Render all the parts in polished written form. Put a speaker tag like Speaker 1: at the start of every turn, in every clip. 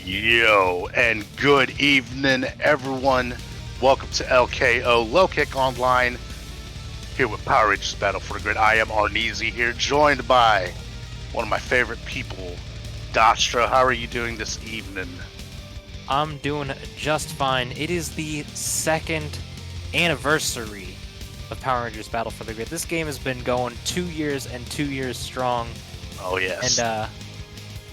Speaker 1: Yo, and good evening, everyone. Welcome to LKO Low Kick Online. Here with Power Rangers Battle for the Grid. I am Arneezy here, joined by one of my favorite people, Dastra. How are you doing this evening?
Speaker 2: I'm doing just fine. It is the second anniversary of Power Rangers Battle for the Grid. This game has been going 2 years and 2 years strong.
Speaker 1: Oh, yes.
Speaker 2: And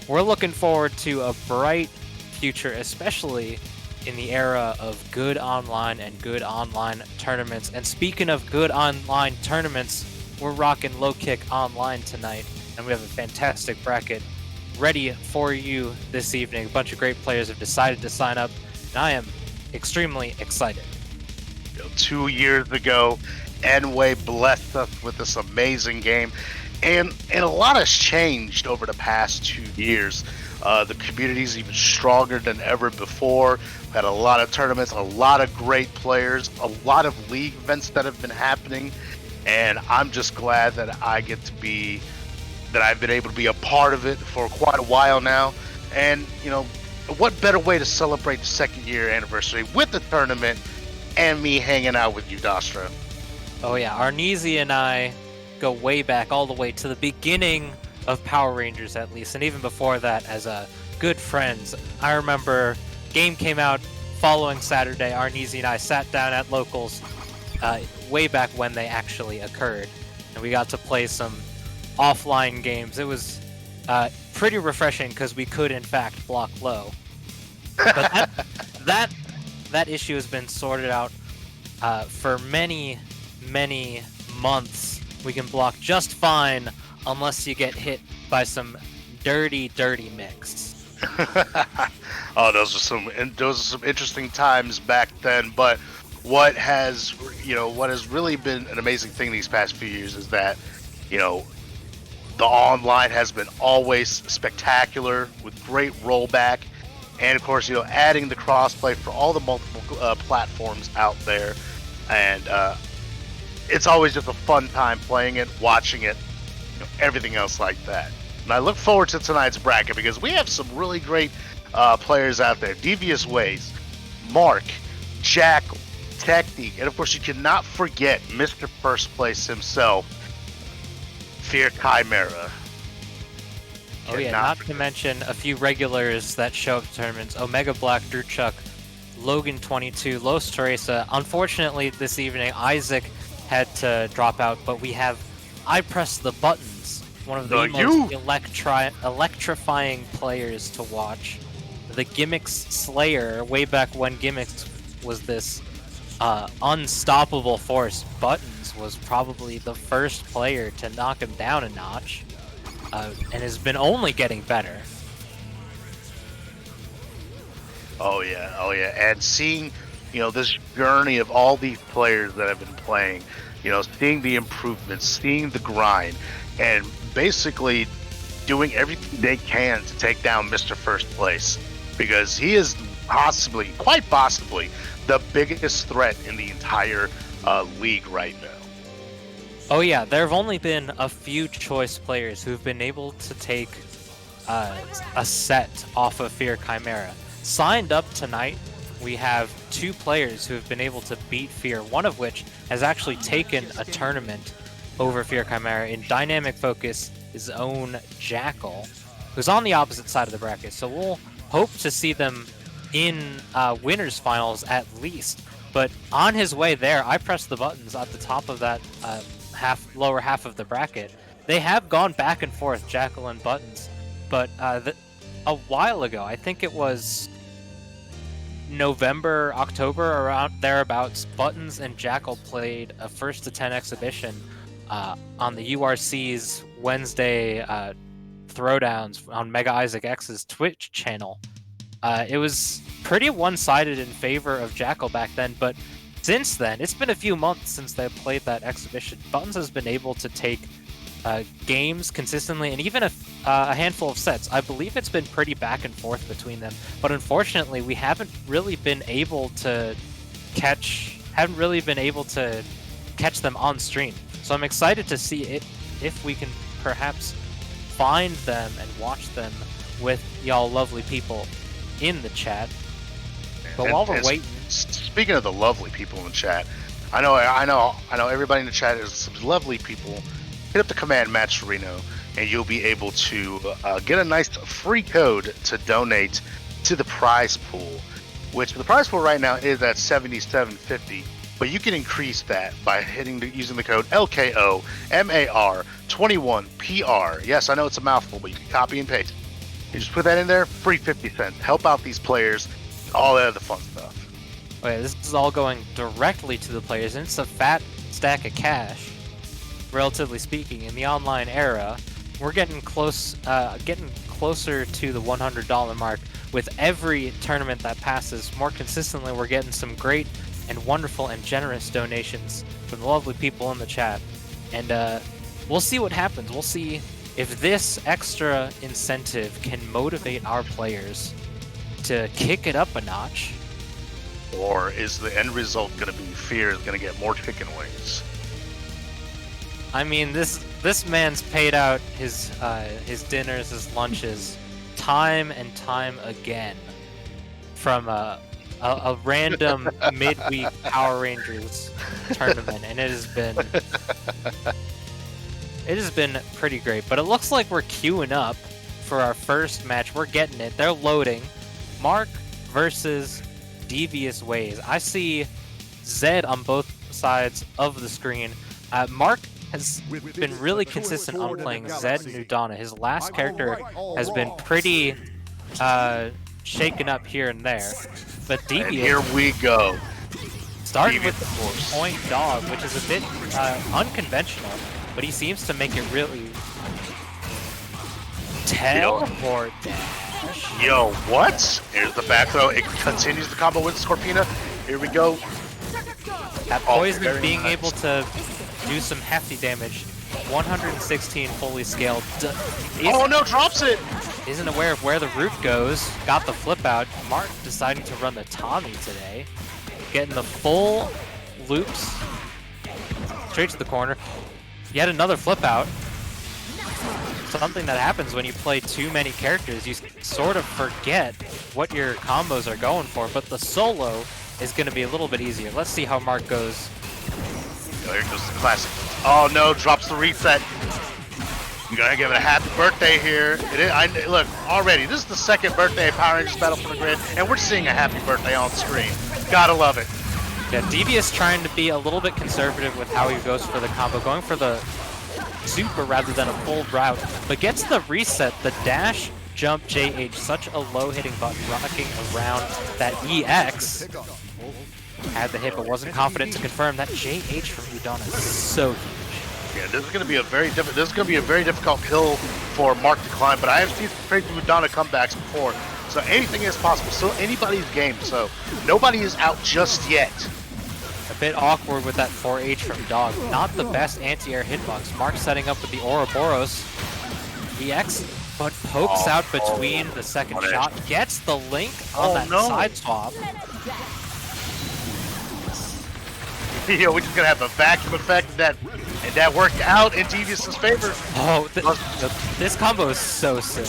Speaker 2: we're looking forward to a bright future, especially in the era of good online and good online tournaments. And speaking of good online tournaments, we're rocking Low Kick Online tonight, and we have a fantastic bracket ready for you this evening. A bunch of great players have decided to sign up, and I am extremely excited.
Speaker 1: 2 years ago, Enway blessed us with this amazing game, and a lot has changed over the past 2 years. The community is even stronger than ever before. We've had a lot of tournaments, a lot of great players, a lot of league events that have been happening, and I'm just glad that I've been able to be a part of it for quite a while now. And what better way to celebrate the second year anniversary with the tournament and me hanging out with you, Dastra?
Speaker 2: Oh yeah, Arneezy and I go way back, all the way to the beginning of Power Rangers at least, and even before that as good friends. I remember game came out following Saturday. Arneezy and I sat down at locals way back when they actually occurred, and we got to play some offline games. It was pretty refreshing because we could in fact block low. But that issue has been sorted out for many months. We can block just fine unless you get hit by some dirty mix.
Speaker 1: Oh, those are some interesting times back then. But what has really been an amazing thing these past few years is that the online has been always spectacular with great rollback, and of course adding the crossplay for all the multiple platforms out there, and it's always just a fun time playing it, watching it, everything else like that. And I look forward to tonight's bracket because we have some really great players out there. Devious Ways, Mark, Jackal, Technique, and of course you cannot forget Mr. First Place himself, Fear Chimera.
Speaker 2: Oh yeah, not to mention a few regulars that show up to tournaments. Omega Black, Drew Chuck, Logan 22, Los Teresa. Unfortunately this evening Isaac had to drop out, but we have I Press the Buttons, one of the most electrifying players to watch. The Gimmicks Slayer, way back when Gimmicks was this unstoppable force. Buttons was probably the first player to knock him down a notch, and has been only getting better.
Speaker 1: Oh yeah, and seeing this journey of all these players that have been playing, seeing the improvements, seeing the grind, and basically doing everything they can to take down Mr. First Place, because he is quite possibly, the biggest threat in the entire league right now.
Speaker 2: Oh yeah, there have only been a few choice players who've been able to take a set off of Fear Chimera. Signed up tonight, we have 2 players who have been able to beat Fear, one of which has actually taken a tournament over Fear Chimera in Dynamic Focus, his own Jackal, who's on the opposite side of the bracket. So we'll hope to see them in winners finals at least. But on his way there, I Press the Buttons at the top of that lower half of the bracket. They have gone back and forth, Jackal and Buttons, but a while ago, I think it was November, October, around thereabouts, Buttons and Jackal played a 1st to 10 exhibition on the URC's Wednesday throwdowns on Mega Isaac X's Twitch channel. It was pretty one-sided in favor of Jackal back then, but since then, it's been a few months since they played that exhibition. Buttons has been able to take games consistently, and even a handful of sets. I believe it's been pretty back and forth between them, but unfortunately, we haven't really been able to catch them on stream. So I'm excited to see if we can perhaps find them and watch them with y'all lovely people in the chat. But
Speaker 1: And-
Speaker 2: while we're
Speaker 1: and
Speaker 2: waiting,
Speaker 1: speaking of the lovely people in the chat, I know everybody in the chat is some lovely people. Hit up the command match Reno, and you'll be able to get a nice free code to donate to the prize pool, which the prize pool right now is at $77.50. But you can increase that by using the code LKOMAR21PR. Yes, I know it's a mouthful, but you can copy and paste. You just put that in there, free 50 cents. Help out these players, all that other fun stuff.
Speaker 2: okay, this is all going directly to the players, and it's a fat stack of cash, relatively speaking. In the online era, we're getting closer to the $100 mark with every tournament that passes. More consistently, we're getting some great and wonderful and generous donations from the lovely people in the chat, and we'll see what happens. We'll see if this extra incentive can motivate our players to kick it up a notch.
Speaker 1: Or is the end result going to be Fear is going to get more chicken wings?
Speaker 2: I mean, this man's paid out his dinners, his lunches, time and time again, from a random midweek Power Rangers tournament, and it has been pretty great. But it looks like we're queuing up for our first match. We're getting it. They're loading. Mark versus Devious Ways. I see Zed on both sides of the screen. Mark has been really consistent on playing Zed and Udana. His last character has been pretty shaken up here and there. But Devious,
Speaker 1: And here we go.
Speaker 2: starting
Speaker 1: Devious,
Speaker 2: with
Speaker 1: of course.
Speaker 2: Point Dog, which is a bit unconventional, but he seems to make it really teleport dash.
Speaker 1: Yo, what? Here's the back throw. It continues the combo with Scorpina. Here we go.
Speaker 2: That
Speaker 1: Oh,
Speaker 2: poison
Speaker 1: very
Speaker 2: being
Speaker 1: nice.
Speaker 2: able to do some hefty damage. 116 fully scaled.
Speaker 1: Oh no, drops it!
Speaker 2: Isn't aware of where the root goes. Got the flip out. Mark deciding to run the Tommy today. Getting the full loops. Straight to the corner. Yet another flip out. Something that happens when you play too many characters. You sort of forget what your combos are going for, but the solo is going to be a little bit easier. Let's see how Mark goes.
Speaker 1: Oh, here goes the classic. Oh no, drops the reset. I'm gonna give it a happy birthday here. Look, already, this is the second birthday of Power Rangers Battle for the Grid, and we're seeing a happy birthday on screen. Gotta love it.
Speaker 2: Yeah, Devious trying to be a little bit conservative with how he goes for the combo, going for the super rather than a full route, but gets the reset, the dash, jump, JH, such a low hitting button, rocking around that EX. Had the hit, but wasn't confident to confirm that JH from Udana is so huge.
Speaker 1: Yeah, this is gonna be a very difficult hill for Mark to climb, but I have seen some crazy Madonna comebacks before, so anything is possible. Still anybody's game, so nobody is out just yet.
Speaker 2: A bit awkward with that 4H from Dog. Not the best anti-air hitbox. Mark setting up with the Ouroboros. EX, but pokes out between the second shot. Gets the link on that side swap.
Speaker 1: Yo, we're just gonna have a vacuum effect, and that worked out in Devious's favor.
Speaker 2: Oh, this combo is so silly.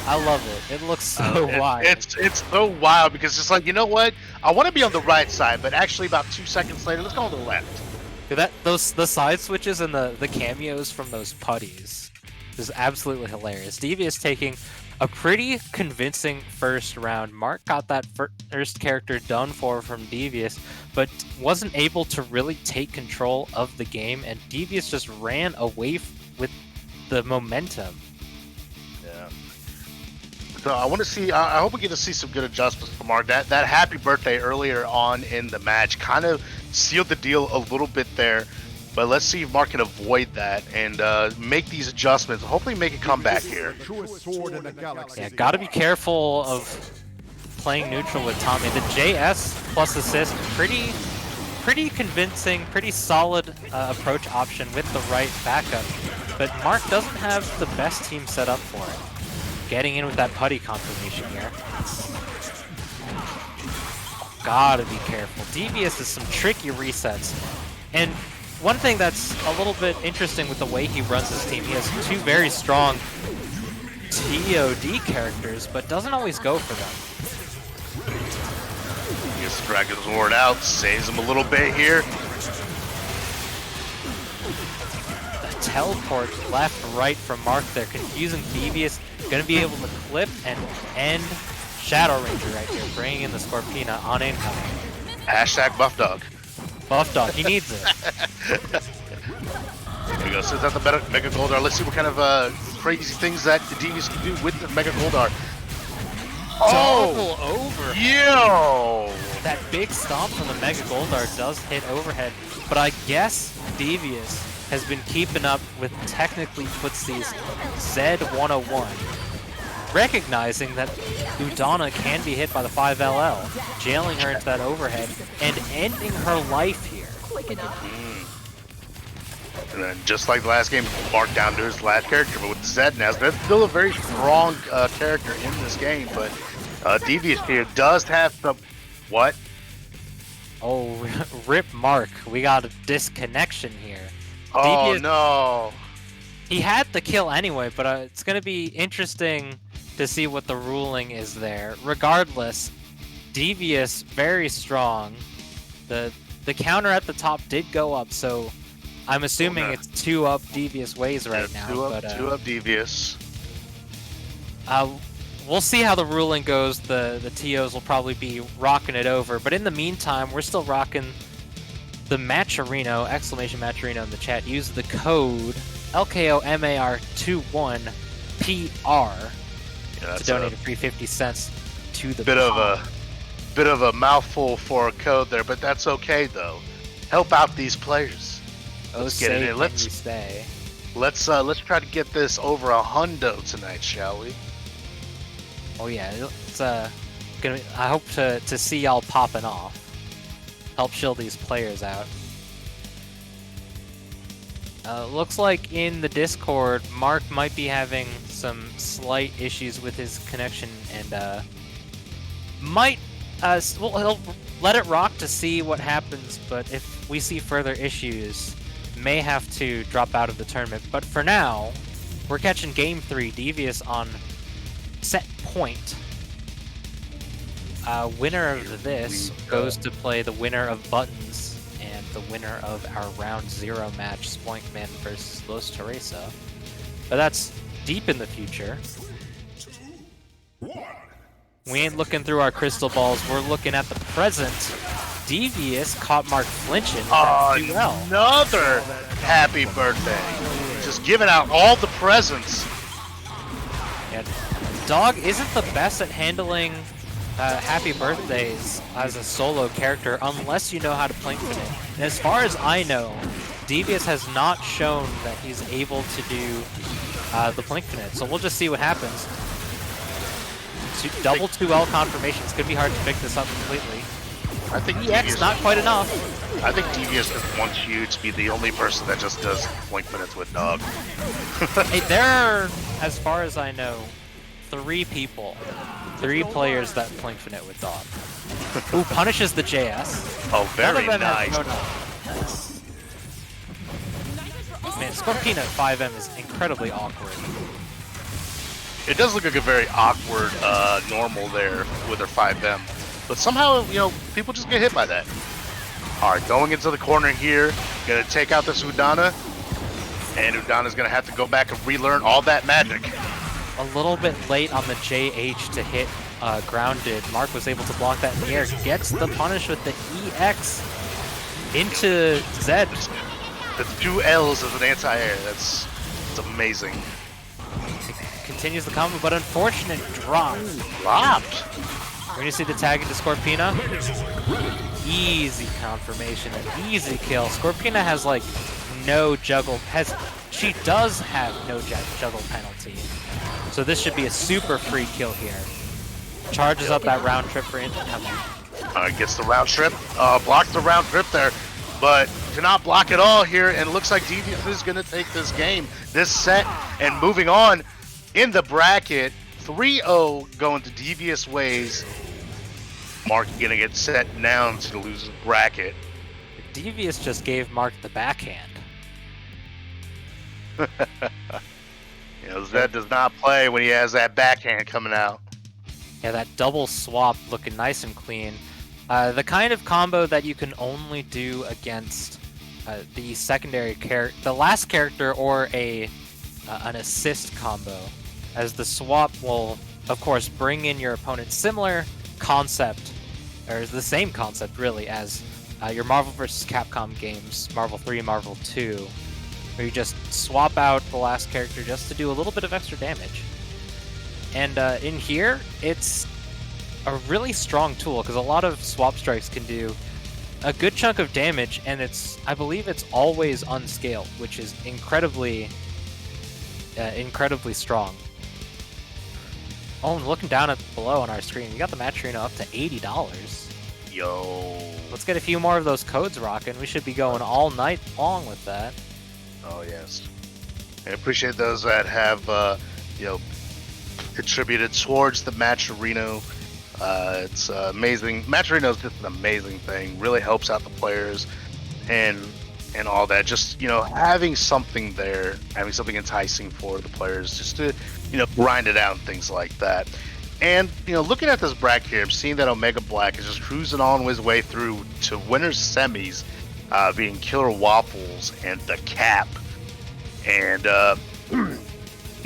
Speaker 2: I love it. It looks so wild.
Speaker 1: It's so wild because it's like, you know what? I want to be on the right side, but actually about 2 seconds later, let's go on the left.
Speaker 2: Dude, the side switches and the cameos from those putties is absolutely hilarious. Devious taking a pretty convincing first round. Mark got that first character done for from Devious, but wasn't able to really take control of the game, and Devious just ran away with the momentum.
Speaker 1: Yeah. So I want to see. I hope we get to see some good adjustments from Mark. That happy birthday earlier on in the match kind of sealed the deal a little bit there. But let's see if Mark can avoid that and make these adjustments. Hopefully make a comeback here.
Speaker 2: Yeah, gotta be careful of playing neutral with Tommy. The JS plus assist, pretty convincing, pretty solid approach option with the right backup. But Mark doesn't have the best team set up for it. Getting in with that putty confirmation here. Gotta be careful. Devious is some tricky resets. And one thing that's a little bit interesting with the way he runs his team, he has two very strong TOD characters, but doesn't always go for them.
Speaker 1: Gets the Dragon's Ward out, saves him a little bit here.
Speaker 2: The teleport left, right from Mark there, confusing Devious. Gonna be able to clip and end Shadow Ranger right here, bringing in the Scorpina on incoming.
Speaker 1: Hashtag Buff Dog.
Speaker 2: Buff Dog, he needs it.
Speaker 1: There we go, sends out the Mega Goldar. Let's see what kind of crazy things that the Devious can do with the Mega Goldar.
Speaker 2: Double over.
Speaker 1: Yo!
Speaker 2: That big stomp from the Mega Goldar does hit overhead, but I guess Devious has been keeping up with technically Footsie's Z101, recognizing that Udana can be hit by the 5LL, jailing her into that overhead, and ending her life here.
Speaker 1: And then just like the last game, Mark down to his last character, but with Zed now, that's still a very strong character in this game, but Devious here does have some... What?
Speaker 2: Oh, rip Mark. We got a disconnection here.
Speaker 1: Oh,
Speaker 2: Devious,
Speaker 1: no.
Speaker 2: he had the kill anyway, but it's going to be interesting to see what the ruling is there. Regardless, Devious, very strong. The counter at the top did go up, so I'm assuming it's 2 up Devious ways right now.
Speaker 1: 2 up Devious.
Speaker 2: We'll see how the ruling goes. The TOs will probably be rocking it over, but in the meantime, we're still rocking the Matcherino, exclamation Matcherino in the chat. Use the code LKOMAR21PR to donate a free 50 cents to the
Speaker 1: bit of a mouthful for a code there, but that's okay though. Help out these players. Let's get it in. Let's try to get this over a hundo tonight, shall we?
Speaker 2: Oh yeah, it's gonna. I hope to see y'all popping off. Help shield these players out. Looks like in the Discord, Mark might be having some slight issues with his connection, and he'll let it rock to see what happens. But if we see further issues, may have to drop out of the tournament. But for now, we're catching Game 3, Devious on set point. Winner of this goes to play the winner of Buttons and the winner of our round 0 match, Spoinkman versus Los Teresa. But that's deep in the future. We ain't looking through our crystal balls, we're looking at the present. Devious caught Mark flinching.
Speaker 1: Another happy birthday. Just giving out all the presents.
Speaker 2: And Dog isn't the best at handling happy birthdays as a solo character unless you know how to Plink Finette. And as far as I know, Devious has not shown that he's able to do the Plink Finette. So we'll just see what happens. Double 2L confirmation. It's going to be hard to pick this up completely.
Speaker 1: I think
Speaker 2: EX not quite enough.
Speaker 1: I think Devious just wants you to be the only person that just does Plink Finettes with Dog.
Speaker 2: Hey, there are, as far as I know, 3 players that Plink Finette with Dog. Who punishes the JS.
Speaker 1: Oh, very nice.
Speaker 2: Man, Scorpina at 5M is incredibly awkward.
Speaker 1: It does look like a very awkward normal there with her 5M. But somehow, you know, people just get hit by that. Alright, going into the corner here. Gonna take out this Udana. And Udana's gonna have to go back and relearn all that magic.
Speaker 2: A little bit late on the JH to hit grounded. Mark was able to block that in the air. Gets the punish with the EX into Zed.
Speaker 1: That's 2 L's as an anti-air. That's amazing.
Speaker 2: Continues the combo, but unfortunate drop.
Speaker 1: Dropped.
Speaker 2: We're gonna see the tag into Scorpina. Easy confirmation, an easy kill. Scorpina has like no juggle. She does have no juggle penalty. So this should be a super free kill here. Charges up that round trip for incoming.
Speaker 1: Gets the round trip. Blocks the round trip there, but cannot block it all here. And looks like Devious is going to take this game, this set, and moving on in the bracket. 3-0 going to Devious ways. Mark going to get set down to the loser's bracket.
Speaker 2: Devious just gave Mark the backhand. Yeah,
Speaker 1: Zed does not play when he has that backhand coming out.
Speaker 2: yeah, that double swap looking nice and clean. The kind of combo that you can only do against the secondary character, the last character, or an assist combo, as the swap will, of course, bring in your opponent. Similar concept, or the same concept really, as your Marvel vs. Capcom games, Marvel 3, Marvel 2, where you just swap out the last character just to do a little bit of extra damage. And in here, it's a really strong tool because a lot of swap strikes can do a good chunk of damage, and I believe it's always unscaled, which is incredibly strong. Oh, and looking down at below on our screen, we got the match arena up to $80.
Speaker 1: Yo.
Speaker 2: Let's get a few more of those codes rocking. We should be going all night long with that.
Speaker 1: Oh yes. I appreciate those that have contributed towards the match arena. It's amazing. Match arena is just an amazing thing. Really helps out the players and all that. Just having something there, having something enticing for the players, just to grind it out and things like that. And looking at this bracket here, I'm seeing that Omega Black is just cruising on his way through to winners semis, being Killer Waffles and the Cap. And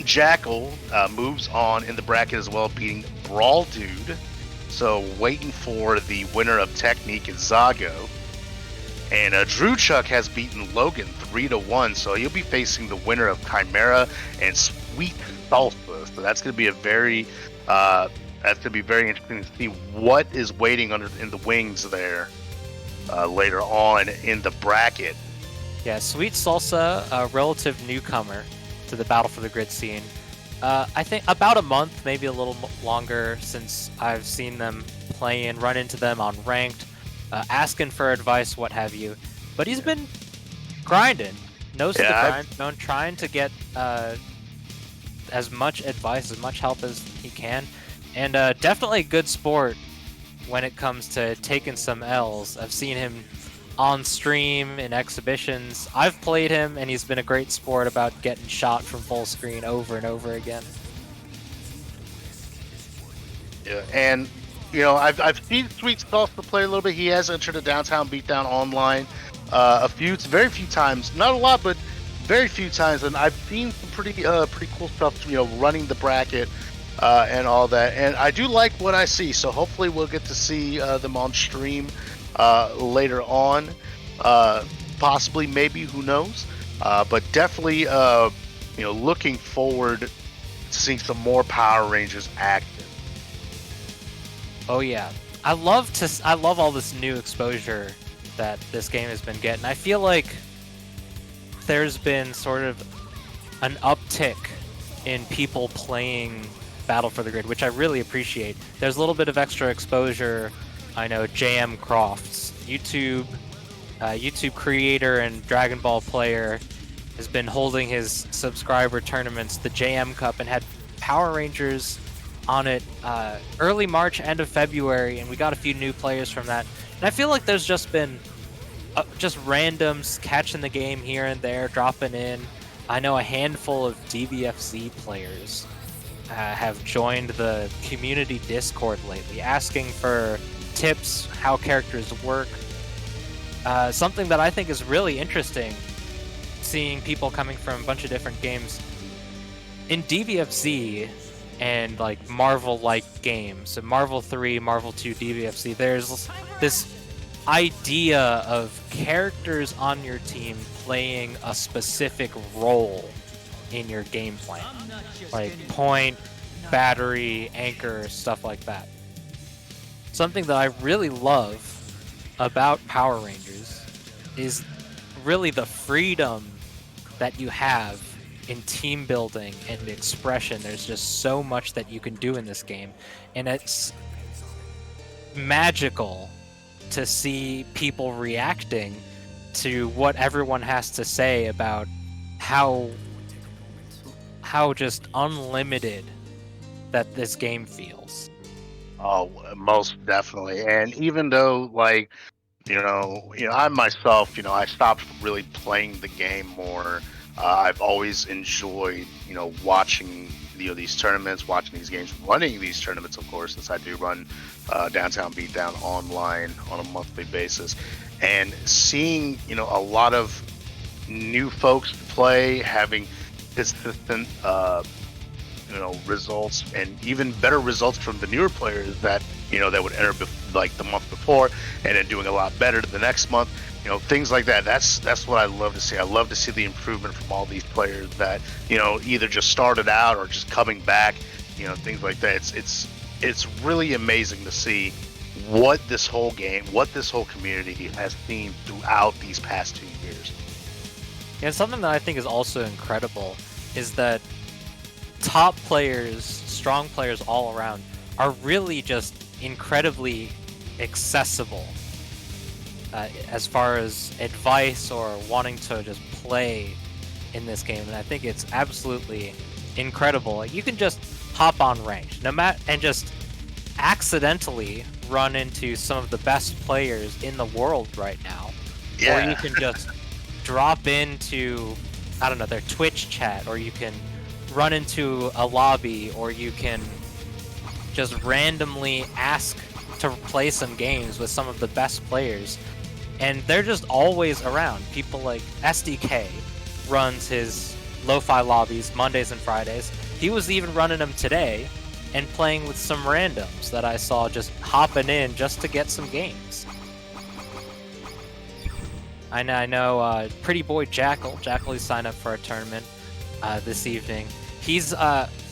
Speaker 1: Jackal moves on in the bracket as well, beating Brawl Dude. So waiting for the winner of Technique and Zago. And Drew Chuck has beaten Logan 3-1, so he'll be facing the winner of Chimera and Sweet Salsa. So that's going to be very interesting to see what is waiting in the wings there later on in the bracket.
Speaker 2: Yeah, Sweet Salsa, a relative newcomer to the Battle for the Grid scene. I think about a month, maybe a little longer, since I've seen them play and run into them on ranked, asking for advice, what have you. But he's been grinding, knows the grind, trying to get as much advice, as much help as he can, and definitely a good sport when it comes to taking some L's. I've seen him on stream in exhibitions. I've played him, and he's been a great sport about getting shot from full screen over and over again.
Speaker 1: Yeah, and I've seen Sweet Salsa play a little bit. He has entered a Downtown Beatdown online very few times, not a lot, but very few times, and I've seen some pretty cool stuff. Running the bracket and all that, and I do like what I see. So hopefully we'll get to see them on stream later on, possibly, maybe, who knows, but definitely looking forward to seeing some more Power Rangers active.
Speaker 2: Oh yeah, I love all this new exposure that this game has been getting. I feel like there's been sort of an uptick in people playing Battle for the Grid, which I really appreciate. There's a little bit of extra exposure. I know JM Crofts, YouTube creator and Dragon Ball player, has been holding his subscriber tournaments, the JM Cup, and had Power Rangers on it early March, end of February, and we got a few new players from that. And I feel like there's just been just randoms catching the game here and there, dropping in. I know a handful of DBFZ players have joined the community Discord lately, asking for tips, how characters work. Something that I think is really interesting, seeing people coming from a bunch of different games. In DBFZ and like Marvel-like games, so Marvel 3, Marvel 2, DBFZ, there's this idea of characters on your team playing a specific role in your game plan, like point, battery, anchor, stuff like that. Something that I really love about Power Rangers is really the freedom that you have in team building and expression. There's just so much that you can do in this game, and it's magical to see people reacting to what everyone has to say about how just unlimited that this game feels.
Speaker 1: Oh, most definitely. And even though, I myself, I stopped really playing the game more I've always enjoyed, watching these tournaments, watching these games, running these tournaments, of course, since I do run Downtown Beatdown online on a monthly basis, and seeing a lot of new folks play, having consistent results, and even better results from the newer players that that would enter like the month before, and then doing a lot better the next month. Things like that. That's what I love to see. I love to see the improvement from all these players that either just started out or just coming back. Things like that. It's really amazing to see what this whole game, what this whole community has seen throughout these past 2 years.
Speaker 2: And something that I think is also incredible is that top players, strong players all around, are really just incredibly accessible as far as advice or wanting to just play in this game. And I think it's absolutely incredible. Like, you can just hop on ranked, and just accidentally run into some of the best players in the world right now.
Speaker 1: Yeah.
Speaker 2: Or you can just drop into, I don't know, their Twitch chat, or you can run into a lobby, or you can just randomly ask to play some games with some of the best players. And they're just always around. People like SDK runs his lo-fi lobbies Mondays and Fridays. He was even running them today and playing with some randoms that I saw just hopping in just to get some games. I know Pretty Boy Jackal. Jackal, he signed up for a tournament this evening. He's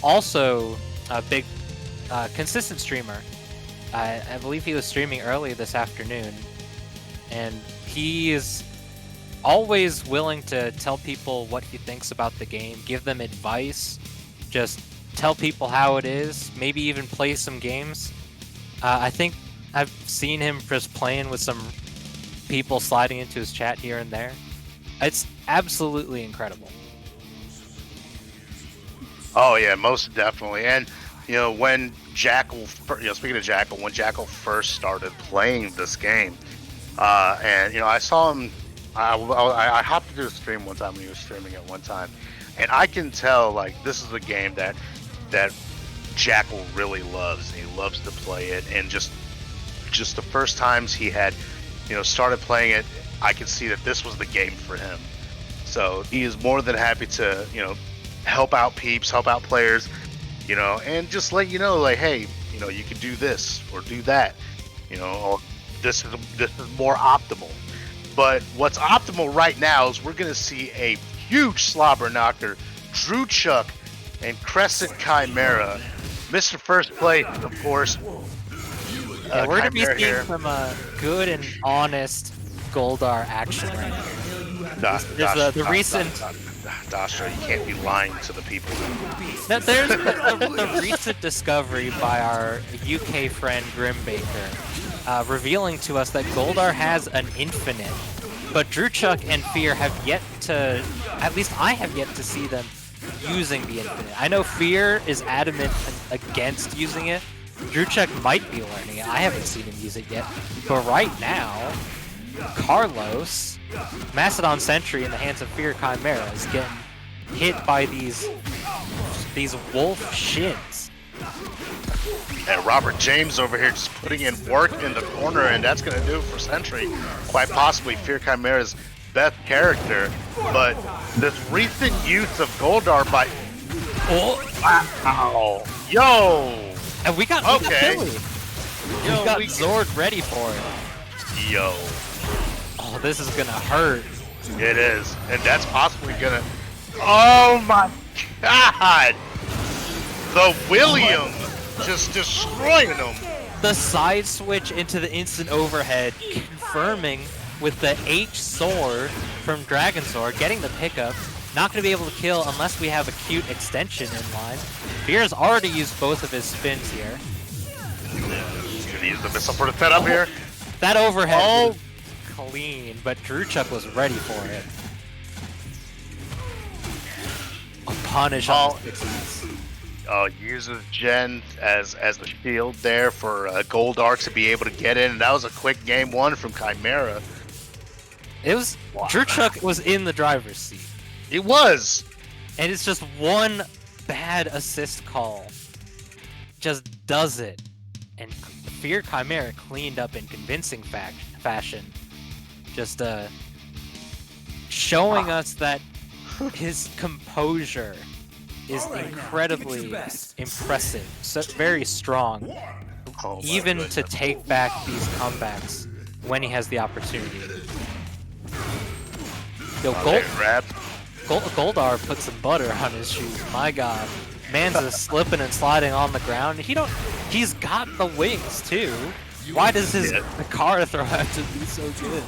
Speaker 2: also a big, consistent streamer. I believe he was streaming early this afternoon. And he is always willing to tell people what he thinks about the game, give them advice, just tell people how it is, maybe even play some games. I think I've seen him just playing with some people sliding into his chat here and there. It's absolutely incredible.
Speaker 1: Oh yeah, most definitely. And when Jackal, speaking of Jackal, when Jackal first started playing this game, and I saw him. I hopped into a stream one time when he was streaming at one time, and I can tell like this is a game that Jackal really loves. And he loves to play it, and just the first times he had started playing it, I could see that this was the game for him. So he is more than happy to help out peeps, help out players, and just let like, hey, you can do this or do that, or this is more optimal. But what's optimal right now is we're going to see a huge slobber knocker, Drew Chuck and Crescent Chimera. Mr. First Place, of course.
Speaker 2: Yeah, we're going to be seeing some good and honest Goldar action right now. The recent...
Speaker 1: Dasha, you can't be lying to the people.
Speaker 2: Now, there's the recent discovery by our UK friend Grimbaker, revealing to us that Goldar has an infinite, but Drew Chuck and Fear have yet to, at least I have yet to see them using the infinite. I know Fear is adamant against using it. Drew Chuck might be learning it. I haven't seen him use it yet. But right now, Carlos, Macedon Sentry in the hands of Fear Chimera, is getting hit by these wolf shins.
Speaker 1: And Robert James over here just putting in work in the corner, and that's going to do it for Sentry. Quite possibly Fear Chimera's best character, but this recent use of Goldar by... Oh, wow. Yo!
Speaker 2: And we got Billy. We got Zord ready for it.
Speaker 1: Yo.
Speaker 2: Oh, this is gonna hurt.
Speaker 1: It is. And that's possibly gonna... Oh my god! The William just destroying him.
Speaker 2: The side switch into the instant overhead, confirming with the H sword from Dragon Sword, getting the pickup. Not going to be able to kill unless we have a cute extension in line. Fear's already used both of his spins here.
Speaker 1: He's going to use the missile for the setup here.
Speaker 2: That overhead was clean, but Drew Chuck was ready for it. A punish on the success.
Speaker 1: Uses Jen as a shield there for Goldar to be able to get in, and that was a quick game one from Chimera.
Speaker 2: It was Drew Chuck was in the driver's seat.
Speaker 1: It was.
Speaker 2: And it's just one bad assist call. Just does it. And Fear Chimera cleaned up in convincing fashion. Just showing us that his composure is incredibly impressive. So very strong.
Speaker 1: Oh,
Speaker 2: Even to take back these comebacks when he has the opportunity. Yo, Goldar put some butter on his shoes. My God, man's just slipping and sliding on the ground. He's got the wings too. Why does his car throw have to be so good?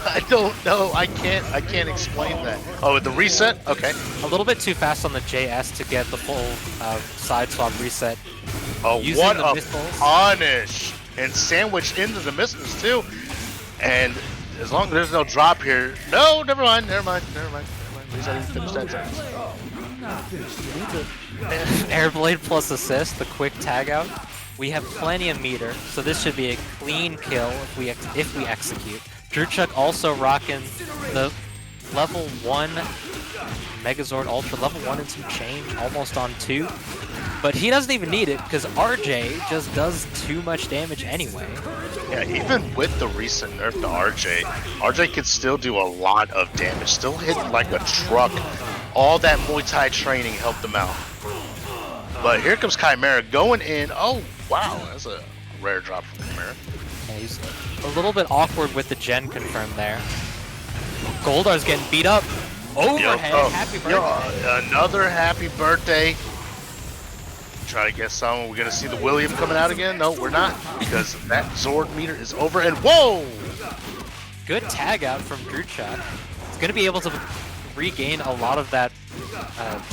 Speaker 1: I don't know. I can't explain that. Oh, the reset? Okay.
Speaker 2: A little bit too fast on the JS to get the full side swap reset.
Speaker 1: Oh,
Speaker 2: Using
Speaker 1: what
Speaker 2: the
Speaker 1: a
Speaker 2: missiles.
Speaker 1: punish! And sandwiched into the missiles too. And as long as there's no drop here, no, never mind. Reset, finish that sentence.
Speaker 2: Airblade plus assist, the quick tag out. We have plenty of meter, so this should be a clean kill if we execute. Drewchuck also rocking the level 1 Megazord Ultra, level 1 and some change, almost on 2. But he doesn't even need it, because RJ just does too much damage anyway.
Speaker 1: Yeah, even with the recent nerf to RJ can still do a lot of damage, still hit like a truck. All that Muay Thai training helped him out. But here comes Chimera going in. Oh, wow, that's a rare drop from Chimera.
Speaker 2: Yeah, he's a little bit awkward with the gen confirmed there. Goldar's getting beat up. Overhead, happy birthday.
Speaker 1: Another happy birthday. Try to get some. We're gonna see the William coming out again. No, we're not, because that Zord meter is over. And whoa!
Speaker 2: Good tag out from Drewchuck. He's gonna be able to regain a lot of that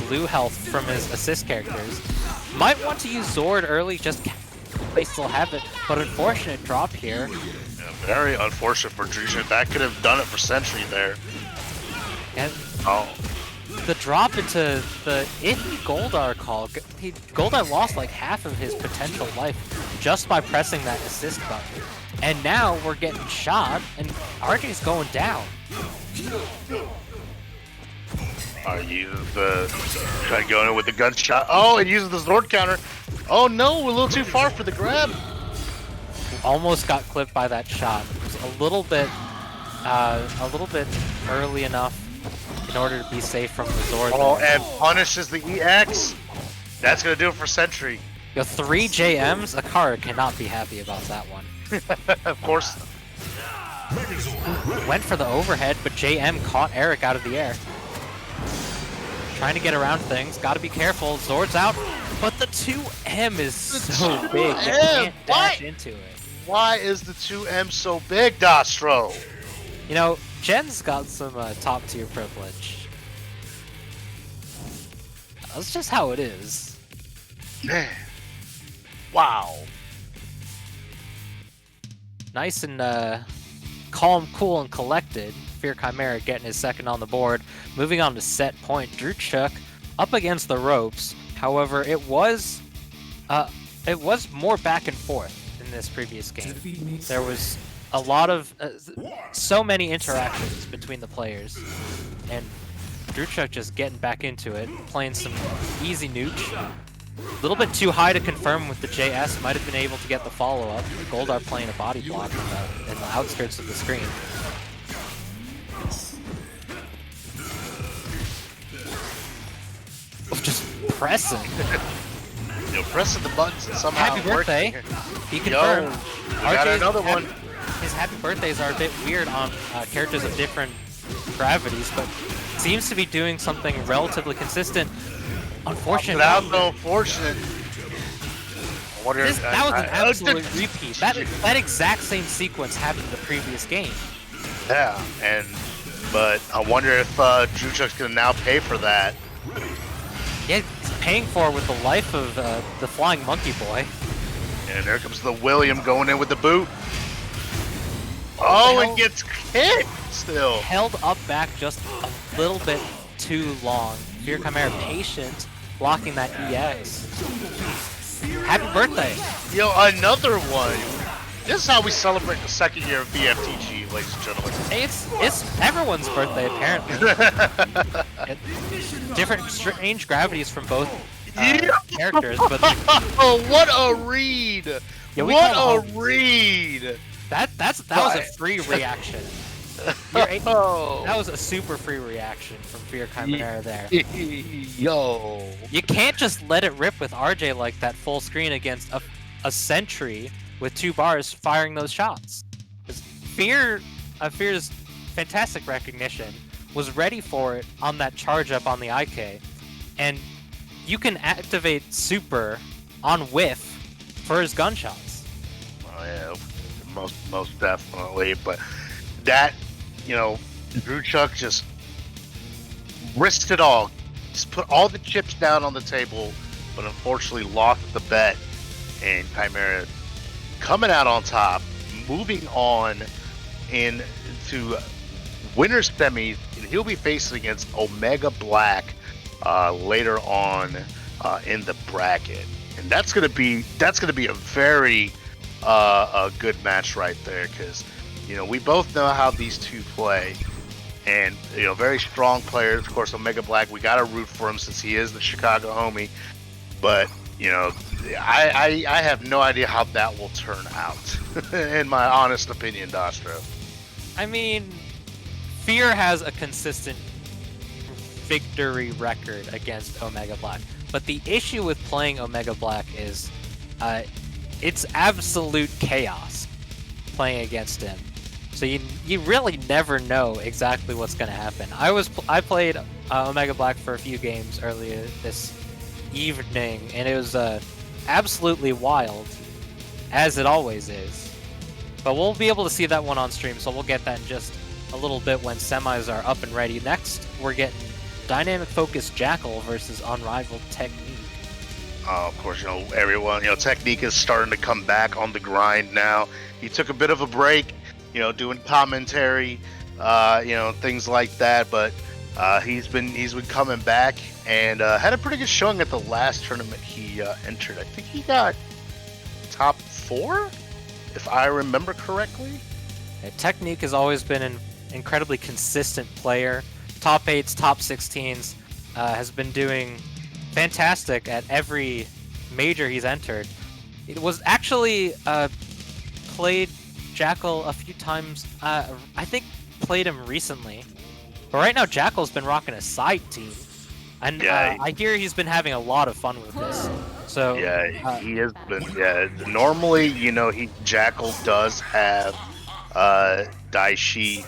Speaker 2: blue health from his assist characters. Might want to use Zord early, just they still have it, but unfortunate drop here.
Speaker 1: Yeah, very unfortunate for Drewchuck. That could have done it for Sentry there.
Speaker 2: And
Speaker 1: oh.
Speaker 2: The drop into the iffy Goldar call, Goldar lost like half of his potential life just by pressing that assist button. And now we're getting shot, and RJ's going down.
Speaker 1: Are you trying to go in with the gunshot? Oh, it uses the Zord counter. Oh no, we're a little too far for the grab.
Speaker 2: Almost got clipped by that shot. It was a little bit early enough in order to be safe from the Zord.
Speaker 1: Oh, and punishes the EX. That's gonna do it for Sentry.
Speaker 2: Yo, 3 JMs? Akara cannot be happy about that one.
Speaker 1: Of course.
Speaker 2: Went for the overhead, but JM caught Eric out of the air. Trying to get around things. Gotta be careful. Zord's out, but the 2M is so big. You can't dash into it.
Speaker 1: Why is the 2M so big, Dastro?
Speaker 2: You know, Jen's got some top tier privilege. That's just how it is.
Speaker 1: Man. Wow.
Speaker 2: Nice and calm, cool, and collected. Fear Chimera getting his second on the board. Moving on to set point. Drewchuck up against the ropes. However, it was more back and forth in this previous game. There was a lot of so many interactions between the players, and Drewchuck just getting back into it, playing some easy nooch. A little bit too high to confirm with the JS, might have been able to get the follow-up. Goldar playing a body block in the outskirts of the screen. Just pressing.
Speaker 1: Pressing the buttons and somehow
Speaker 2: Happy birthday. He confirmed.
Speaker 1: I got another one.
Speaker 2: His happy birthdays are a bit weird on characters of different gravities, but seems to be doing something relatively consistent. Unfortunate.
Speaker 1: Without the unfortunate.
Speaker 2: That was an absolute repeat. That exact same sequence happened in the previous game.
Speaker 1: Yeah, but I wonder if Drewchuck's gonna now pay for that.
Speaker 2: Yeah, he's paying for it with the life of the flying monkey boy.
Speaker 1: And there comes the William going in with the boot. Oh, it gets kicked still.
Speaker 2: Held up back just a little bit too long. Fear Chimera patient, blocking that EX. Happy birthday.
Speaker 1: Yo, another one. This is how we celebrate the second year of BFTG, ladies and gentlemen.
Speaker 2: It's everyone's birthday apparently. Different strange gravities from both characters, but
Speaker 1: oh, what a read!
Speaker 2: Yeah,
Speaker 1: what a read!
Speaker 2: That was a free reaction. That was a super free reaction from Fear Chimera there.
Speaker 1: Yo.
Speaker 2: You can't just let it rip with RJ like that full screen against a sentry with 2 bars firing those shots. Fear's fantastic recognition was ready for it on that charge up on the IK, and you can activate super on whiff for his gunshots.
Speaker 1: Oh yeah, most definitely. But that, Drew Chuck just risked it all. Just put all the chips down on the table, but unfortunately lost the bet. And Chimera coming out on top, moving on into winner's semis, and he'll be facing against Omega Black later on in the bracket. And that's gonna be a very a good match right there, because we both know how these two play, and very strong players. Of course, Omega Black, we gotta root for him since he is the Chicago homie. But I have no idea how that will turn out, in my honest opinion, Dostro.
Speaker 2: I mean, Fear has a consistent victory record against Omega Black, but the issue with playing Omega Black is it's absolute chaos playing against him. So you really never know exactly what's going to happen. I played Omega Black for a few games earlier this evening, and it was absolutely wild, as it always is. But we'll be able to see that one on stream, so we'll get that in just a little bit when semis are up and ready. Next, we're getting Dynamic Focus Jackal versus Unrivaled Technique.
Speaker 1: Of course, everyone, Technique is starting to come back on the grind now. He took a bit of a break, doing commentary, things like that, but he's been coming back and had a pretty good showing at the last tournament he entered. I think he got top 4, if I remember correctly.
Speaker 2: Technique has always been an incredibly consistent player. Top 8s, top 16s, has been doing fantastic at every major he's entered. It was actually played Jackal a few times. I think played him recently. But right now, Jackal's been rocking a side team. And I hear he's been having a lot of fun with this. So
Speaker 1: he has been. Yeah, normally, Jackal does have Daishi,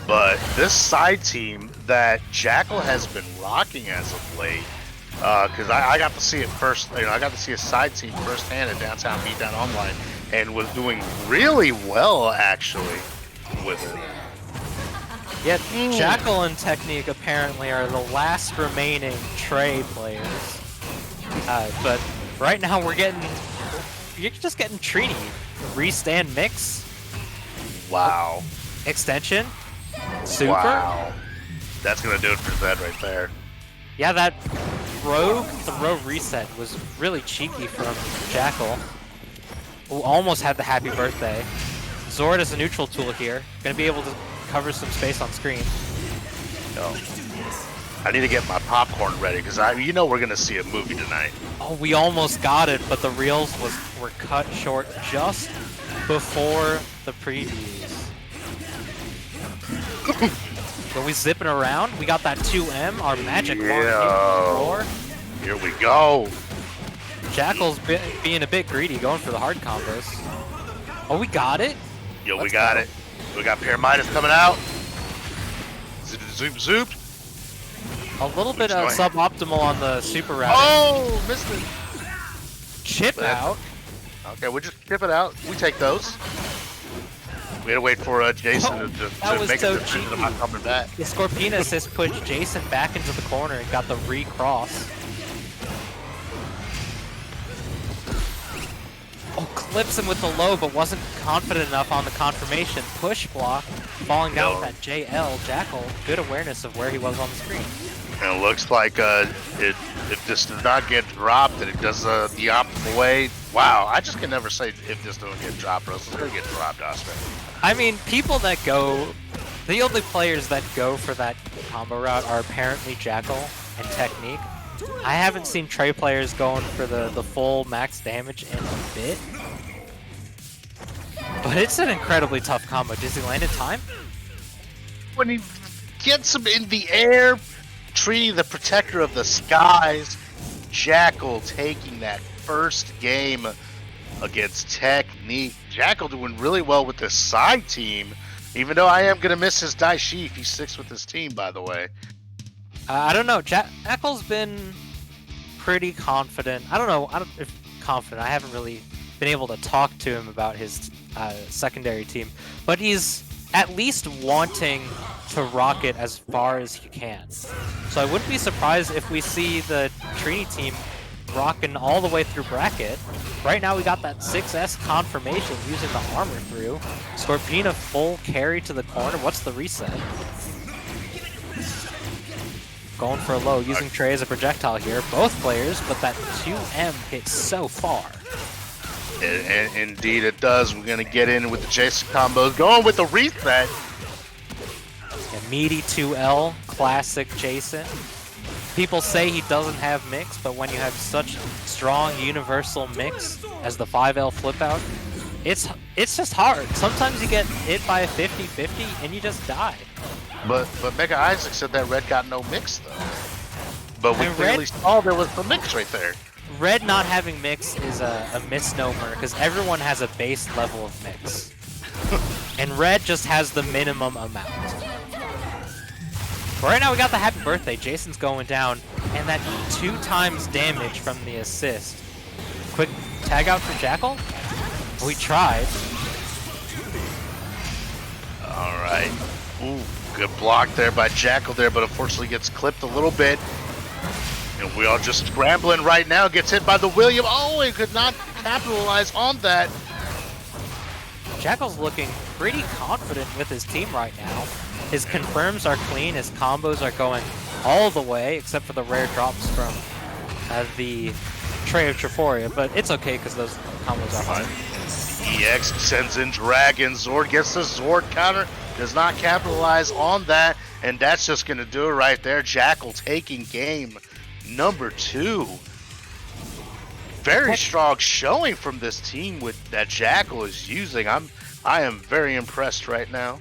Speaker 1: but this side team that Jackal has been rocking as of late, because I got to see it first. I got to see a side team firsthand at Downtown Beatdown Online, and was doing really well actually with it.
Speaker 2: Yet Jackal and Technique apparently are the last remaining Trey players. But right now you're just getting Trini. Restand mix.
Speaker 1: Wow.
Speaker 2: Extension. Super.
Speaker 1: Wow. That's gonna do it for Zed right there.
Speaker 2: Yeah, the rogue reset was really cheeky from Jackal, who almost had the happy birthday. Zord is a neutral tool here. Gonna be able to cover some space on screen.
Speaker 1: I need to get my popcorn ready, because we're gonna see a movie tonight.
Speaker 2: Oh, we almost got it, but the reels were cut short just before the previews. So we zipping around. We got that 2M, our magic floor.
Speaker 1: Here we go.
Speaker 2: Jackal's being a bit greedy, going for the hard combos. Oh, we got it.
Speaker 1: We got it. We got Pyramidas coming out. Zoop, zoop.
Speaker 2: A little bit suboptimal on the super route.
Speaker 1: Oh, missed it.
Speaker 2: Chip out.
Speaker 1: Okay, we'll just chip it out. We take those. We had to wait for Jason to make a decision about coming back.
Speaker 2: The Scorpina assist pushed Jason back into the corner and got the recross. Oh, clips him with the low, but wasn't confident enough on the confirmation. Push block, falling down with that JL. Jackal, good awareness of where he was on the screen.
Speaker 1: And it looks like if this does not get dropped and it does the optimal way, wow, I just can never say if this doesn't get dropped or else it's going to get dropped, Oscar.
Speaker 2: I mean, people that go, the only players that go for that combo route are apparently Jackal and Technique. I haven't seen Trey players going for the full max damage in a bit. But it's an incredibly tough combo. Does he land in time?
Speaker 1: When he gets him in the air, Tree, the protector of the skies, Jackal taking that first game against Technique. Jackal doing really well with this side team, even though I am going to miss his Daishi if he sticks with his team, by the way.
Speaker 2: I don't know. Jackal's been pretty confident. I don't know if confident. I haven't really been able to talk to him about his secondary team, but he's at least wanting to rock it as far as he can. So I wouldn't be surprised if we see the Trini team rocking all the way through bracket. Right now we got that 6S confirmation using the armor through. Scorpina full carry to the corner. What's the reset? Going for a low, using Trey as a projectile here. Both players, but that 2M hits so far.
Speaker 1: And indeed it does. We're going to get in with the Jason combos. Going with the reset.
Speaker 2: A meaty 2L, classic Jason. People say he doesn't have mix, but when you have such strong universal mix as the 5L flip out, it's just hard. Sometimes you get hit by a 50-50 and you just die.
Speaker 1: But Mega Isaac said that Red got no mix though. But we clearly saw there was the mix right there.
Speaker 2: Red not having mix is a misnomer because everyone has a base level of mix. And Red just has the minimum amount. But right now we got the happy birthday. Jason's going down, and that 2 times damage from the assist. Quick tag out for Jackal. We tried.
Speaker 1: Alright. Ooh, good block there by Jackal there, but unfortunately gets clipped a little bit. And we are just scrambling right now. Gets hit by the William. Oh, he could not capitalize on that.
Speaker 2: Jackal's looking pretty confident with his team right now. His confirms are clean. His combos are going all the way, except for the rare drops from the Tray of Treforia. But it's okay because those combos are fine.
Speaker 1: EX sends in Dragon. Zord gets the Zord counter. Does not capitalize on that. And that's just going to do it right there. Jackal taking game number 2. Very strong showing from this team with that Jackal is using. I am very impressed right now,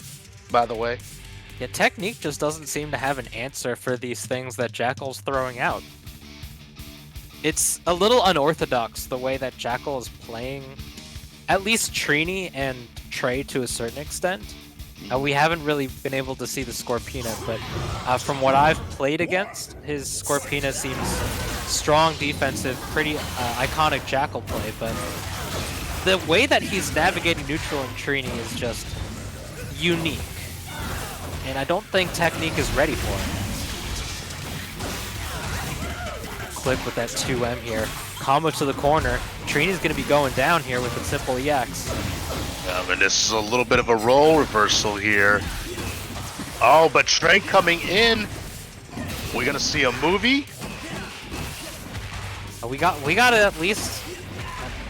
Speaker 1: by the way.
Speaker 2: Yeah, Technique just doesn't seem to have an answer for these things that Jackal's throwing out. It's a little unorthodox the way that Jackal is playing, at least Trini and Trey to a certain extent. We haven't really been able to see the Scorpina, but from what I've played against, his Scorpina seems strong defensive, pretty iconic Jackal play, but the way that he's navigating neutral and Trini is just unique. And I don't think Technique is ready for it. Clip with that 2M here. Combo to the corner. Trini's going to be going down here with a simple EX.
Speaker 1: And this is a little bit of a role reversal here. Oh, but Trey coming in. We're going to see a movie.
Speaker 2: We got to at least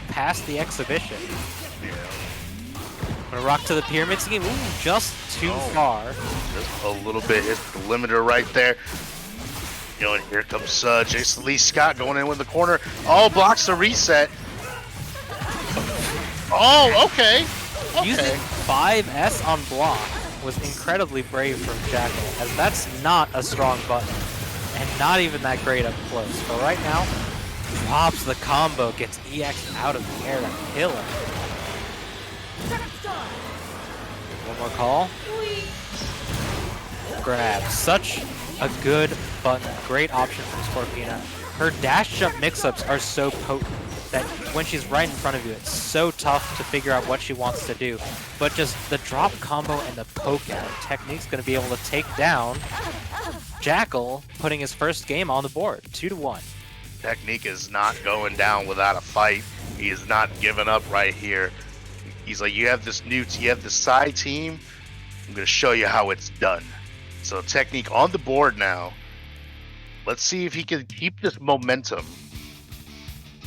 Speaker 2: pass the exhibition.
Speaker 1: Yeah.
Speaker 2: Gonna rock to the pyramid scheme. Ooh, just too far.
Speaker 1: Just a little bit. Hits the limiter right there. You know, and here comes Jason Lee Scott going in with the corner. Oh, blocks the reset. Oh, okay.
Speaker 2: Using 5S on block was incredibly brave from Jackal, as that's not a strong button, and not even that great up close. But right now, drops the combo, gets EX out of the air, that killer. One more call. Grab. Such a good button. Great option from Scorpina. Her dash jump mix-ups are so potent that when she's right in front of you, it's so tough to figure out what she wants to do. But just the drop combo and the poke out, Technique's going to be able to take down Jackal, putting his first game on the board, 2-1.
Speaker 1: Technique is not going down without a fight. He is not giving up right here. He's like, you have this side team. I'm going to show you how it's done. So Technique on the board now. Let's see if he can keep this momentum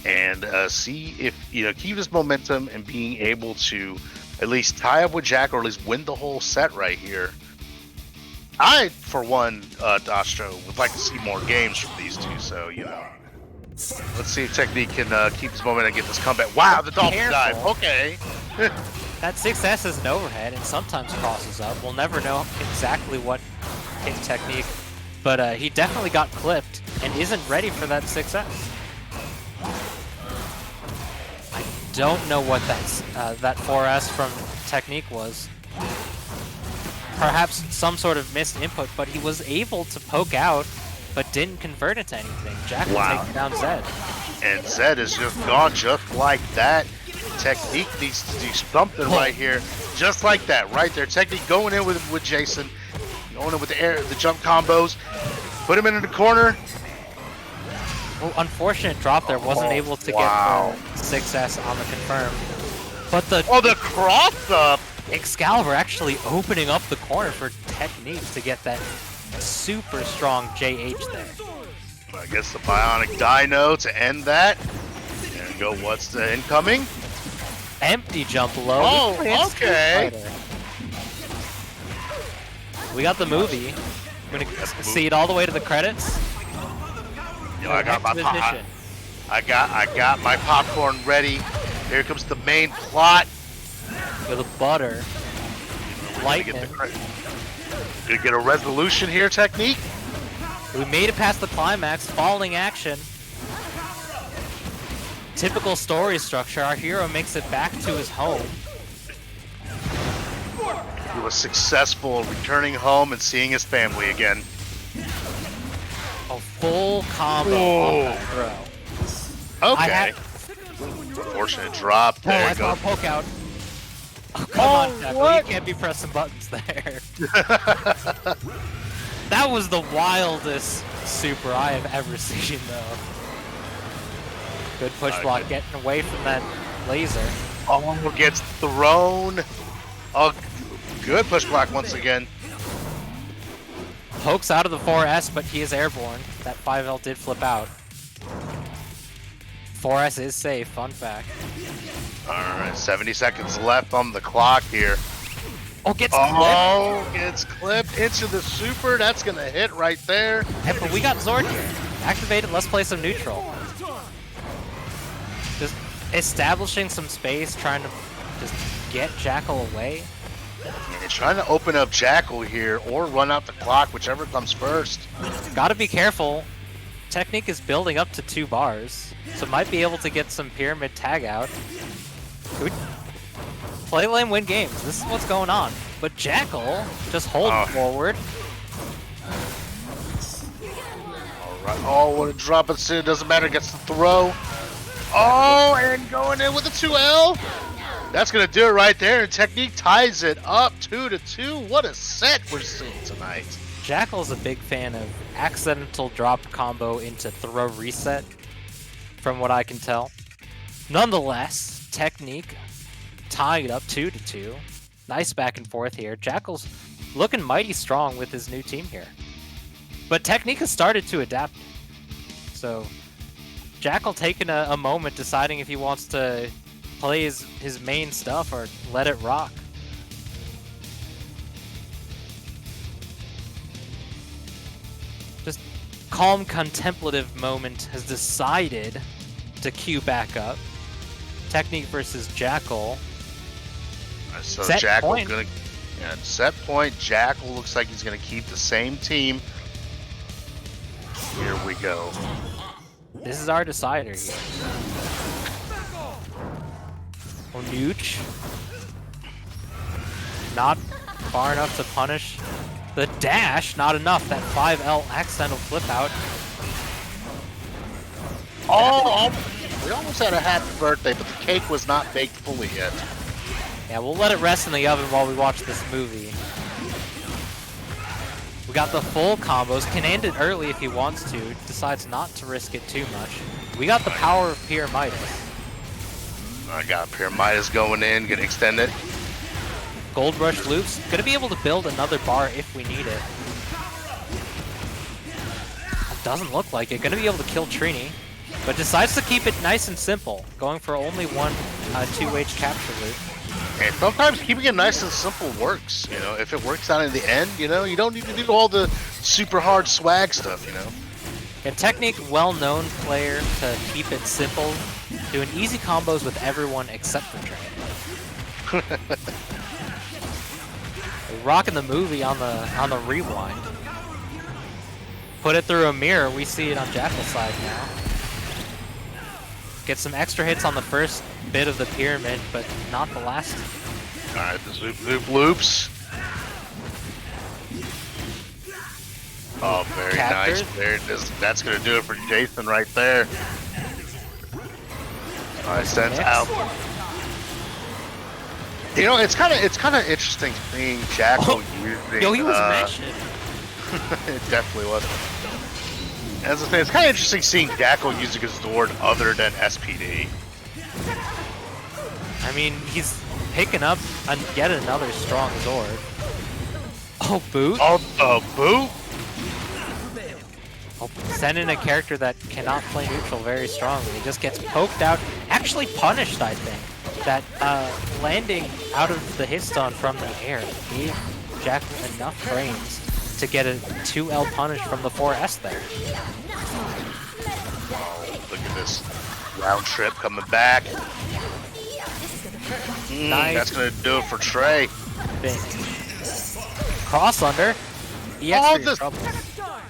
Speaker 1: and see if keep this momentum and being able to at least tie up with Jack or at least win the whole set right here. I, for one, Dastro, would like to see more games from these two. So let's see if Technique can keep his momentum and get this comeback. Wow, the Dolphin dive. Okay.
Speaker 2: That 6S is an overhead and sometimes crosses up. We'll never know exactly what hit Technique, but he definitely got clipped and isn't ready for that 6S. I don't know what that 4S from Technique was. Perhaps some sort of missed input, but he was able to poke out, but didn't convert it to anything. Jack will take down Zed.
Speaker 1: And Zed is just gone just like that. Technique needs to do something right here, just like that, right there. Technique going in with Jason, going in with the jump combos, put him into the corner.
Speaker 2: Well, unfortunate drop there, wasn't able to get the 6S on the confirm. But
Speaker 1: the cross up!
Speaker 2: Excalibur actually opening up the corner for Technique to get that super strong JH there.
Speaker 1: I guess the Bionic Dino to end that. There we go, what's the incoming?
Speaker 2: Empty jump low.
Speaker 1: Oh, okay.
Speaker 2: We got the movie. I'm gonna see it all the way to the credits.
Speaker 1: I got my popcorn ready. Here comes the main plot.
Speaker 2: With a butter. Lightning.
Speaker 1: Gonna get a resolution here, Technique.
Speaker 2: We made it past the climax. Falling action. Typical story structure. Our hero makes it back to his home.
Speaker 1: He was successful returning home and seeing his family again.
Speaker 2: A full combo on that throw.
Speaker 1: Okay. Fortunate drop. There
Speaker 2: I saw a poke out. Oh, come on, Jeff. You can't be pressing buttons there. That was the wildest super I have ever seen, though. Good push block, getting away from that laser.
Speaker 1: Oh, gets thrown. Oh, good push block once again.
Speaker 2: Pokes out of the 4S, but he is airborne. That 5L did flip out. 4S is safe, fun fact.
Speaker 1: Alright, 70 seconds left on the clock here.
Speaker 2: Oh, gets clipped.
Speaker 1: Gets clipped into the super. That's going to hit right there.
Speaker 2: Hey, but we got Zord here. Activated, let's play some neutral. Just establishing some space, trying to just get Jackal away.
Speaker 1: Yeah, trying to open up Jackal here or run out the clock, whichever comes first.
Speaker 2: Gotta be careful. Technique is building up to 2 bars, so might be able to get some pyramid tag out. Play lane, win games. This is what's going on. But Jackal just holding forward.
Speaker 1: Alright, oh, what a drop it soon. Doesn't matter, gets the throw. Oh, and going in with a 2L. That's going to do it right there. And Technique ties it up 2-2. What a set we're seeing tonight.
Speaker 2: Jackal's a big fan of accidental drop combo into throw reset, from what I can tell. Nonetheless, Technique tied up 2-2. Nice back and forth here. Jackal's looking mighty strong with his new team here. But Technique has started to adapt. So Jackal taking a moment deciding if he wants to play his main stuff or let it rock. Just calm, contemplative moment has decided to queue back up. Technique versus Jackal.
Speaker 1: So
Speaker 2: Set
Speaker 1: Jackal's
Speaker 2: point.
Speaker 1: gonna set point. Jackal looks like he's gonna keep the same team. Here we go.
Speaker 2: This is our decider here. Onuch. Not far enough to punish the dash. Not enough. That 5L accidental flip out.
Speaker 1: Oh, we almost had a happy birthday, but the cake was not baked fully yet.
Speaker 2: Yeah, we'll let it rest in the oven while we watch this movie. We got the full combos. Can end it early if he wants to. Decides not to risk it too much. We got the power of Pyramidas.
Speaker 1: I got Pyramidas going in, gonna extend it.
Speaker 2: Gold Rush loops. Gonna be able to build another bar if we need it. Doesn't look like it. Gonna be able to kill Trini, but decides to keep it nice and simple, going for only one 2H capture loop.
Speaker 1: And sometimes keeping it nice and simple works. You know, if it works out in the end, you know, you don't need to do all the super hard swag stuff. You know.
Speaker 2: And Technique, well-known player to keep it simple, doing easy combos with everyone except for Trini. Rocking the movie on the rewind. Put it through a mirror. We see it on Jackal's side now. Get some extra hits on the first bit of the pyramid, but not the last.
Speaker 1: All right, the zoop zoop loops. Oh, very
Speaker 2: Captures.
Speaker 1: nice. There it is. That's gonna do it for Jason right there. All right, sends out. You know, it's kind of interesting seeing Jackal using.
Speaker 2: Yo, he was mentioned.
Speaker 1: It definitely was. As I say, it's kind of interesting seeing Jackal using a Zord other than SPD.
Speaker 2: I mean, he's picking up yet another strong Zord. Oh, boot.
Speaker 1: Oh, boot.
Speaker 2: Oh, send in a character that cannot play neutral very strongly. He just gets poked out, actually punished, I think. That landing out of the hit stun from the air gave Jack enough frames to get a 2L punish from the 4S there.
Speaker 1: Oh, look at this round trip coming back.
Speaker 2: Nice.
Speaker 1: That's going to do it for Trey.
Speaker 2: Big. Cross under. EX for your trouble.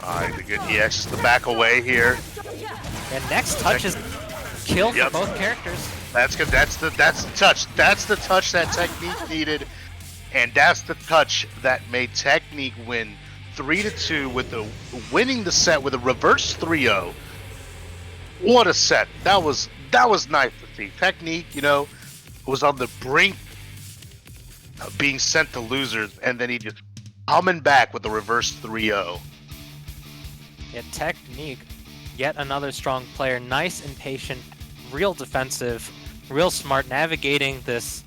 Speaker 1: Alright, the good EX is to back away here.
Speaker 2: And next touch is kill for both characters.
Speaker 1: That's good. That's the touch. That's the touch that Technique needed, and that's the touch that made Technique win 3-2 with the winning the set with a reverse 3-0. What a set! That was nice to see. Technique, you know, was on the brink of being sent to losers, and then he just coming back with a reverse 3-0.
Speaker 2: Yeah, Technique, yet another strong player. Nice and patient, real defensive, real smart, navigating this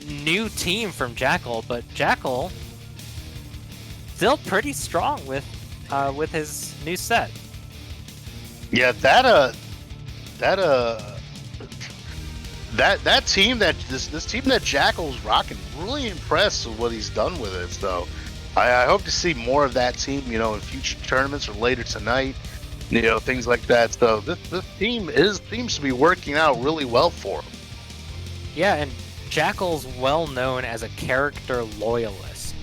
Speaker 2: new team from Jackal. But Jackal still pretty strong with his new set.
Speaker 1: Yeah, that team this team that Jackal's rocking, really impressed with what he's done with it. So I hope to see more of that team, you know, in future tournaments or later tonight, you know, things like that. So this team seems to be working out really well for him.
Speaker 2: Yeah, and Jackal's well known as a character loyalist.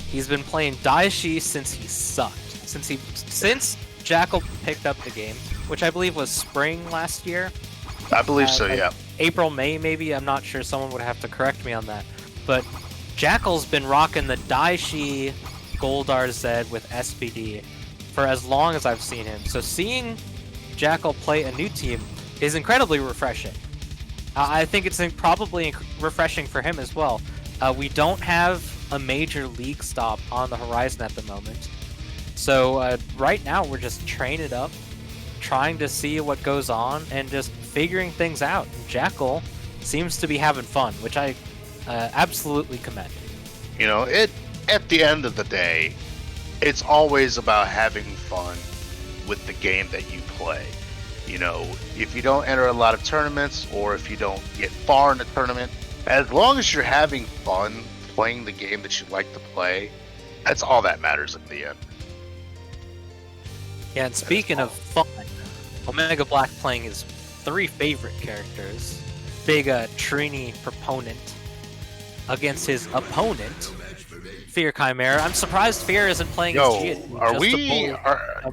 Speaker 2: He's been playing Daishi since he sucked. Since Jackal picked up the game, which I believe was spring last year.
Speaker 1: I believe so, yeah.
Speaker 2: April, May, maybe. I'm not sure. Someone would have to correct me on that. But Jackal's been rocking the Daishi Goldar Zed with SPD for as long as I've seen him. So seeing Jackal play a new team is incredibly refreshing. I think it's probably refreshing for him as well. We don't have a major league stop on the horizon at the moment. So right now we're just training up, trying to see what goes on, and just figuring things out. And Jackal seems to be having fun, which I absolutely commend.
Speaker 1: You know, at the end of the day, it's always about having fun with the game that you play. You know, if you don't enter a lot of tournaments or if you don't get far in a tournament, as long as you're having fun playing the game that you like to play, that's all that matters in the end.
Speaker 2: Yeah, and speaking of fun, Omega Black playing his 3 favorite characters. Big Trini proponent against his opponent, Fear Chimera. I'm surprised Fear isn't playing his Gia.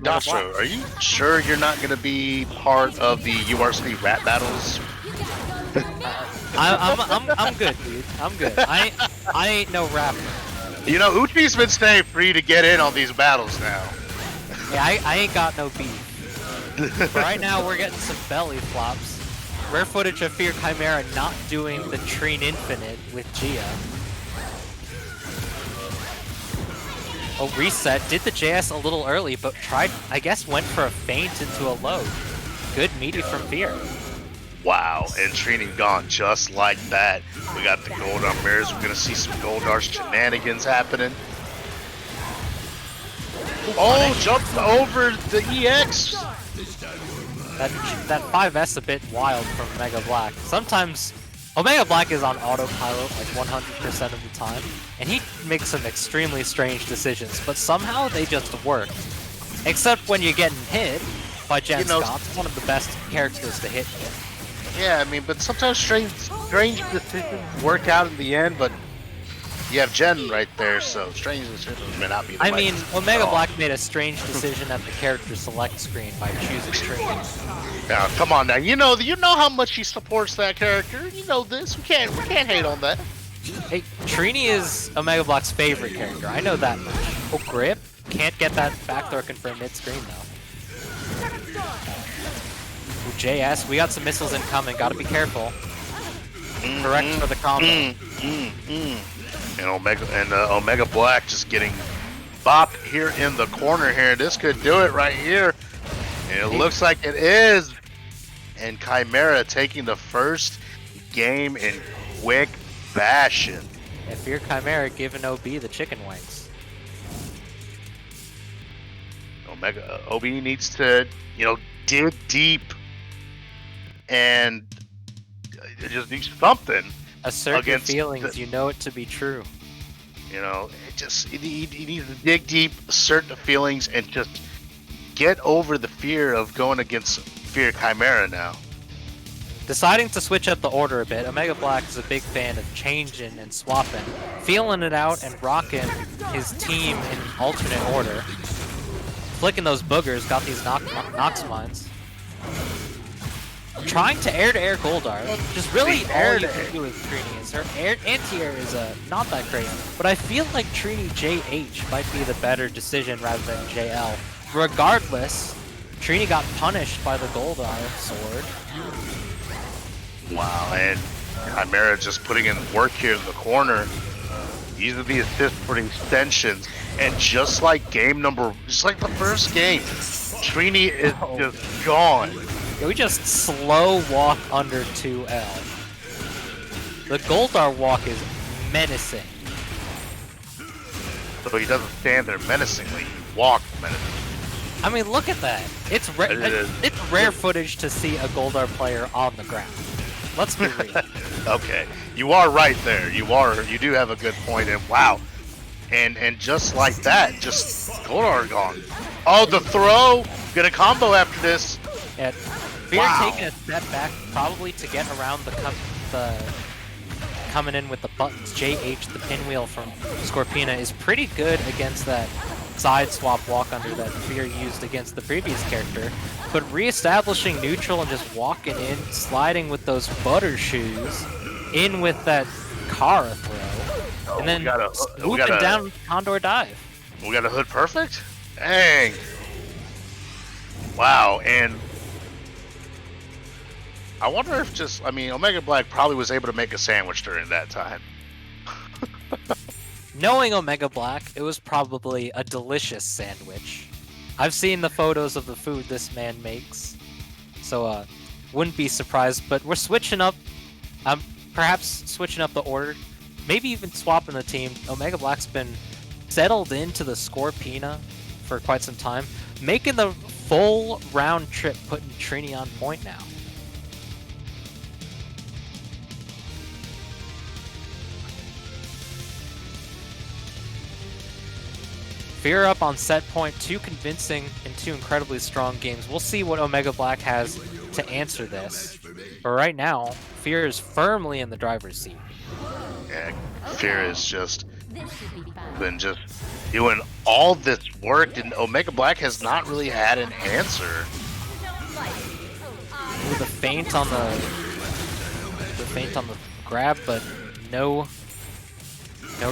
Speaker 1: Dastro, are you sure you're not going to be part of the URC rap battles?
Speaker 2: I'm good, dude. I'm good. I ain't no rapper.
Speaker 1: You know, Uchi's been staying free to get in on these battles now.
Speaker 2: Yeah, I ain't got no beef. But right now, we're getting some belly flops. Rare footage of Fear Chimera not doing the Trine Infinite with Gia. Oh, reset. Did the JS a little early, but I guess went for a feint into a load. Good meaty from Fear.
Speaker 1: Wow, and Trini gone just like that. We got the Goldar mirrors. We're going to see some Goldar shenanigans happening. Oh, jumped over the EX.
Speaker 2: That 5S a bit wild from Omega Black. Sometimes Omega Black is on autopilot like 100% of the time, and he makes some extremely strange decisions, but somehow they just work. Except when you're getting hit by Jen Scott, one of the best characters to hit with.
Speaker 1: Yeah, I mean, but sometimes strange decisions work out in the end, but you have Jen right there, so strange decisions may not be the
Speaker 2: I
Speaker 1: right
Speaker 2: mean,
Speaker 1: decision
Speaker 2: Omega
Speaker 1: at all.
Speaker 2: Black made a strange decision at the character select screen by choosing Trini.
Speaker 1: Now, come on now. You know how much he supports that character. You know this. We can't hate on that.
Speaker 2: Hey, Trini is Omega Black's favorite character. I know that much. Oh, Grip can't get that backdoor confirmed mid-screen though. Ooh, JS, we got some missiles incoming. Gotta be careful. Correct for the combo.
Speaker 1: And Omega Black just getting bopped here in the corner here. This could do it right here. And it looks like it is. And Chimera taking the first game in quick fashion.
Speaker 2: And Fear Chimera giving OB the chicken wings.
Speaker 1: OB needs to, dig deep and just do something.
Speaker 2: Assert your feelings, you know it to be true.
Speaker 1: He needs to dig deep, assert the feelings, and just get over the fear of going against Fear Chimera now.
Speaker 2: Deciding to switch up the order a bit, Omega Black is a big fan of changing and swapping, feeling it out and rocking his team in alternate order. Flicking those boogers, got these Nox mines. Trying to air-to-air Goldar, just really all you can do with Trini is her anti-air is not that great, but I feel like Trini JH might be the better decision rather than JL. Regardless, Trini got punished by the Goldar sword.
Speaker 1: Wow, and Chimera just putting in work here in the corner. These are the assists for the extensions, and just like the first game, Trini is just gone.
Speaker 2: Yeah, we just slow walk under 2L. The Goldar walk is menacing.
Speaker 1: So he doesn't stand there menacingly, he walks menacingly.
Speaker 2: I mean, look at that. It's rare footage to see a Goldar player on the ground. Let's be real.
Speaker 1: Okay, you are right there. You do have a good point, and wow. And just like that, just Goldar gone. Oh, the throw! Get a combo after this.
Speaker 2: Yeah, Fear taking a step back, probably to get around the coming in with the buttons. JH, the pinwheel from Scorpina, is pretty good against that side swap walk under that Fear used against the previous character. But re-establishing neutral and just walking in, sliding with those butter shoes, in with that Kara throw, and then swooping down Condor dive.
Speaker 1: We got a hood perfect? Dang. Wow, and I wonder if Omega Black probably was able to make a sandwich during that time.
Speaker 2: Knowing Omega Black, it was probably a delicious sandwich. I've seen the photos of the food this man makes, so wouldn't be surprised. But we're switching up, perhaps switching up the order, maybe even swapping the team. Omega Black's been settled into the Scorpina for quite some time, making the full round trip, putting Trini on point now. Fear up on set point, 2 convincing and 2 incredibly strong games. We'll see what Omega Black has to answer this. But right now, Fear is firmly in the driver's seat.
Speaker 1: Yeah, Fear is been doing all this work, and Omega Black has not really had an answer.
Speaker 2: With the feint on the grab, but no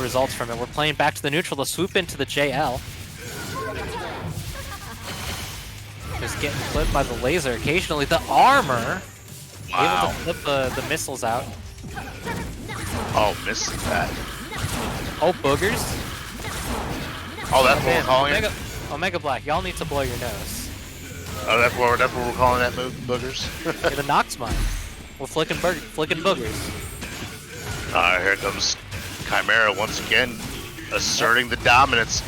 Speaker 2: results from it. We're playing back to the neutral to swoop into the JL. Just getting clipped by the laser. Occasionally the armor.
Speaker 1: Wow.
Speaker 2: Able to flip the missiles out.
Speaker 1: Oh, missing that.
Speaker 2: Oh, boogers.
Speaker 1: Oh, that's what we're calling it?
Speaker 2: Omega Black, y'all need to blow your nose.
Speaker 1: Oh, that's what we're calling that move, boogers?
Speaker 2: Yeah, the Nox mine. We're flicking boogers.
Speaker 1: Here comes Chimera once again, asserting the dominance.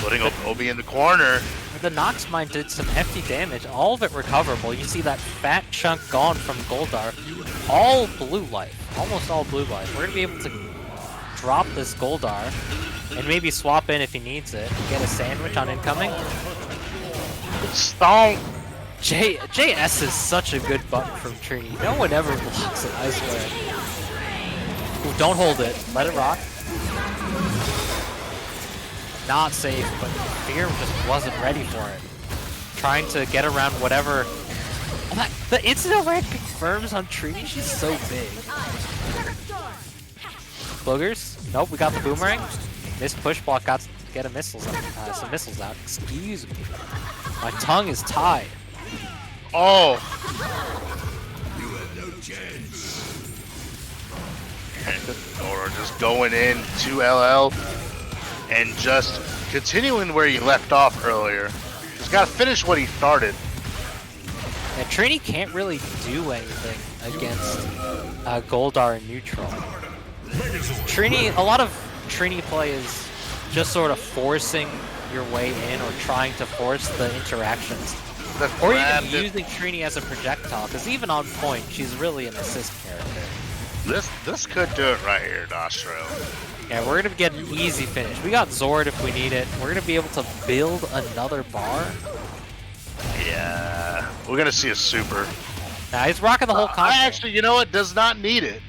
Speaker 1: Putting Obi in the corner.
Speaker 2: The Nox Mine did some hefty damage, all of it recoverable. You see that fat chunk gone from Goldar. All blue life, almost all blue life. We're gonna be able to drop this Goldar and maybe swap in if he needs it. Get a sandwich on incoming.
Speaker 1: Stomp!
Speaker 2: JS is such a good button from Trini. No one ever blocks it, I swear. Ooh, don't hold it. Let it rock. Not safe, but Fear just wasn't ready for it. Trying to get around whatever. Oh, the instant red confirms on Trini. She's so big. Boogers? Nope, we got the boomerang. This push block got to get some missiles out. Excuse me. My tongue is tied.
Speaker 1: Oh! Or just going in to LL and just continuing where he left off earlier. Just gotta finish what he started.
Speaker 2: Yeah, Trini can't really do anything against Goldar in neutral. A lot of Trini play is just sort of forcing your way in or trying to force the interactions. Or even using Trini as a projectile, because even on point, she's really an assist character.
Speaker 1: This could do it right here, Nostro.
Speaker 2: Yeah, we're gonna get an easy finish. We got Zord if we need it. We're gonna be able to build another bar.
Speaker 1: Yeah, we're gonna see a super.
Speaker 2: Nah, he's rocking the whole combo.
Speaker 1: Actually, you know what? Does not need it.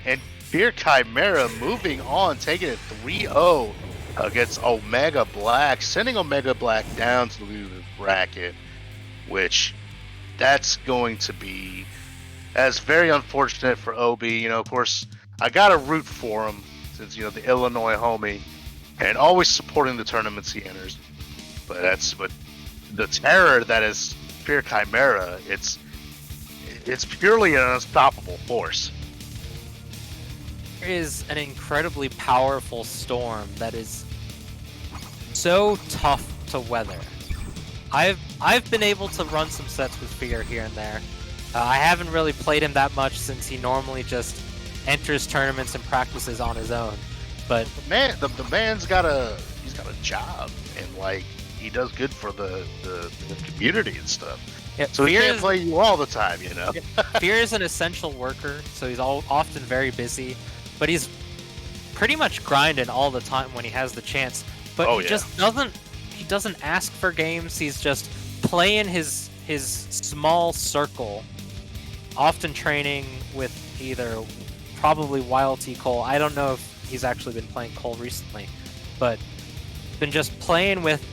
Speaker 1: And Fear Chimera moving on, taking it 3-0 against Omega Black, sending Omega Black down to the bracket, which that's going to be very unfortunate for OB. You know, of course, I gotta root for him since, you know, the Illinois homie and always supporting the tournaments he enters. But the terror that is Fear Chimera, it's purely an unstoppable force.
Speaker 2: There is an incredibly powerful storm that is so tough to weather. I've been able to run some sets with Fear here and there. I haven't really played him that much since he normally just enters tournaments and practices on his own. But
Speaker 1: the man's got a job, and like he does good for the community and stuff.
Speaker 2: Yeah,
Speaker 1: so he can't play you all the time, you know.
Speaker 2: Fear is an essential worker, so he's often very busy, but he's pretty much grinding all the time when he has the chance. But he just doesn't ask for games. He's just playing his small circle, often training with either probably Wild T Cole. I don't know if he's actually been playing Cole recently, but been just playing with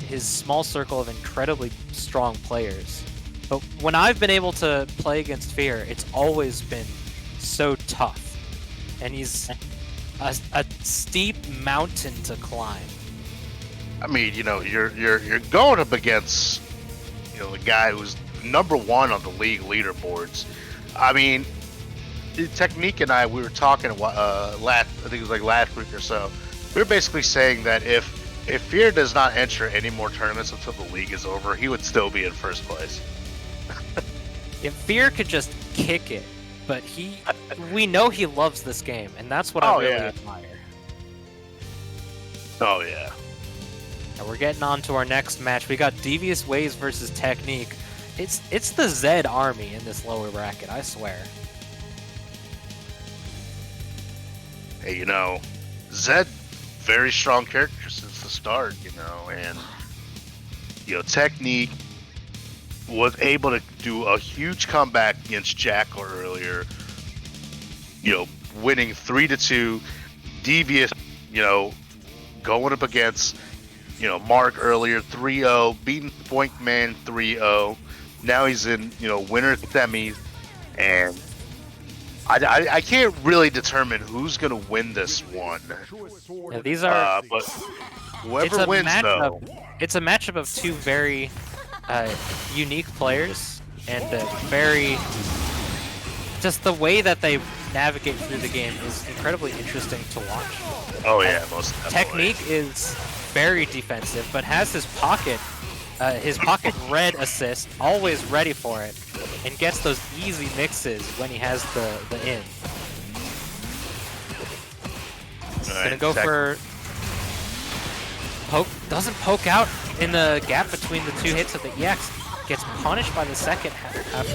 Speaker 2: his small circle of incredibly strong players. But when I've been able to play against Fear, it's always been so tough, and he's a steep mountain to climb.
Speaker 1: I mean, you know, you're going up against, you know, the guy who's #1 on the league leaderboards. I mean, Technique and we were talking I think it was like last week or so. We were basically saying that if Fear does not enter any more tournaments until the league is over, he would still be in first place.
Speaker 2: If Fear could just kick it, but we know he loves this game, and that's what I really admire.
Speaker 1: Oh yeah.
Speaker 2: And we're getting on to our next match. We got Devious Ways versus Technique. It's the Zed army in this lower bracket, I swear.
Speaker 1: Hey, you know, Zed, very strong character since the start, you know, and, you know, Technique was able to do a huge comeback against Jackal earlier, you know, winning 3-2. Devious, you know, going up against, you know, Mark earlier, 3-0, beating Boinkman 3-0. Now he's in, you know, winner semis, and I can't really determine who's gonna win this one.
Speaker 2: Yeah, these are.
Speaker 1: But whoever wins, though,
Speaker 2: it's a matchup of two very unique players, and very. Just the way that they navigate through the game is incredibly interesting to watch.
Speaker 1: Oh yeah, most definitely.
Speaker 2: Technique is very defensive, but has his pocket red assist, always ready for it, and gets those easy mixes when he has the in. Gonna go for doesn't poke out in the gap between the two hits of the EX. Gets punished by the second half,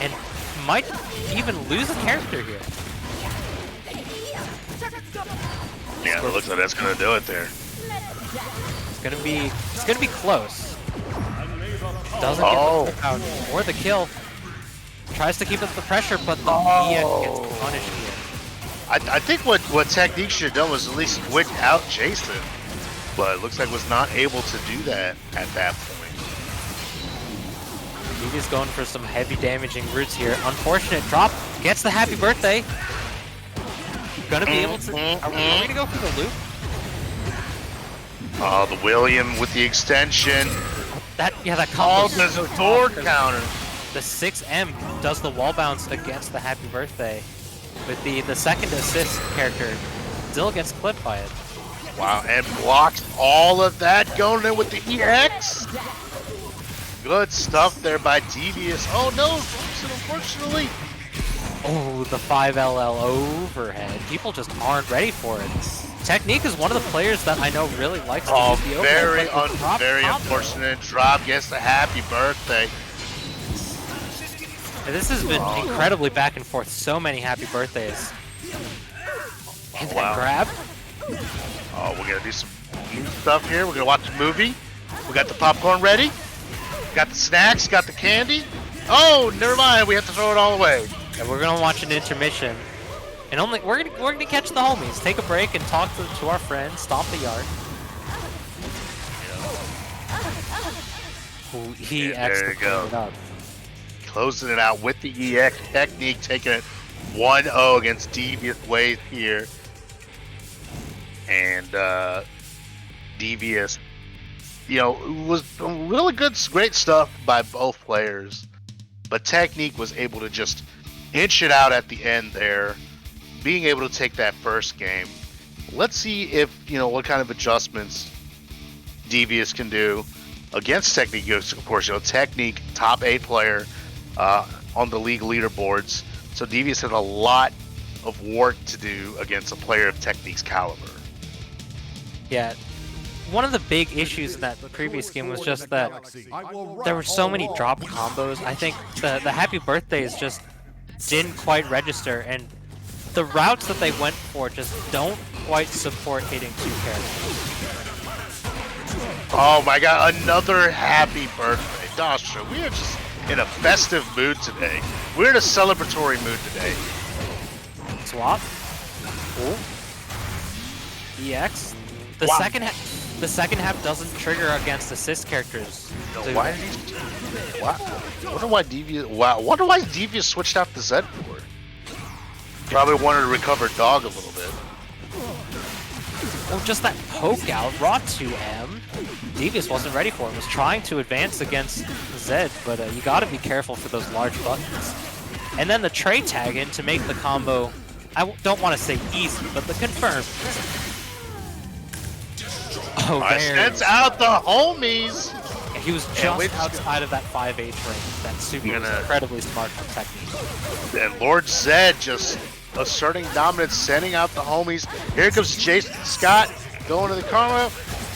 Speaker 2: and might even lose a character here.
Speaker 1: Yeah, it looks like that's gonna do it there.
Speaker 2: It's gonna be close. Doesn't get the poke out or the kill. Tries to keep up the pressure, but the EX gets punished here.
Speaker 1: I think what Technique should have done was at least switch out Jason, but it looks like was not able to do that at that point.
Speaker 2: He's going for some heavy damaging roots here. Unfortunate drop. Gets the happy birthday. Gonna be able to... Are we going to go for the loop?
Speaker 1: Oh, the William with the extension.
Speaker 2: That combo.
Speaker 1: There's a sword counter.
Speaker 2: The 6M does the wall bounce against the happy birthday. With the second assist character, still gets clipped by it.
Speaker 1: Wow, and blocks all of that going in with the EX. Good stuff there by Devious. Oh no, unfortunately.
Speaker 2: Oh, the 5LL overhead. People just aren't ready for it. Technique is one of the players that I know really likes to use the overhead.
Speaker 1: Very unfortunate drop. Gets the happy birthday.
Speaker 2: And this has been incredibly back and forth. So many happy birthdays. And that grab.
Speaker 1: Oh, we're gonna do some new stuff here. We're gonna watch a movie. We got the popcorn ready. Got the snacks. Got the candy. Oh, never mind. We have to throw it all away.
Speaker 2: And we're gonna watch an intermission. And we're gonna catch the homies. Take a break and talk to our friends. Stomp the yard. Ooh,
Speaker 1: there you go. Closing it out with the EX. Technique taking it 1-0 against Devious Ways here. And Devious, was really great stuff by both players. But Technique was able to just inch it out at the end there, being able to take that first game. Let's see if, what kind of adjustments Devious can do against Technique. Of course, Technique, top 8 player on the league leaderboards. So Devious has a lot of work to do against a player of Technique's caliber.
Speaker 2: Yeah. One of the big issues in that previous game was just that there were so many drop combos. I think the happy birthdays just didn't quite register, and the routes that they went for just don't quite support hitting 2 characters.
Speaker 1: Oh my god, another happy birthday. Dasha, we are just in a festive mood today. We're in a celebratory mood today.
Speaker 2: Swap. Cool. EX. The second half doesn't trigger against assist characters.
Speaker 1: No, why did he? Wonder why Devious? Wow. Wonder why Devious switched out the Zed for. Probably wanted to recover Dog a little bit.
Speaker 2: Well, just that poke out, raw 2M. Devious wasn't ready for him. Was trying to advance against Zed, but you got to be careful for those large buttons. And then the tray tag in to make the combo. I don't want to say easy, but the confirmed. Oh,
Speaker 1: sends out the homies.
Speaker 2: Yeah, he was just outside of that 5H range. That super was incredibly smart from Technique.
Speaker 1: And Lord Zed just asserting dominance, sending out the homies. Here comes Jason Scott going to the karma.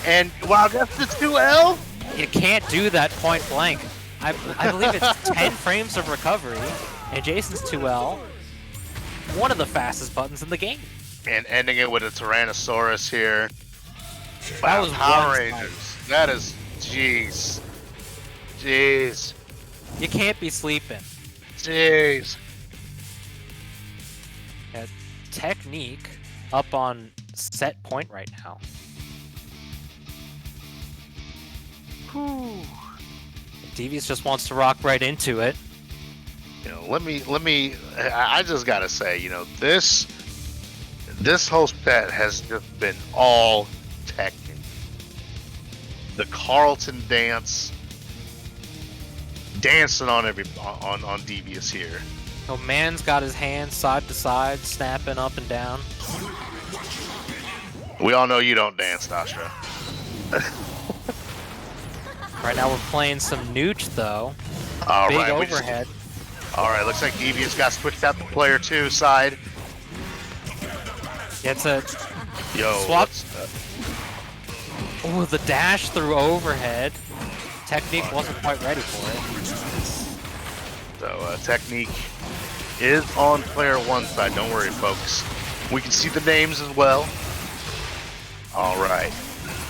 Speaker 1: And wow, that's the 2L.
Speaker 2: You can't do that point blank. I believe it's 10 frames of recovery. And Jason's 2L, one of the fastest buttons in the game.
Speaker 1: And ending it with a Tyrannosaurus here.
Speaker 2: That
Speaker 1: wow,
Speaker 2: was
Speaker 1: Power Rangers. That is, jeez.
Speaker 2: You can't be sleeping.
Speaker 1: Jeez.
Speaker 2: Yeah, Technique up on set point right now. Whew. Devious just wants to rock right into it.
Speaker 1: Let me. I just gotta say, this whole set has just been all Technique. The Carlton dance, dancing on on Devious here.
Speaker 2: Oh, man's got his hands side to side, snapping up and down.
Speaker 1: We all know you don't dance, Dasha.
Speaker 2: Right now we're playing some Nooch though. Big overhead.
Speaker 1: Alright, looks like Devious got switched out the player 2 side.
Speaker 2: It's a
Speaker 1: Yo,
Speaker 2: swap. Ooh, the dash through overhead. Technique wasn't quite ready for it.
Speaker 1: So Technique is on player one side. Don't worry, folks. We can see the names as well. All right.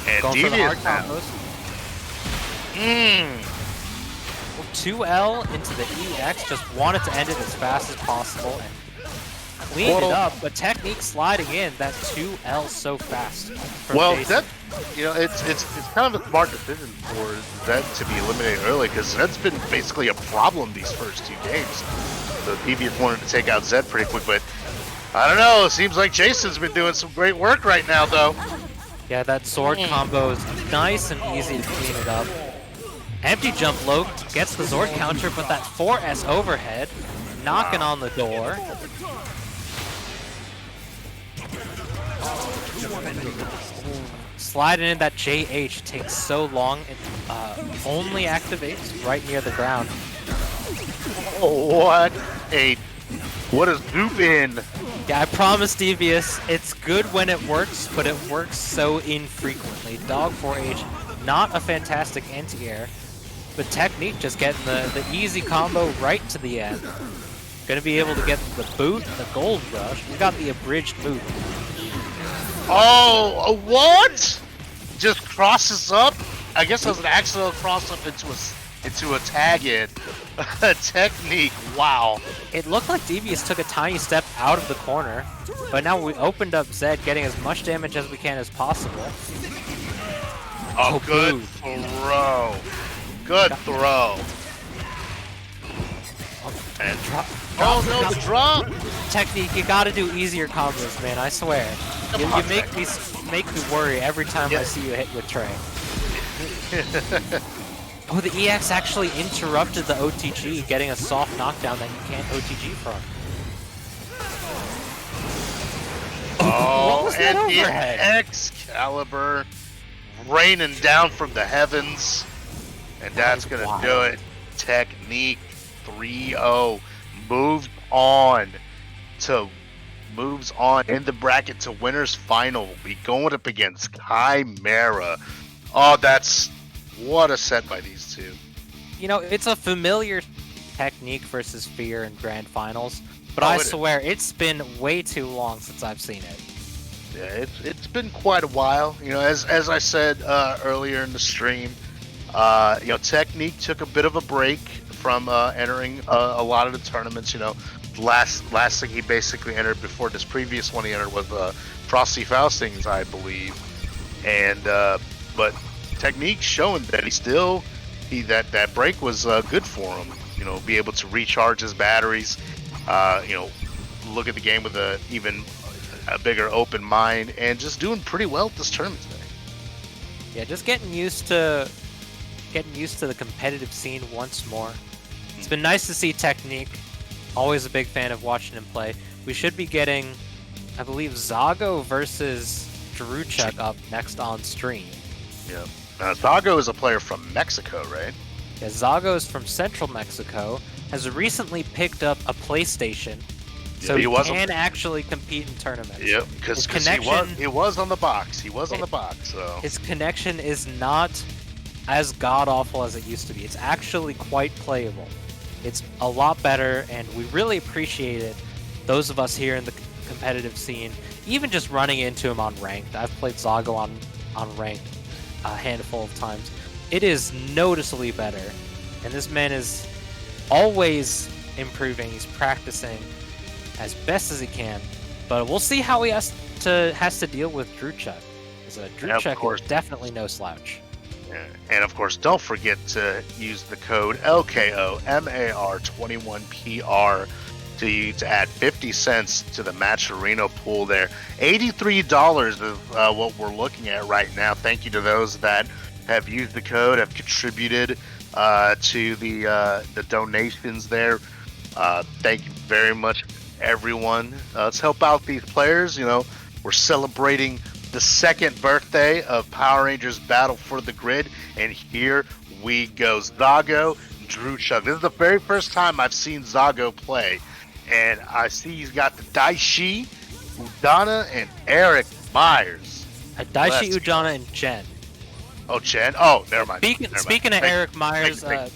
Speaker 1: And
Speaker 2: Going for the hard
Speaker 1: Devious now.
Speaker 2: combos.
Speaker 1: Mmm.
Speaker 2: 2L into the EX, just wanted to end it as fast as possible and cleaned it up, but Technique sliding in, that 2L so fast.
Speaker 1: Well,
Speaker 2: Jason.
Speaker 1: that, it's kind of a smart decision for Zed to be eliminated early, because Zed's been basically a problem these first two games. So Devious wanted to take out Zed pretty quick, but I don't know, it seems like Jason's been doing some great work right now, though.
Speaker 2: Yeah, that sword combo is nice and easy to clean it up. Empty jump low gets the Zord counter, but that 4S overhead knocking on the door. Sliding in that JH takes so long, it only activates right near the ground.
Speaker 1: What a zoom in.
Speaker 2: Yeah, I promise, Devious, it's good when it works, but it works so infrequently. Dog 4H, not a fantastic anti-air, but Technique just getting the easy combo right to the end. Gonna be able to get the boot, the gold rush. We got the abridged boot.
Speaker 1: Oh, what? Just crosses up? I guess that was an accidental cross up into a tag in. Technique, wow.
Speaker 2: It looked like Devious took a tiny step out of the corner, but now we opened up Zed, getting as much damage as we can as possible.
Speaker 1: Oh, good throw. Good throw. And drop. Oh no, the drop!
Speaker 2: Technique, you gotta do easier combos, man, I swear. You make me worry every time I see you hit with Trey. Oh, the EX actually interrupted the OTG, getting a soft knockdown that you can't OTG from.
Speaker 1: Oh, and the Excalibur raining down from the heavens. And that's going to do it. Technique 3-0 moves on in the bracket to winners final. We'll be going up against Chimera. Oh, what a set by these two.
Speaker 2: You know, it's a familiar Technique versus Fear in grand finals, but I swear it's been way too long since I've seen it.
Speaker 1: Yeah, it's been quite a while. You know, as I said earlier in the stream, Technique took a bit of a break from entering a lot of the tournaments. You know, last thing he basically entered before this previous one he entered was Frosty Faustings, I believe, and but Technique showing that that break was good for him. You know, be able to recharge his batteries. Look at the game with a bigger open mind, and just doing pretty well at this tournament today.
Speaker 2: Yeah, just getting used to the competitive scene once more. It's been nice to see Technique. Always a big fan of watching him play. We should be getting, I believe, Zago versus Druchuk up next on stream.
Speaker 1: Yeah. Zago is a player from Mexico, right?
Speaker 2: Yeah, Zago is from Central Mexico, has recently picked up a PlayStation, so he can actually compete in tournaments.
Speaker 1: Yep, because he was on the box. He was on the box, so...
Speaker 2: His connection is not as god-awful as it used to be. It's actually quite playable. It's a lot better, and we really appreciate it. Those of us here in the competitive scene, even just running into him on Ranked. I've played Zago on Ranked a handful of times. It is noticeably better, and this man is always improving. He's practicing as best as he can, but we'll see how he has to deal with Druchuk. Because Druchuk is definitely no slouch.
Speaker 1: And of course, don't forget to use the code LKOMAR21PR to add 50 cents to the Match Arena pool there. $83 is what we're looking at right now. Thank you to those that have used the code, have contributed to the donations there. Thank you very much, everyone. Let's help out these players. You know, we're celebrating the second birthday of Power Rangers Battle for the Grid, and here we go. Zago, Druchuk. This is the very first time I've seen Zago play, and I see he's got the Daishi, Udana, and Eric Myers.
Speaker 2: Daishi, Udana, and Jen.
Speaker 1: Oh, Jen. Oh, never mind.
Speaker 2: Speaking of Eric Myers,
Speaker 1: Sorry.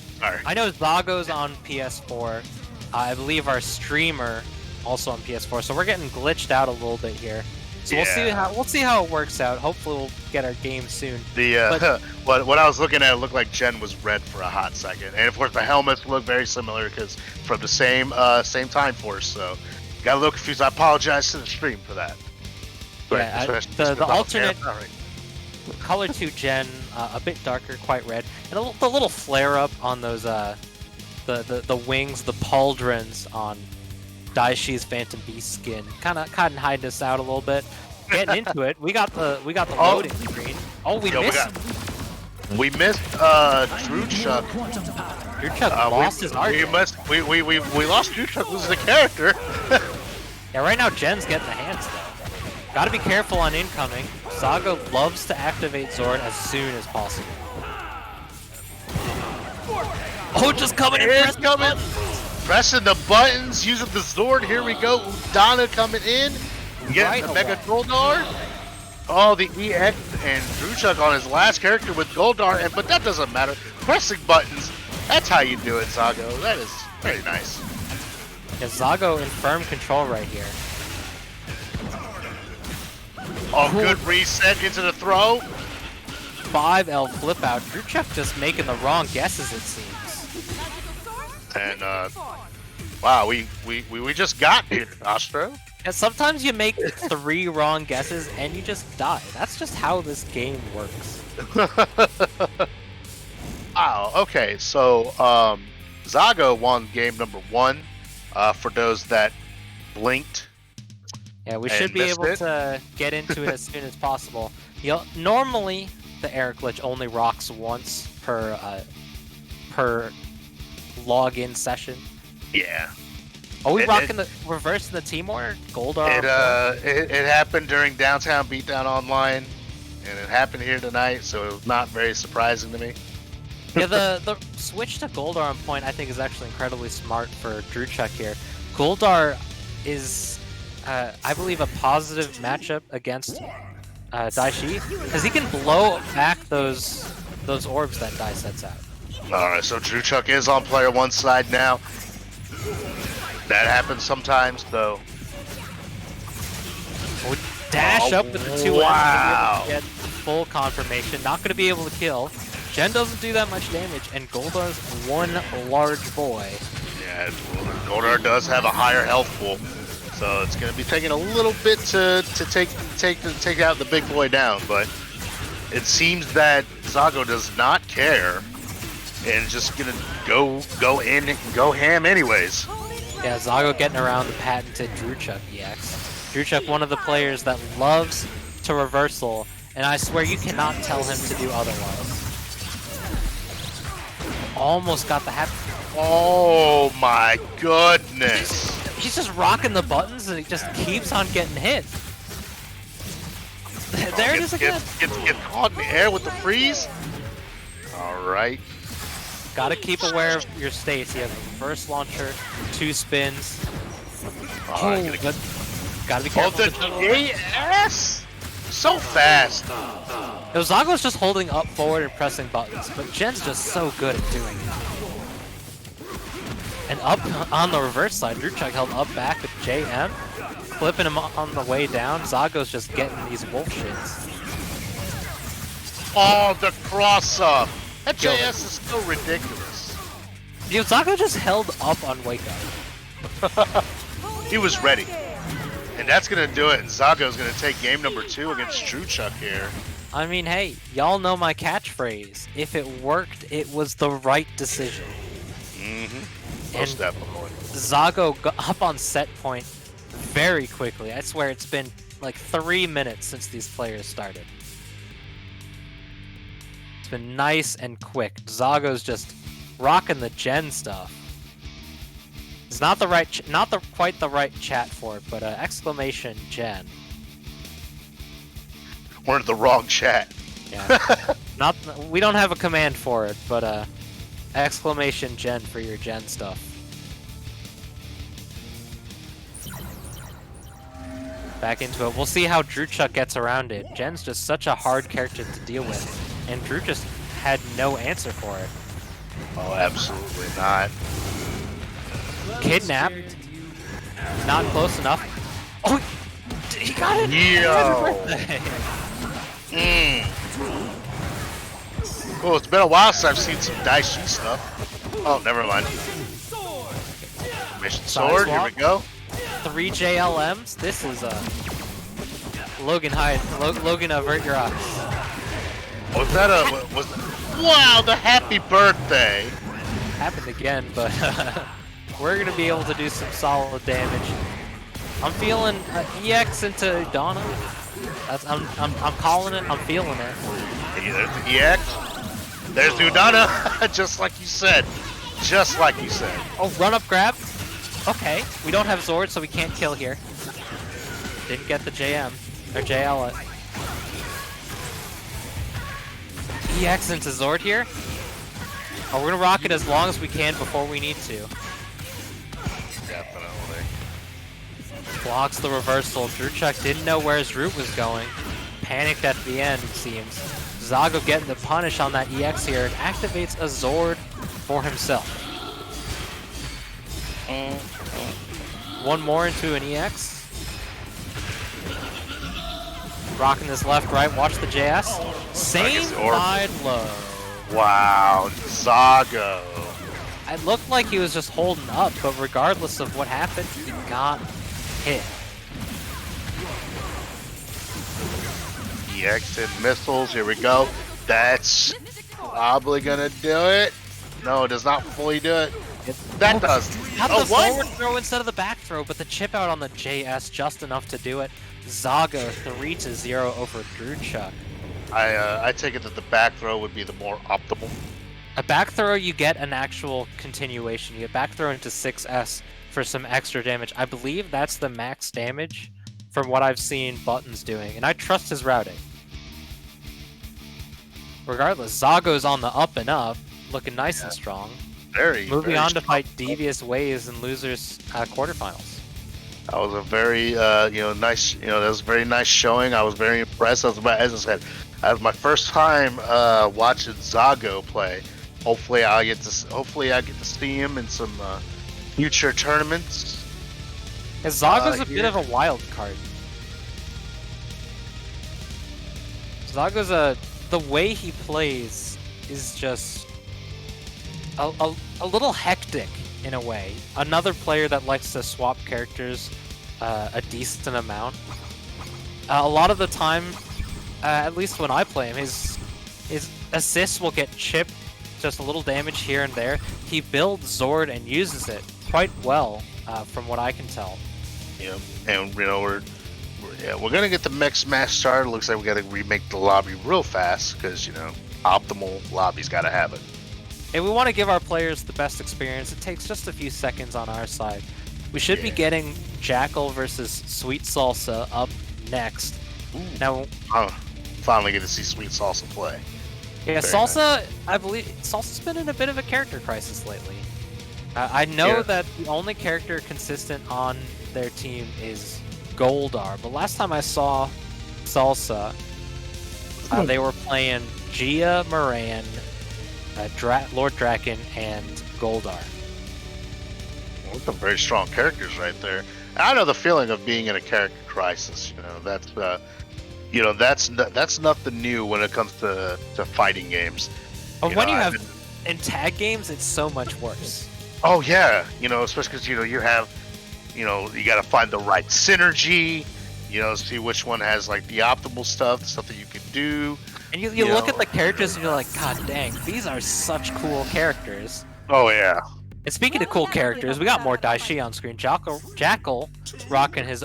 Speaker 2: I know Zago's on PS4. I believe our streamer also on PS4. So we're getting glitched out a little bit here. So we'll see how it works out. Hopefully we'll get our game soon.
Speaker 1: The what I was looking at, it looked like Jen was red for a hot second, and of course the helmets look very similar because from the same time force. So got a little confused. I apologize to the stream for that.
Speaker 2: Yeah, the alternate color to Jen, a bit darker, quite red, and the little flare up on those the wings, the pauldrons on Daishi's Phantom Beast skin, kind of hiding us out a little bit. Getting into it, we got the loading screen. Oh, we missed.
Speaker 1: We missed Drew Chuck.
Speaker 2: Drew Chuck lost his art.
Speaker 1: We lost Drew Chuck losing the character.
Speaker 2: Yeah, right now Jen's getting the hands though. Gotta be careful on incoming. Zago loves to activate Zord as soon as possible. Oh, just coming in.
Speaker 1: Pressing the buttons, using the Zord. Here we go. Udana coming in. Getting the Mega Goldar. Oh, the EX and Drewchuck on his last character with Goldar, but that doesn't matter. Pressing buttons, that's how you do it, Zago. That is very nice.
Speaker 2: Yeah, Zago in firm control right here.
Speaker 1: Oh, good reset into the throw.
Speaker 2: 5L flip out. Drewchuck just making the wrong guesses, it seems.
Speaker 1: And wow, we just got here, Astro.
Speaker 2: And sometimes you make 3 wrong guesses and you just die. That's just how this game works.
Speaker 1: Wow. Okay, so Zago won game number 1. For those that blinked.
Speaker 2: Yeah, we should be able to get into it as soon as possible. Normally the air glitch only rocks once per login session.
Speaker 1: Yeah.
Speaker 2: Are we reversing the team order? Goldar?
Speaker 1: It happened during Downtown Beatdown Online, and it happened here tonight, so it was not very surprising to me.
Speaker 2: Yeah, the switch to Goldar on point I think is actually incredibly smart for Drewchuck here. Goldar is, I believe, a positive matchup against Daishi, because he can blow back those orbs that Dai sets out.
Speaker 1: Alright, so Drewchuck is on player 1's side now. That happens sometimes, though.
Speaker 2: We'll dash up with the 2
Speaker 1: wow.
Speaker 2: Get full confirmation. Not going to be able to kill. Jen doesn't do that much damage, and Goldar's one large boy.
Speaker 1: Yeah, Goldar does have a higher health pool, so it's going to be taking a little bit to take out the big boy down. But it seems that Zago does not care, and just going to go in and go ham anyways.
Speaker 2: Yeah, Zago getting around the patented Drewchuck EX. Drewchuck, one of the players that loves to reversal, and I swear you cannot tell him to do otherwise. Almost got the hat.
Speaker 1: Oh my goodness!
Speaker 2: He's just rocking the buttons and he just keeps on getting hit. There it is again.
Speaker 1: Get caught in the air with the freeze. All right.
Speaker 2: Gotta keep aware of your states. He has a reverse launcher, 2 spins.
Speaker 1: Oh,
Speaker 2: gotta be careful.
Speaker 1: Oh, the AS! So fast.
Speaker 2: Zago's just holding up forward and pressing buttons, but Jen's just so good at doing it. And up on the reverse side, Drewchuck held up back with JM, flipping him on the way down. Zago's just getting these wolf shits.
Speaker 1: Oh, the cross up. That JS is so ridiculous.
Speaker 2: Zago just held up on wake up.
Speaker 1: He was ready. And that's going to do it. And Zago's going to take game number 2 against Drewchuck here.
Speaker 2: I mean, hey, y'all know my catchphrase. If it worked, it was the right decision.
Speaker 1: Mm-hmm. Most definitely.
Speaker 2: Zago got up on set point very quickly. I swear it's been like 3 minutes since these players started. It's been nice and quick. Zago's just rocking the Gen stuff. It's not the right, quite the right chat for it, but exclamation Gen.
Speaker 1: We're in the wrong chat.
Speaker 2: Yeah. We don't have a command for it, but exclamation Gen for your Gen stuff. Back into it. We'll see how Drewchuck gets around it. Gen's just such a hard character to deal with. and Drew just had no answer for it.
Speaker 1: Oh, absolutely not.
Speaker 2: Kidnapped. Not close enough. Oh, he got it!
Speaker 1: Yo! Cool, it's been a while since I've seen some Daishi stuff. Oh, never mind. Mission sword, here we go.
Speaker 2: 3 JLMs. This is Logan hide. Logan avert your eyes.
Speaker 1: Was that wow, the happy birthday!
Speaker 2: Happened again, but we're gonna be able to do some solid damage. I'm feeling EX into Donna. I'm calling it. I'm feeling it.
Speaker 1: Hey, there's the EX. There's the Udana, just like you said. Just like you said.
Speaker 2: Oh, run up grab. Okay, we don't have Zord, so we can't kill here. Didn't get the JM or JL. EX into Zord here. Oh, we're gonna rock it as long as we can before we need to.
Speaker 1: Definitely.
Speaker 2: Blocks the reversal. Druchuk didn't know where his route was going. Panicked at the end, it seems. Zago getting the punish on that EX here and activates a Zord for himself. One more into an EX. Rocking this left, right. Watch the JS. Same side low.
Speaker 1: Wow, Zago.
Speaker 2: It looked like he was just holding up, but regardless of what happened, he got hit.
Speaker 1: EX and missiles, here we go. That's probably gonna do it. No, it does not fully do it. That does.
Speaker 2: Got
Speaker 1: Oh,
Speaker 2: the
Speaker 1: what?
Speaker 2: forward throw instead of the back throw, but the chip out on the JS just enough to do it. Zago 3-0 over Druchuk.
Speaker 1: I take it that the back throw would be the more optimal.
Speaker 2: A back throw, you get an actual continuation. You get back throw into 6S for some extra damage. I believe that's the max damage from what I've seen Buttons doing, and I trust his routing. Regardless, Zago's on the up and up, looking nice and strong. Moving on to fight Devious Ways in losers quarterfinals.
Speaker 1: That was a very nice, that was a very nice showing. I was very impressed. As I said, that was my first time watching Zago play. Hopefully I get to see him in some future tournaments.
Speaker 2: Zago's a bit of a wild card. Zago's the way he plays is just a little hectic in a way. Another player that likes to swap characters a decent amount. A lot of the time, at least when I play him, his assists will get chipped, just a little damage here and there. He builds Zord and uses it quite well, from what I can tell.
Speaker 1: Yeah, and we're gonna get the mix match started. Looks like we gotta remake the lobby real fast because optimal lobby's gotta have it.
Speaker 2: And we want to give our players the best experience. It takes just a few seconds on our side. We should be getting Jackal versus Sweet Salsa up next.
Speaker 1: Ooh.
Speaker 2: Now,
Speaker 1: finally get to see Sweet Salsa play.
Speaker 2: Yeah,
Speaker 1: Very
Speaker 2: Salsa,
Speaker 1: nice.
Speaker 2: I believe Salsa's been in a bit of a character crisis lately. I know that the only character consistent on their team is Goldar, but last time I saw Salsa, they were playing Gia, Moran, Lord Draken, and Goldar.
Speaker 1: Well, some very strong characters right there. I know the feeling of being in a character crisis. That's nothing new when it comes to fighting games.
Speaker 2: But when you have in tag games, it's so much worse.
Speaker 1: Oh yeah, especially because you have, you got to find the right synergy. See which one has like the optimal stuff, the stuff that you can do.
Speaker 2: And you look at the characters and you're like, God dang, these are such cool characters.
Speaker 1: Oh yeah.
Speaker 2: And speaking of cool characters, we got more Daishi on screen. Jackal rocking his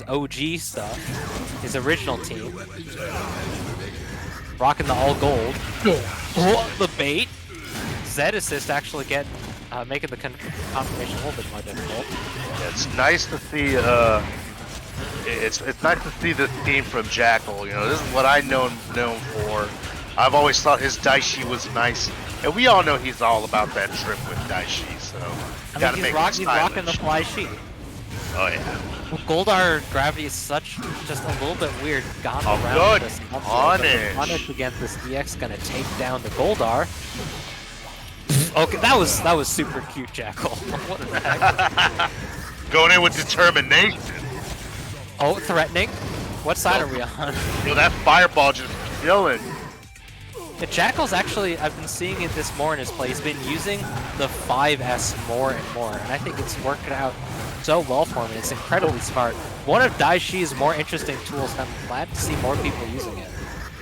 Speaker 2: OG stuff, his original team. Rocking the all gold. Oh, the bait. Zed assist actually making the confirmation a little bit more difficult.
Speaker 1: Yeah, it's nice to see. It's nice to see this team from Jackal. This is what I known for. I've always thought his Daishi was nice, and we all know he's all about that trip with Daishi. So
Speaker 2: he's rocking the fly sheet.
Speaker 1: Oh yeah.
Speaker 2: Goldar gravity is just a little bit weird. Got
Speaker 1: Oh,
Speaker 2: around
Speaker 1: good
Speaker 2: this
Speaker 1: punish.
Speaker 2: punish against this EX gonna take down the Goldar. Okay, that was super cute, Jackal. What the heck?
Speaker 1: Going in with determination.
Speaker 2: Oh, threatening. What side are we on?
Speaker 1: Yo, that fireball just killing.
Speaker 2: The Jackal's actually, I've been seeing it this more in his play. He's been using the 5S more and more, and I think it's working out so well for him, and it's incredibly smart. One of Daishi's more interesting tools, and I'm glad to see more people using it.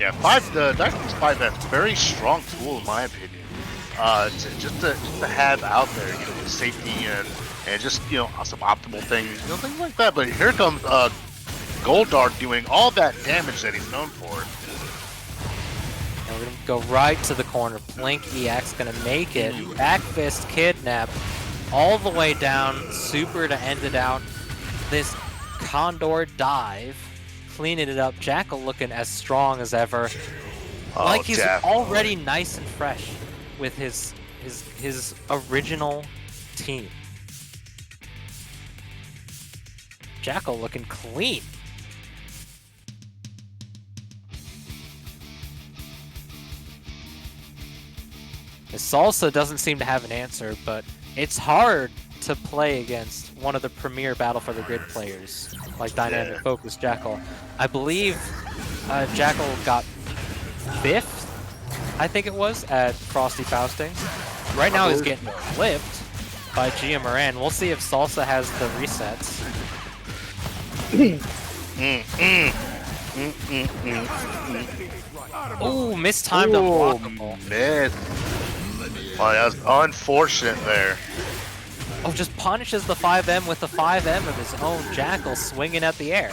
Speaker 1: Yeah, Daiki's 5S, very strong tool in my opinion. Just to have out there, you know, with safety and just, you know, some optimal things, you know, things like that. But here comes Goldar doing all that damage that he's known for.
Speaker 2: And we're gonna go right to the corner. Blink EX gonna make it. Back fist kidnap all the way down. Super to end it out. This Condor dive, cleaning it up. Jackal looking as strong as ever.
Speaker 1: Oh,
Speaker 2: Like he's
Speaker 1: definitely.
Speaker 2: already nice and fresh with his original team. Jackal looking clean. The Salsa doesn't seem to have an answer, but it's hard to play against one of the premier Battle for the Grid players, like Dynamic Focus Jackal. I believe Jackal got 5th, I think it was, at Frosty Fausting. Right now he's getting clipped by Gia Moran. We'll see if Salsa has the resets. Ooh, mistimed unblockable.
Speaker 1: Missed. Oh, that was unfortunate there.
Speaker 2: Oh, just punishes the 5M with the 5M of his own. Jackal swinging at the air.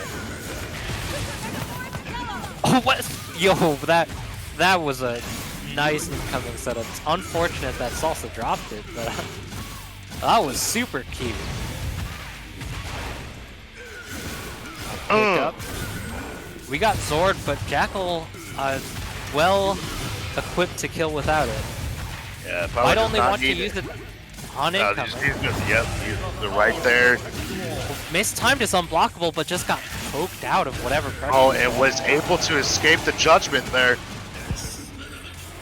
Speaker 2: Oh, what? Yo, that was a nice incoming setup. It's unfortunate that Salsa dropped it, but that was super cute. Pick up. We got Zord, but Jackal well equipped to kill without it.
Speaker 1: Yeah, probably
Speaker 2: Might only want to
Speaker 1: need
Speaker 2: use it on incoming.
Speaker 1: Yep, they're right there.
Speaker 2: Mistimed is unblockable, but just got poked out of whatever pressure.
Speaker 1: Oh, and was able to escape the judgment there.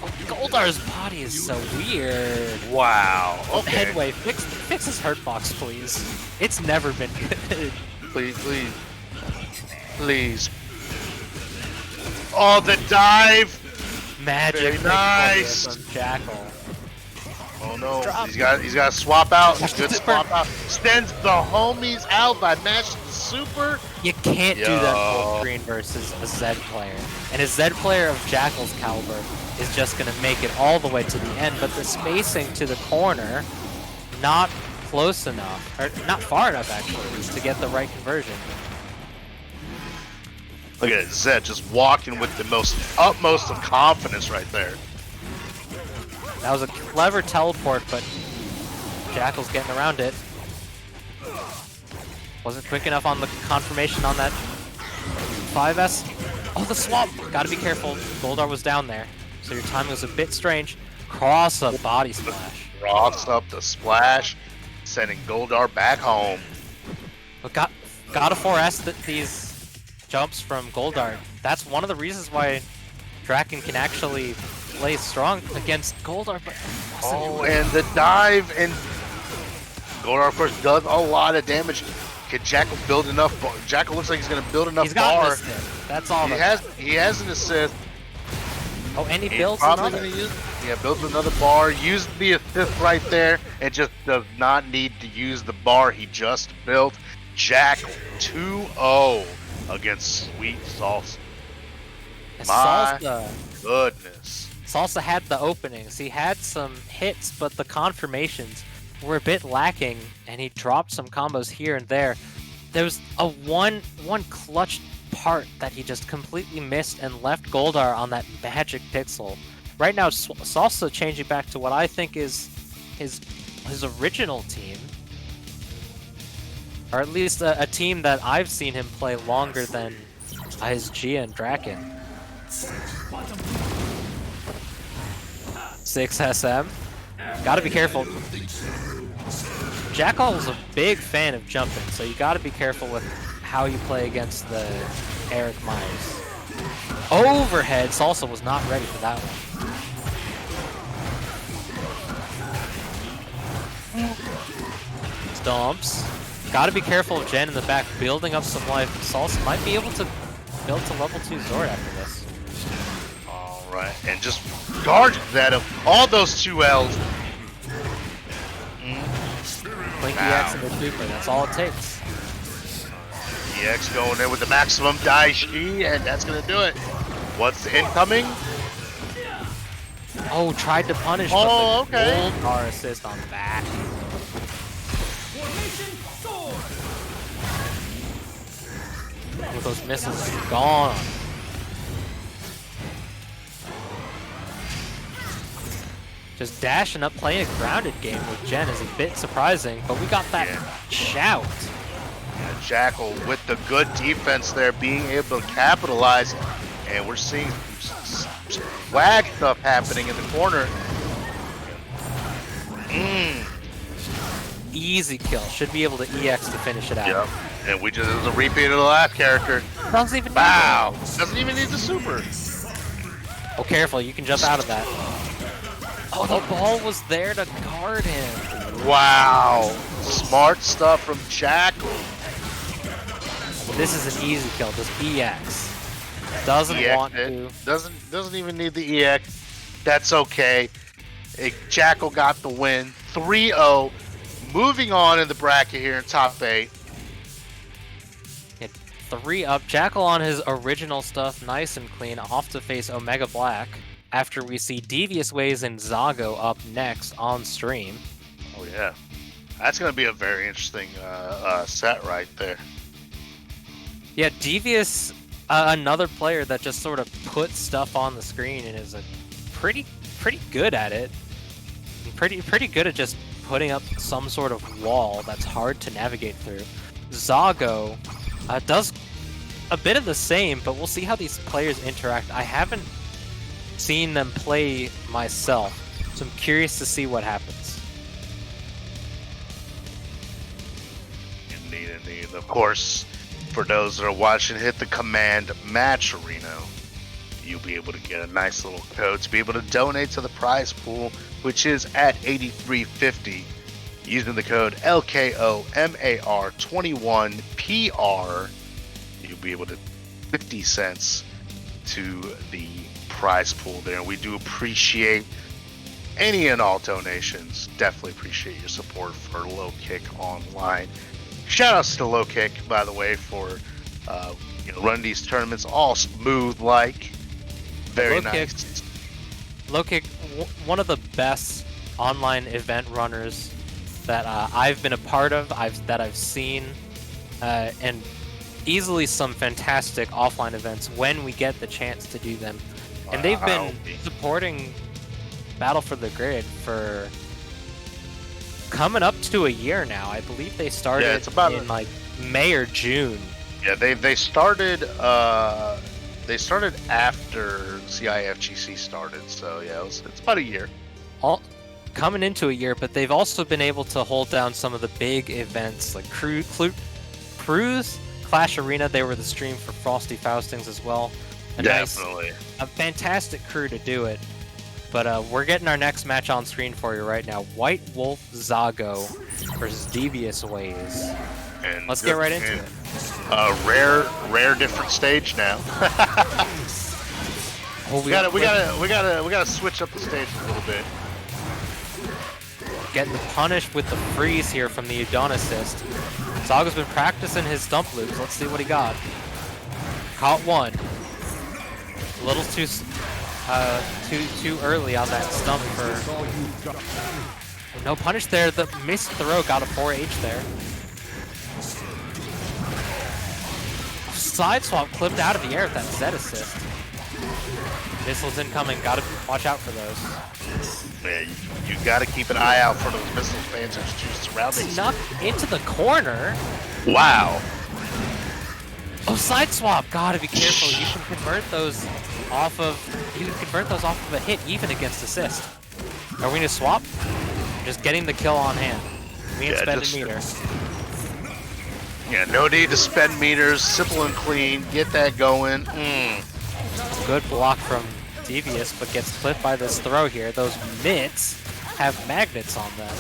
Speaker 2: Oh, Goldar's body is so weird.
Speaker 1: Wow. Okay.
Speaker 2: Headway, fix his hurt box, please. It's never been good.
Speaker 1: Please, please. Please. Oh, the dive!
Speaker 2: Magic
Speaker 1: Very
Speaker 2: victory
Speaker 1: nice.
Speaker 2: from Jackal.
Speaker 1: Oh no,
Speaker 2: Drop.
Speaker 1: he's got to swap out. Good swap out. Extends the homies out by mashing the super.
Speaker 2: You can't do that full screen versus a Zed player. And a Zed player of Jackal's caliber is just going to make it all the way to the end, but the spacing to the corner, not close enough, or not far enough actually, to get the right conversion.
Speaker 1: Look at it, Zed just walking with the utmost of confidence right there.
Speaker 2: That was a clever teleport, but Jackal's getting around it. Wasn't quick enough on the confirmation on that 5S. Oh, the swap! Gotta be careful. Goldar was down there, so your timing was a bit strange. Cross up body splash.
Speaker 1: Cross up the splash, sending Goldar back home.
Speaker 2: But got to 4S these jumps from Goldar. That's one of the reasons why Draken can actually play strong against Goldar. But
Speaker 1: oh, and the dive, and Goldar, of course, does a lot of damage. Can Jackal build enough? Jackal looks like he's going to build enough
Speaker 2: he's got
Speaker 1: bar.
Speaker 2: an assist. That's all.
Speaker 1: He has an assist.
Speaker 2: Oh, and he
Speaker 1: He's
Speaker 2: builds
Speaker 1: probably
Speaker 2: another.
Speaker 1: Gonna use, builds another bar. Use the assist right there, and just does not need to use the bar he just built. Jackal 2-0 against Sweet Salsa. My goodness.
Speaker 2: Salsa had the openings. He had some hits, but the confirmations were a bit lacking, and he dropped some combos here and there. There was a one clutch part that he just completely missed and left Goldar on that magic pixel. Right now, Salsa changing back to what I think is his original team, or at least a team that I've seen him play longer than his Gia and Draken. 6 SM. Gotta be careful. Jackal was a big fan of jumping, so you got to be careful with how you play against the Eric Myers. Overhead, Salsa was not ready for that one. Stomps. Gotta be of Jen in the back, building up some life. Salsa might be able to build to level 2 Zord after this.
Speaker 1: Alright, and just guard that of all those 2 Ls.
Speaker 2: Blink EX and the Trooper, that's all it takes.
Speaker 1: EX going in with the maximum Daishi, and that's gonna do it. What's the incoming?
Speaker 2: Oh, tried to punish,
Speaker 1: oh,
Speaker 2: but the
Speaker 1: okay.
Speaker 2: gold bar assist on the back. With those missiles gone. Just dashing up, playing a grounded game with Jen is a bit surprising, but we got that shout.
Speaker 1: Yeah, Jackal with the good defense there, being able to capitalize, and we're seeing swag stuff happening in the corner.
Speaker 2: Easy kill. Should be able to EX to finish it out.
Speaker 1: Yep. And we just, it was a repeat of the last character.
Speaker 2: Doesn't even
Speaker 1: wow. Doesn't even need the super.
Speaker 2: Oh, careful. You can jump out of that. Oh, the ball was there to guard him.
Speaker 1: Wow. Smart stuff from Jackal.
Speaker 2: Well, this is an easy kill. Just EX. Doesn't
Speaker 1: EX
Speaker 2: want to.
Speaker 1: Doesn't even need the EX. That's okay. Jackal got the win. 3-0. Moving on in the bracket here in top 8.
Speaker 2: 3 up. Jackal on his original stuff, nice and clean, off to face Omega Black. After we see Devious Ways and Zago up next on stream.
Speaker 1: Oh yeah, that's gonna be a very interesting set right there.
Speaker 2: Yeah, Devious, another player that just sort of puts stuff on the screen and is a pretty good at it. Pretty good at just putting up some sort of wall that's hard to navigate through. Zago does a bit of the same, but we'll see how these players interact. I haven't seen them play myself, so I'm curious to see what happens.
Speaker 1: Indeed. Of course, for those that are watching, hit the command match arena. You'll be able to get a nice little code to be able to donate to the prize pool, which is at 8350. Using the code LKOMAR21PR, you'll be able to 50 cents to the prize pool there. And we do appreciate any and all donations. Definitely appreciate your support for Low Kick Online. Shout outs to Low Kick, by the way, for running these tournaments all smooth like. Very nice.
Speaker 2: Low Kick, one of the best online event runners that I've been a part of, that I've seen, and easily some fantastic offline events when we get the chance to do them. And they've been supporting Battle for the Grid for coming up to a year now. I believe they started in like May or June.
Speaker 1: Yeah, they started after CIFGC started, so yeah, it's about a year.
Speaker 2: Coming into a year, but they've also been able to hold down some of the big events like Cruise, Clash Arena. They were the stream for Frosty Faustings as well.
Speaker 1: Definitely.
Speaker 2: A fantastic crew to do it. But we're getting our next match on screen for you right now. White Wolf Zago versus Devious Ways.
Speaker 1: And
Speaker 2: let's get right into it.
Speaker 1: Rare different stage now. we gotta switch up the stage a little bit.
Speaker 2: Getting punished with the freeze here from the Udon assist. Zaga's been practicing his stump loops. Let's see what he got. Caught one. A little too early on that stump for... No punish there. The missed throw got a 4H there. Side swap clipped out of the air with that Z assist. Missiles incoming. Gotta watch out for those.
Speaker 1: Man, you gotta keep an eye out for those missile fans and just surrounding.
Speaker 2: Snuck into the corner.
Speaker 1: Wow.
Speaker 2: Oh, side swap. Gotta be careful. You can convert those off of a hit even against assist. Are we gonna swap? Just getting the kill on hand. We ain't spending meter.
Speaker 1: Yeah, no need to spend meters. Simple and clean. Get that going.
Speaker 2: Good block from Devious, but gets clipped by this throw here. Those mitts have magnets on them.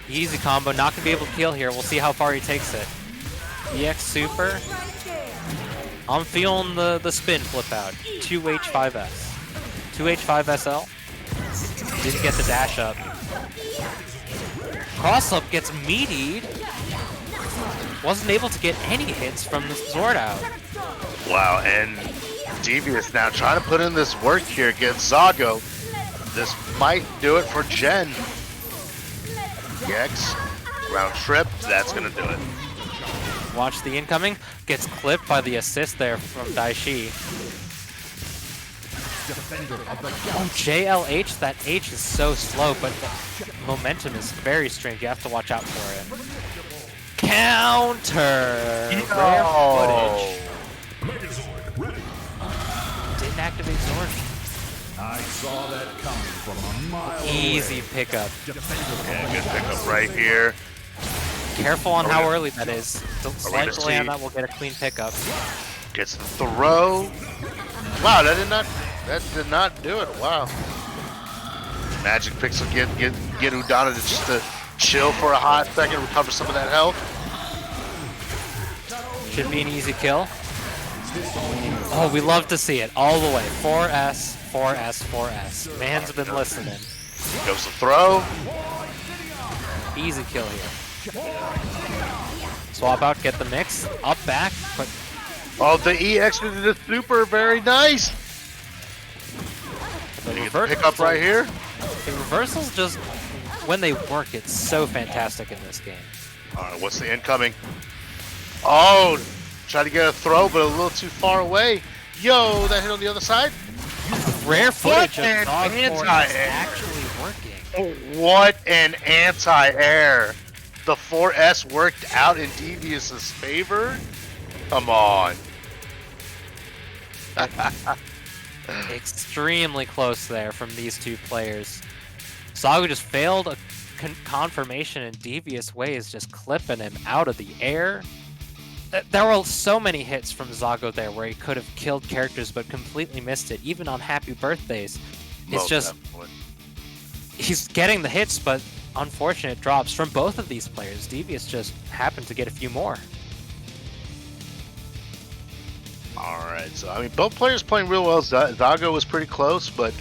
Speaker 2: Easy combo, not gonna be able to kill here. We'll see how far he takes it. EX super. I'm feeling the spin flip out. 2H5S. 2H5SL. Didn't get the dash up. Cross up gets meatied. Wasn't able to get any hits from the sword out.
Speaker 1: Wow, and Devious now trying to put in this work here against Zago. This might do it for Jen. EX, round trip, that's gonna do it.
Speaker 2: Watch the incoming. Gets clipped by the assist there from Daishi. Oh, JLH, that H is so slow, but the momentum is very strange. You have to watch out for it. Counter! Rare footage. Didn't activate Zord.
Speaker 3: I saw that coming from a mile
Speaker 2: Easy pickup.
Speaker 1: Yeah, good pickup right here.
Speaker 2: Careful on how early that is. Slight
Speaker 1: to
Speaker 2: delay on
Speaker 1: see?
Speaker 2: that will get a clean pickup.
Speaker 1: Gets the throw. Wow, that did not do it. Wow. Magic Pixel get Udana to just to chill for a hot second, recover some of that health.
Speaker 2: Should be an easy kill. Oh, we love to see it all the way. 4S, 4S, 4S. Man's been listening.
Speaker 1: Goes the throw.
Speaker 2: Easy kill here. Swap out, get the mix. Up, back, but
Speaker 1: Oh, the EX did the super, very nice.
Speaker 2: the
Speaker 1: You get the pickup right here.
Speaker 2: The reversals just, when they work, it's so fantastic in this game.
Speaker 1: All right, what's the incoming? Oh, try to get a throw, but a little too far away. Yo, that hit on the other side.
Speaker 2: Rare footage
Speaker 1: What an
Speaker 2: of Dog 4
Speaker 1: anti-air.
Speaker 2: actually working.
Speaker 1: What an anti-air. The 4S worked out in Devious's favor. Come on.
Speaker 2: Extremely close there from these two players. Zago just failed a confirmation in devious ways, just clipping him out of the air. There were so many hits from Zago there where he could have killed characters but completely missed it, even on happy birthdays. It's
Speaker 1: Most
Speaker 2: just,
Speaker 1: definitely.
Speaker 2: he's getting the hits, but unfortunate drops from both of these players. Devious just happened to get a few more.
Speaker 1: Alright, so I mean, both players playing real well. Zago was pretty close, but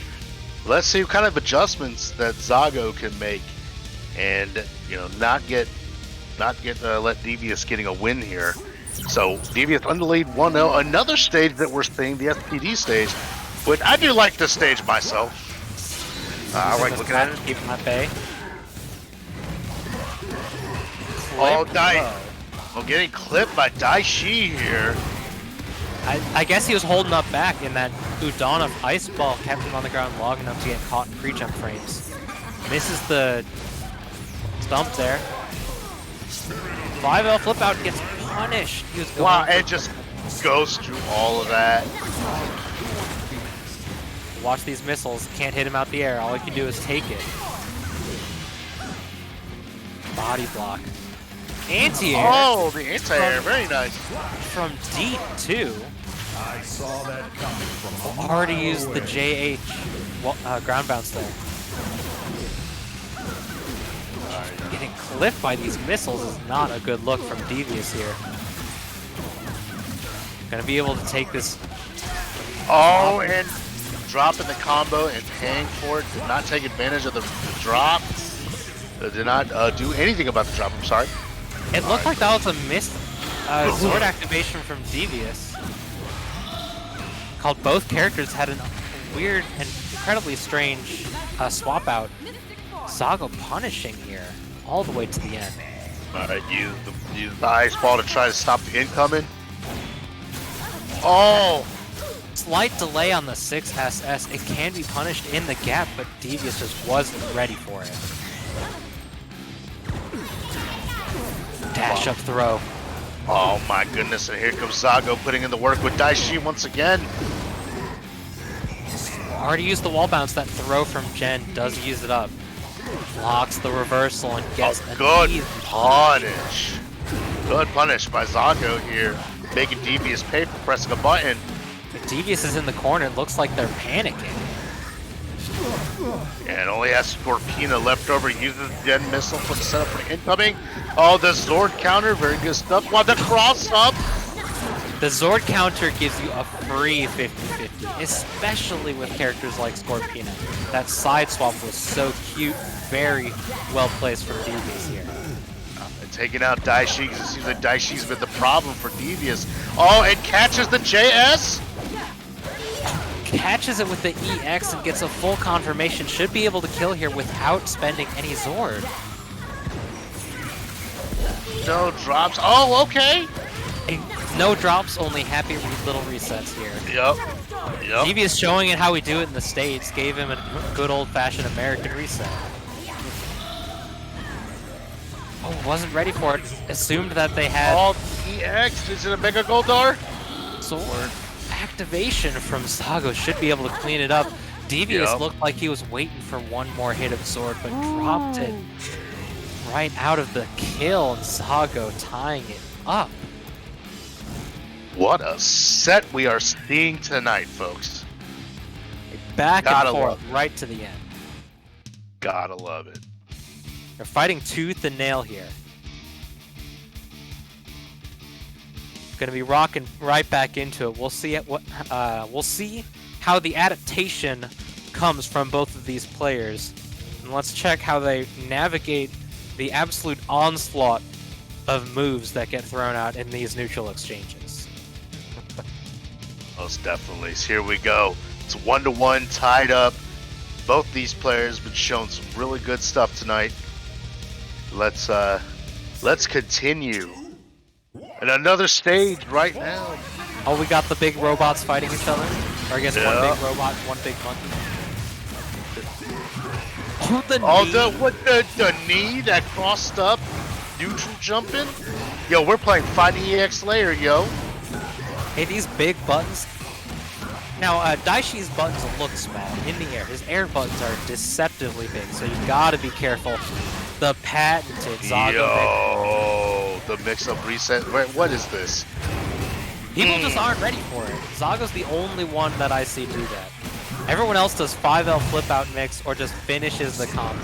Speaker 1: let's see what kind of adjustments that Zago can make and, you know, not let Devious getting a win here. So Devious on the lead 1-0. Another stage that we're seeing, the SPD stage, which I do like this stage myself. I like looking at it.
Speaker 2: Keep my pay.
Speaker 1: Oh,
Speaker 2: Clip.
Speaker 1: well, getting clipped by Daishi here.
Speaker 2: I guess he was holding up back, and that Udana ice ball kept him on the ground long enough to get caught in pre-jump frames. Misses the stump there. 5L flip out gets punished. He was going
Speaker 1: Wow,
Speaker 2: for-
Speaker 1: it just goes through all of that.
Speaker 2: Watch these missiles. Can't hit him out the air. All he can do is take it. Body block. Anti-air
Speaker 1: Oh, the anti-air, very nice.
Speaker 2: from deep too.
Speaker 3: I saw that coming from a
Speaker 2: Already
Speaker 3: mile
Speaker 2: used the
Speaker 3: away.
Speaker 2: JH ground bounce there. Getting clipped by these missiles is not a good look from Devious here. Gonna be able to take this.
Speaker 1: Oh, and dropping the combo and paying for it. Did not take advantage of the drop. Did not do anything about the drop, I'm sorry.
Speaker 2: It looked like that was a missed sword activation from Devious. Called both characters had a weird and incredibly strange swap out. Zago punishing here all the way to the end.
Speaker 1: Alright, use the ice ball to try to stop the incoming. Oh!
Speaker 2: Slight delay on the 6SS. It can be punished in the gap, but Devious just wasn't ready for it. Dash up throw.
Speaker 1: Oh my goodness, and here comes Zago putting in the work with Daishi once again.
Speaker 2: Already used the wall bounce. That throw from Jen does use it up. Blocks the reversal and gets a
Speaker 1: Good
Speaker 2: easy
Speaker 1: punish. Good punish by Zago here, making Devious pay for pressing a button.
Speaker 2: Devious is in the corner. It looks like they're panicking.
Speaker 1: And only has Scorpina left over. Uses the Gen Missile for the setup for incoming. Oh, the Zord counter. Very good stuff. Wow, the cross up.
Speaker 2: The Zord counter gives you a free 50-50, especially with characters like Scorpina. That side swap was so cute. Very well placed from Devious here.
Speaker 1: And taking out Daishi's. It seems like Daishi's been the problem for Devious. Oh, it catches the JS.
Speaker 2: Catches it with the EX and gets a full confirmation. Should be able to kill here without spending any Zord.
Speaker 1: No drops. Oh, okay.
Speaker 2: No drops, only happy little resets here.
Speaker 1: Yep.
Speaker 2: Devious showing it how we do it in the States, gave him a good old-fashioned American reset. Oh, wasn't ready for it. Assumed that they had...
Speaker 1: All EX. Is it a Mega Goldar?
Speaker 2: Zord. Activation from Zago should be able to clean it up. Devious looked like he was waiting for one more hit of Zord, but dropped it right out of the kill, and Zago tying it up.
Speaker 1: What a set we are seeing tonight, folks.
Speaker 2: Back
Speaker 1: Gotta
Speaker 2: and forth,
Speaker 1: love it.
Speaker 2: right to the end.
Speaker 1: Gotta love it.
Speaker 2: They're fighting tooth and nail here. Going to be rocking right back into it. We'll see we'll see how the adaptation comes from both of these players, and let's check how they navigate the absolute onslaught of moves that get thrown out in these neutral exchanges.
Speaker 1: Most definitely. So here we go. It's 1-1 tied up. Both these players been showing some really good stuff tonight. Let's continue. And another stage right now.
Speaker 2: Oh, we got the big robots fighting each other? Or I guess one big robot, one big monkey. Oh, the knee!
Speaker 1: The knee that crossed up, neutral jumping. Yo, we're playing Fighting EX Layer, yo.
Speaker 2: Hey, these big buttons. Now, Daishi's buttons look small in the air. His air buttons are deceptively big, so you gotta be careful. The patented Zago.
Speaker 1: Yo, the mix-up reset. Wait, what is this?
Speaker 2: People just aren't ready for it. Zaga's the only one that I see do that. Everyone else does 5L flip out mix or just finishes the combo.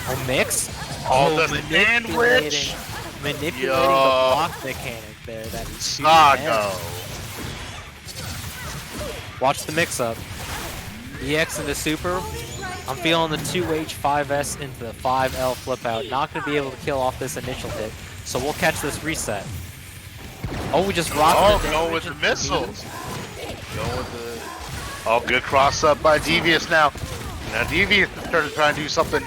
Speaker 2: Oh, mix?
Speaker 1: Oh, the sandwich!
Speaker 2: Manipulating the block mechanic there. That is
Speaker 1: Zago.
Speaker 2: Watch the mix-up. EX into super. I'm feeling the 2H5S into the 5L flip out. Not going to be able to kill off this initial hit, so we'll catch this reset. Oh, we just rocked
Speaker 1: going with the missiles. Going with the... Oh, good cross up by Devious now. Now Devious is starting to try and do something.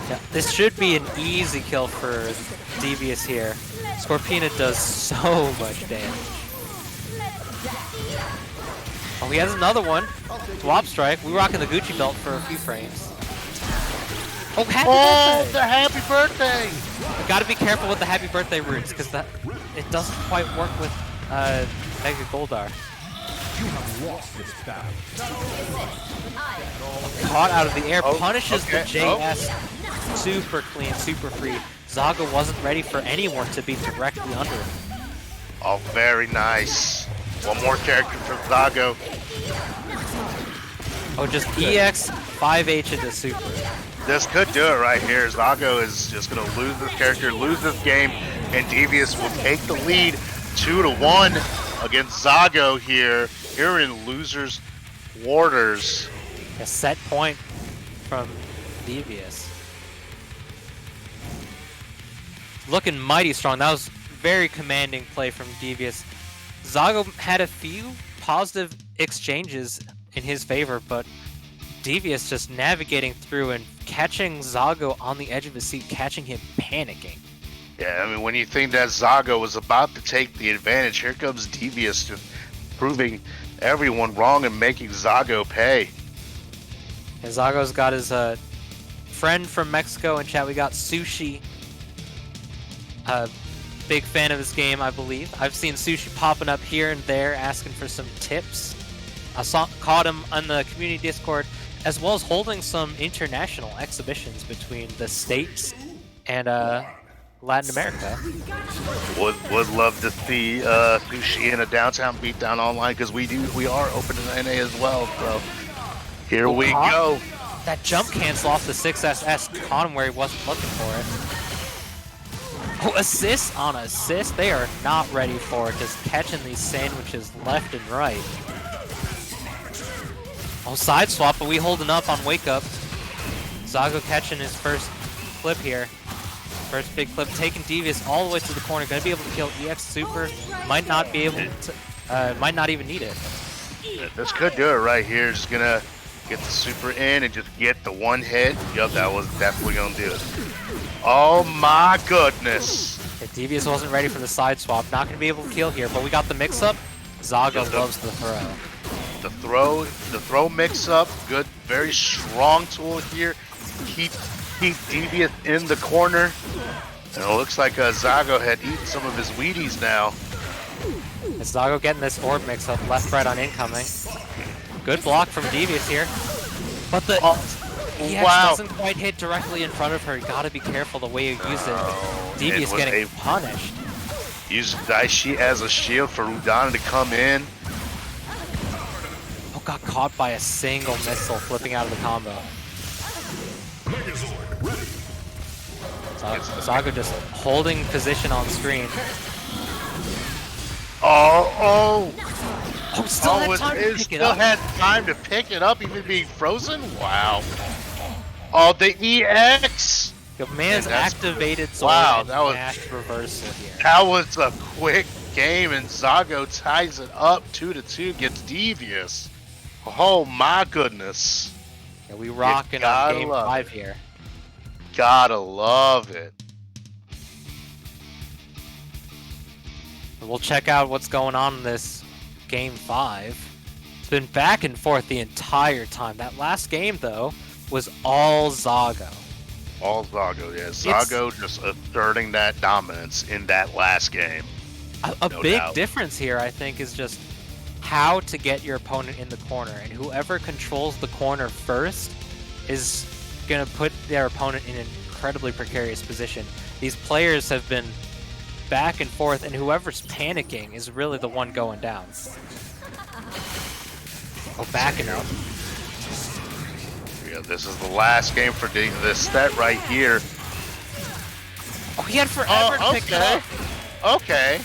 Speaker 2: Yeah, this should be an easy kill for Devious here. Scorpina does so much damage. Oh, he has another one. Swap strike. We rocking the Gucci belt for a few frames. Oh, happy birthday!
Speaker 1: The happy birthday!
Speaker 2: We gotta be careful with the happy birthday roots, because that it doesn't quite work with Mega Goldar.
Speaker 3: You have lost this battle.
Speaker 2: Caught out of the air, punishes the
Speaker 1: okay.
Speaker 2: JS. Super clean, super free. Zago wasn't ready for anyone to be directly under him.
Speaker 1: Oh, very nice. One more character for Zago.
Speaker 2: Oh, just EX 5H into super.
Speaker 1: This could do it right here. Zago is just going to lose this character, lose this game, and Devious will take the lead 2-1 against Zago here. Here in losers quarters.
Speaker 2: A set point from Devious. Looking mighty strong. That was very commanding play from Devious. Zago had a few positive exchanges in his favor, but Devious just navigating through and catching Zago on the edge of his seat, catching him panicking.
Speaker 1: Yeah, I mean, when you think that Zago was about to take the advantage, here comes Devious just proving everyone wrong and making Zago pay.
Speaker 2: And Zago's got his friend from Mexico in chat. We got Sushi. Big fan of this game, I believe. I've seen Sushi popping up here and there asking for some tips. I caught him on the community Discord as well as holding some international exhibitions between the States and Latin America.
Speaker 1: Would love to see Sushi in a downtown beatdown online because we are open to NA as well. So here we go.
Speaker 2: That jump cancel off the 6SS caught him where he wasn't looking for it. Oh, assist on assist. They are not ready for it. Just catching these sandwiches left and right. Oh, side swap, but we holding up on wake up. Zago catching his first clip here. First big clip, taking Devious all the way to the corner. Gonna be able to kill EX Super. Might not be able to, might not even need it.
Speaker 1: This could do it right here. Just gonna get the super in and just get the one hit. Yup, that was definitely gonna do it. Oh my goodness.
Speaker 2: Yeah, Devious wasn't ready for the side swap. Not gonna be able to kill here, but we got the mix up. Zago loves the throw.
Speaker 1: The throw mix up, good, very strong tool here. Keep Devious in the corner. And it looks like Zago had eaten some of his Wheaties now.
Speaker 2: It's Zago getting this orb mix up, left, right on incoming. Good block from Devious here. But the EX doesn't quite hit directly in front of her. You gotta be careful the way you use it. Devious getting punished.
Speaker 1: Use Daishi as a shield for Udana to come in.
Speaker 2: Oh, got caught by a single missile flipping out of the combo. Zago just holding position on screen.
Speaker 1: Oh,
Speaker 2: still had time to pick it up.
Speaker 1: Still had time to pick it up, even being frozen? Wow. Oh, the EX!
Speaker 2: The man's activated sword and mashed reversal here.
Speaker 1: That was a quick game, and Zago ties it up 2-2, gets Devious. Oh my goodness.
Speaker 2: Yeah, we rocking on game 5 here.
Speaker 1: Gotta love it.
Speaker 2: We'll check out what's going on in this game 5. It's been back and forth the entire time. That last game, though, was all Zago.
Speaker 1: All Zago, yeah. Zago just asserting that dominance in that last game.
Speaker 2: A big difference here, I think, is just how to get your opponent in the corner. And whoever controls the corner first is going to put their opponent in an incredibly precarious position. These players have been back and forth, and whoever's panicking is really the one going down. Oh, backing up.
Speaker 1: Yeah, this is the last game for this set right here.
Speaker 2: Oh, he had forever to pick it up.
Speaker 1: Okay.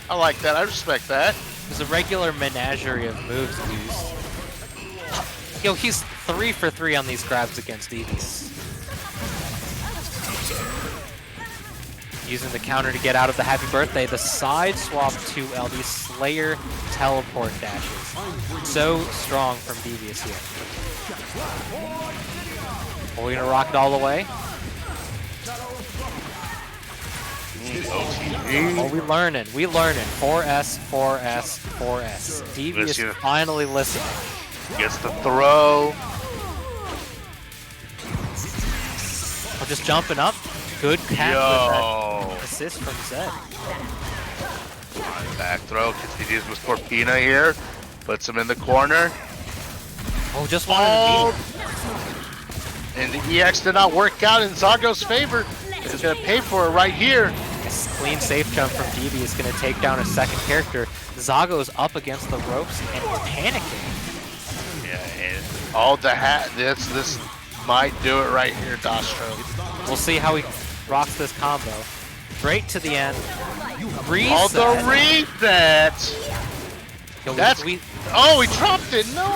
Speaker 1: I like that. I respect that.
Speaker 2: It was a regular menagerie of moves used. Yo, he's 3 for 3 on these grabs against Devious. Using the counter to get out of the happy birthday, the side swap to LD Slayer teleport dashes. So strong from Devious here. Are we gonna rock it all the way? Oh, we learning. 4S, 4S, 4S. Devious finally listening.
Speaker 1: Gets the throw.
Speaker 2: We're just jumping up. Good catch with that assist from Zed.
Speaker 1: Back throw continues with Corpina here. Puts him in the corner.
Speaker 2: Oh, just wanted to beat.
Speaker 1: And the EX did not work out in Zago's favor. He's going to pay for it right here.
Speaker 2: This clean safe jump from DB is going to take down a second character. Zago's up against the ropes and panicking.
Speaker 1: Yeah, and all the this might do it right here, Dostro.
Speaker 2: We'll see how he rocks this combo. Straight to the end. Reset.
Speaker 1: Oh, the reset!
Speaker 2: Yo,
Speaker 1: he dropped it, no!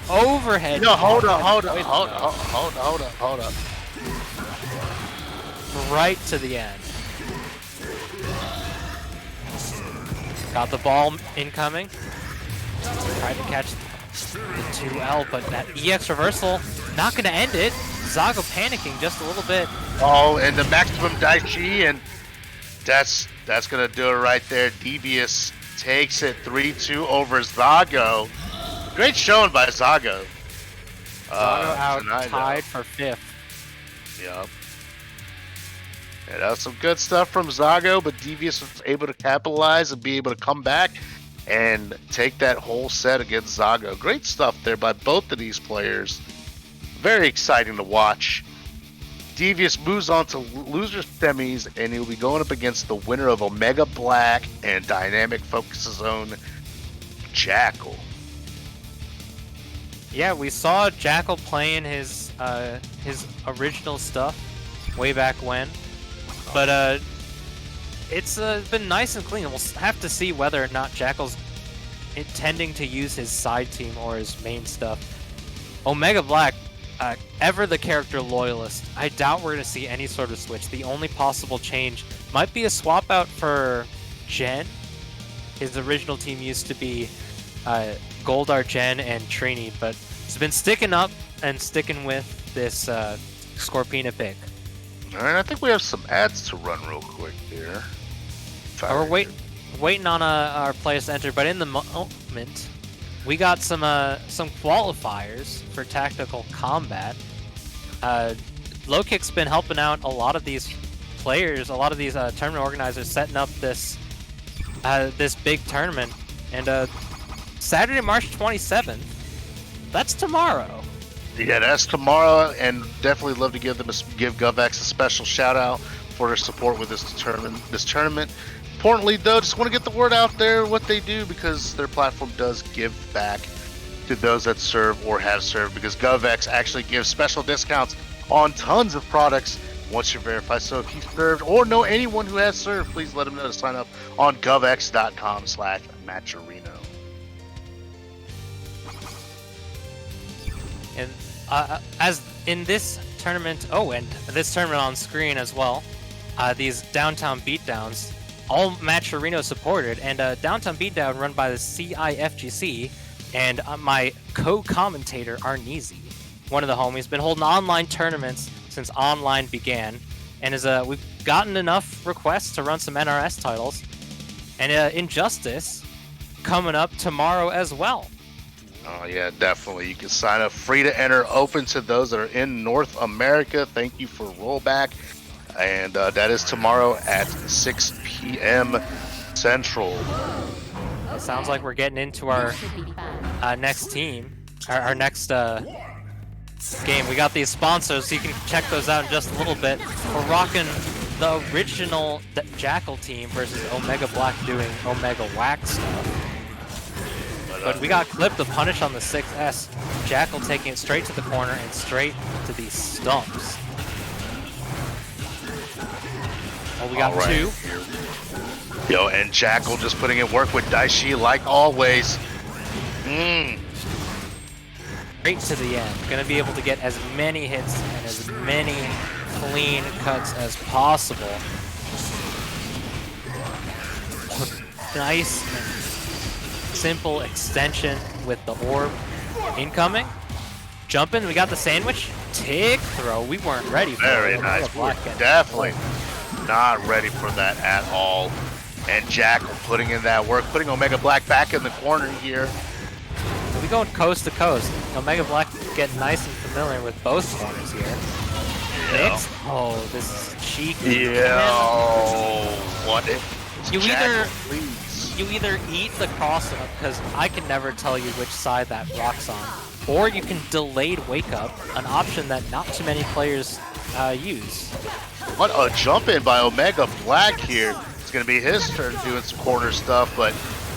Speaker 2: Overhead.
Speaker 1: No, hold up.
Speaker 2: Right to the end. Got the ball incoming. Tried to catch the 2L, but that EX reversal not going to end it. Zago panicking just a little bit.
Speaker 1: Oh, and the maximum Daichi, and that's going to do it right there. Devious takes it 3-2 over Zago. Great showing by Zago.
Speaker 2: Zago out tied for 5th.
Speaker 1: Yep. Yeah, that was some good stuff from Zago, but Devious was able to capitalize and be able to come back and take that whole set against Zago. Great stuff there by both of these players. Very exciting to watch. Devious moves on to loser semis, and he'll be going up against the winner of Omega Black and Dynamic Focus Zone, Jackal.
Speaker 2: Yeah, we saw Jackal playing his original stuff way back when, but it's been nice and clean. We'll have to see whether or not Jackal's intending to use his side team or his main stuff. Omega Black, ever the character loyalist, I doubt we're going to see any sort of switch. The only possible change might be a swap out for Jen. His original team used to be Goldar, Jen, and Trini, but he's been sticking up and sticking with this Scorpina pick.
Speaker 1: Alright, I think we have some ads to run real quick here.
Speaker 2: We're waiting on our players to enter, but in the moment, we got some qualifiers for tactical combat. Low Kick's been helping out a lot of these players, a lot of these tournament organizers, setting up this big tournament. And Saturday, March 27th, that's tomorrow.
Speaker 1: Yeah, that's tomorrow, and definitely love to give GovX a special shout out for their support with this tournament. Importantly, though, just want to get the word out there what they do, because their platform does give back to those that serve or have served, because GovX actually gives special discounts on tons of products once you're verified. So if you served or know anyone who has served, please let them know to sign up on govx.com/Matcherino.
Speaker 2: And as in this tournament, and this tournament on screen as well, these Downtown Beatdowns, all Matcherino supported, and Downtown Beatdown run by the CIFGC, and my co-commentator Arneezy, one of the homies, been holding online tournaments since online began, and we've gotten enough requests to run some NRS titles, and Injustice coming up tomorrow as well.
Speaker 1: Oh yeah, definitely. You can sign up, free to enter, open to those that are in North America. Thank you for rollback, and that is tomorrow at 6 p.m. Central.
Speaker 2: It sounds like we're getting into our next team, our next game. We got these sponsors, so you can check those out in just a little bit. We're rocking the original Jackal team versus Omega Black doing Omega Wax stuff. But we got clipped the punish on the 6S. Jackal taking it straight to the corner and straight to the stumps. Oh, we got two.
Speaker 1: Yo, and Jackal just putting in work with Daishi like always.
Speaker 2: Straight to the end. Gonna be able to get as many hits and as many clean cuts as possible. Nice and simple extension with the orb incoming. Jumping, we got the sandwich. Tick throw. We weren't ready for it.
Speaker 1: Very nice. We're definitely not ready for that at all. And Jackal putting in that work, putting Omega Black back in the corner here.
Speaker 2: We going coast to coast. Omega Black getting nice and familiar with both corners here. Mix. Oh, this is cheeky.
Speaker 1: Yeah. What if
Speaker 2: you either eat the cross up, because I can never tell you which side that rocks on, or you can delayed wake up, an option that not too many players use.
Speaker 1: What a jump in by Omega Black here. It's going to be his turn doing some corner stuff, but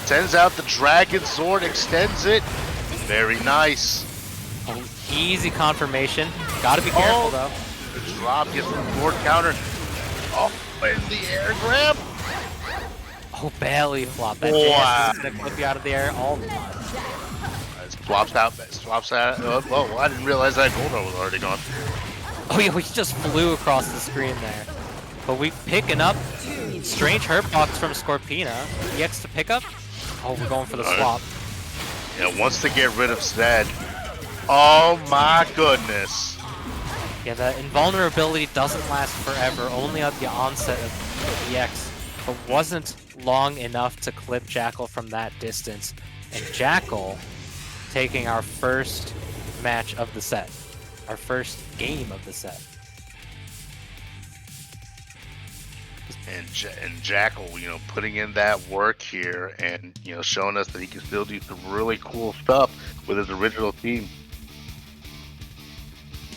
Speaker 1: sends out the Dragon Sword, extends it. Very nice.
Speaker 2: Oh, easy confirmation. Gotta be careful though.
Speaker 1: The drop gets the board counter. Oh, in the air grab.
Speaker 2: Oh, belly flop. That is gonna clip you out of the air all the time.
Speaker 1: Swaps out. Well, I didn't realize that Goldar was already gone.
Speaker 2: Oh yeah, we just flew across the screen there. But we picking up strange hurt box from Scorpina. EX to pick up. Oh, we're going for the swap.
Speaker 1: Yeah, wants to get rid of Zed. Oh my goodness.
Speaker 2: Yeah, the invulnerability doesn't last forever, only at the onset of EX. But wasn't long enough to clip Jackal from that distance. And Jackal taking our first match of the set. Our first game of the set.
Speaker 1: And Jackal, putting in that work here, and showing us that he can still do some really cool stuff with his original team.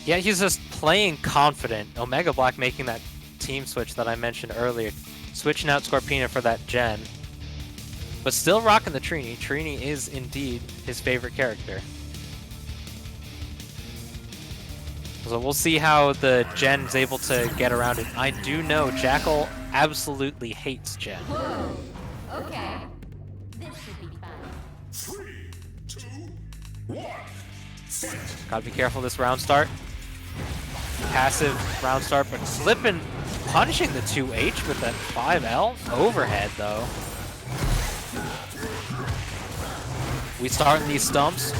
Speaker 2: Yeah, he's just playing confident. Omega Black making that team switch that I mentioned earlier, switching out Scorpina for that gen, but still rocking the Trini. Trini is indeed his favorite character. So we'll see how the Gen's able to get around it. I do know Jackal absolutely hates Gen.
Speaker 4: Whoa. Okay. This should be fun.
Speaker 3: 3, 2, 1. Fight.
Speaker 2: Gotta be careful this round start. Passive round start, but slipping, punishing the 2H with that 5L overhead though. We start in these stumps.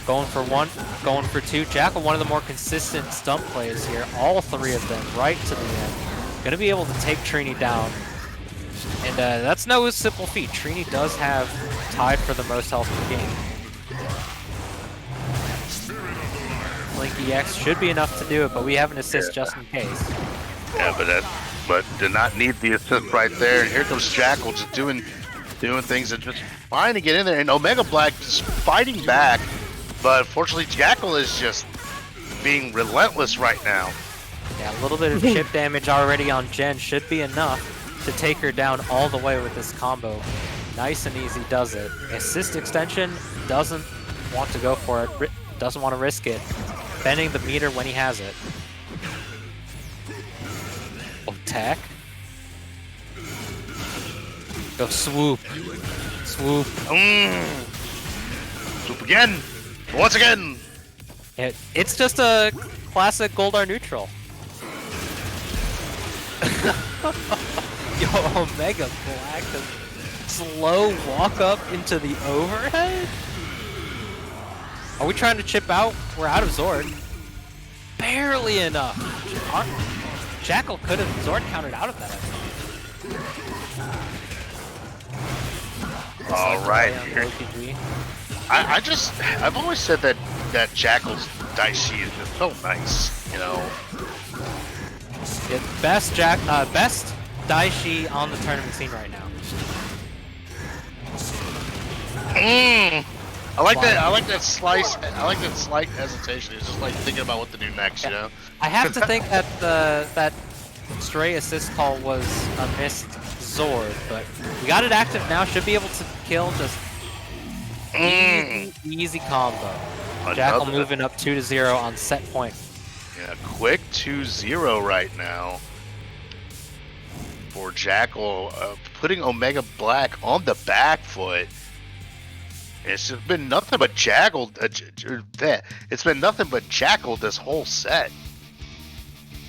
Speaker 2: Going for one, going for two. Jackal, one of the more consistent stump players here. All three of them right to the end. Gonna be able to take Trini down. And that's no simple feat. Trini does have tied for the most health in the game. Link EX should be enough to do it, but we have an assist just in case.
Speaker 1: Yeah, but did not need the assist right there. And here comes Jackal just doing things and just trying to get in there. And Omega Black just fighting back. But fortunately, Jackal is just being relentless right now.
Speaker 2: Yeah, a little bit of chip damage already on Jen should be enough to take her down all the way with this combo. Nice and easy does it. Assist extension, doesn't want to go for it, doesn't want to risk it. Bending the meter when he has it. Oh, tech. Go swoop. Swoop.
Speaker 1: Swoop again. Once again.
Speaker 2: It's just a classic Goldar neutral. Yo, Omega Black, the slow walk up into the overhead? Are we trying to chip out? We're out of Zord. Barely enough. Jackal could have Zord countered out of that, I think.
Speaker 1: All right. I've always said that Jackal's Daishi is just so nice,
Speaker 2: Yeah, best Daishi on the tournament scene right now.
Speaker 1: I like that. I like that slice. I like that slight hesitation. It's just like thinking about what to do next,
Speaker 2: I have to think that that stray assist call was a missed Zord, but we got it active now. Should be able to kill. Just easy combo. Jackal moving up 2-0 on set point.
Speaker 1: Yeah, quick 2-0 right now for Jackal, putting Omega Black on the back foot. It's just been nothing but Jackal. It's been nothing but Jackal this whole set.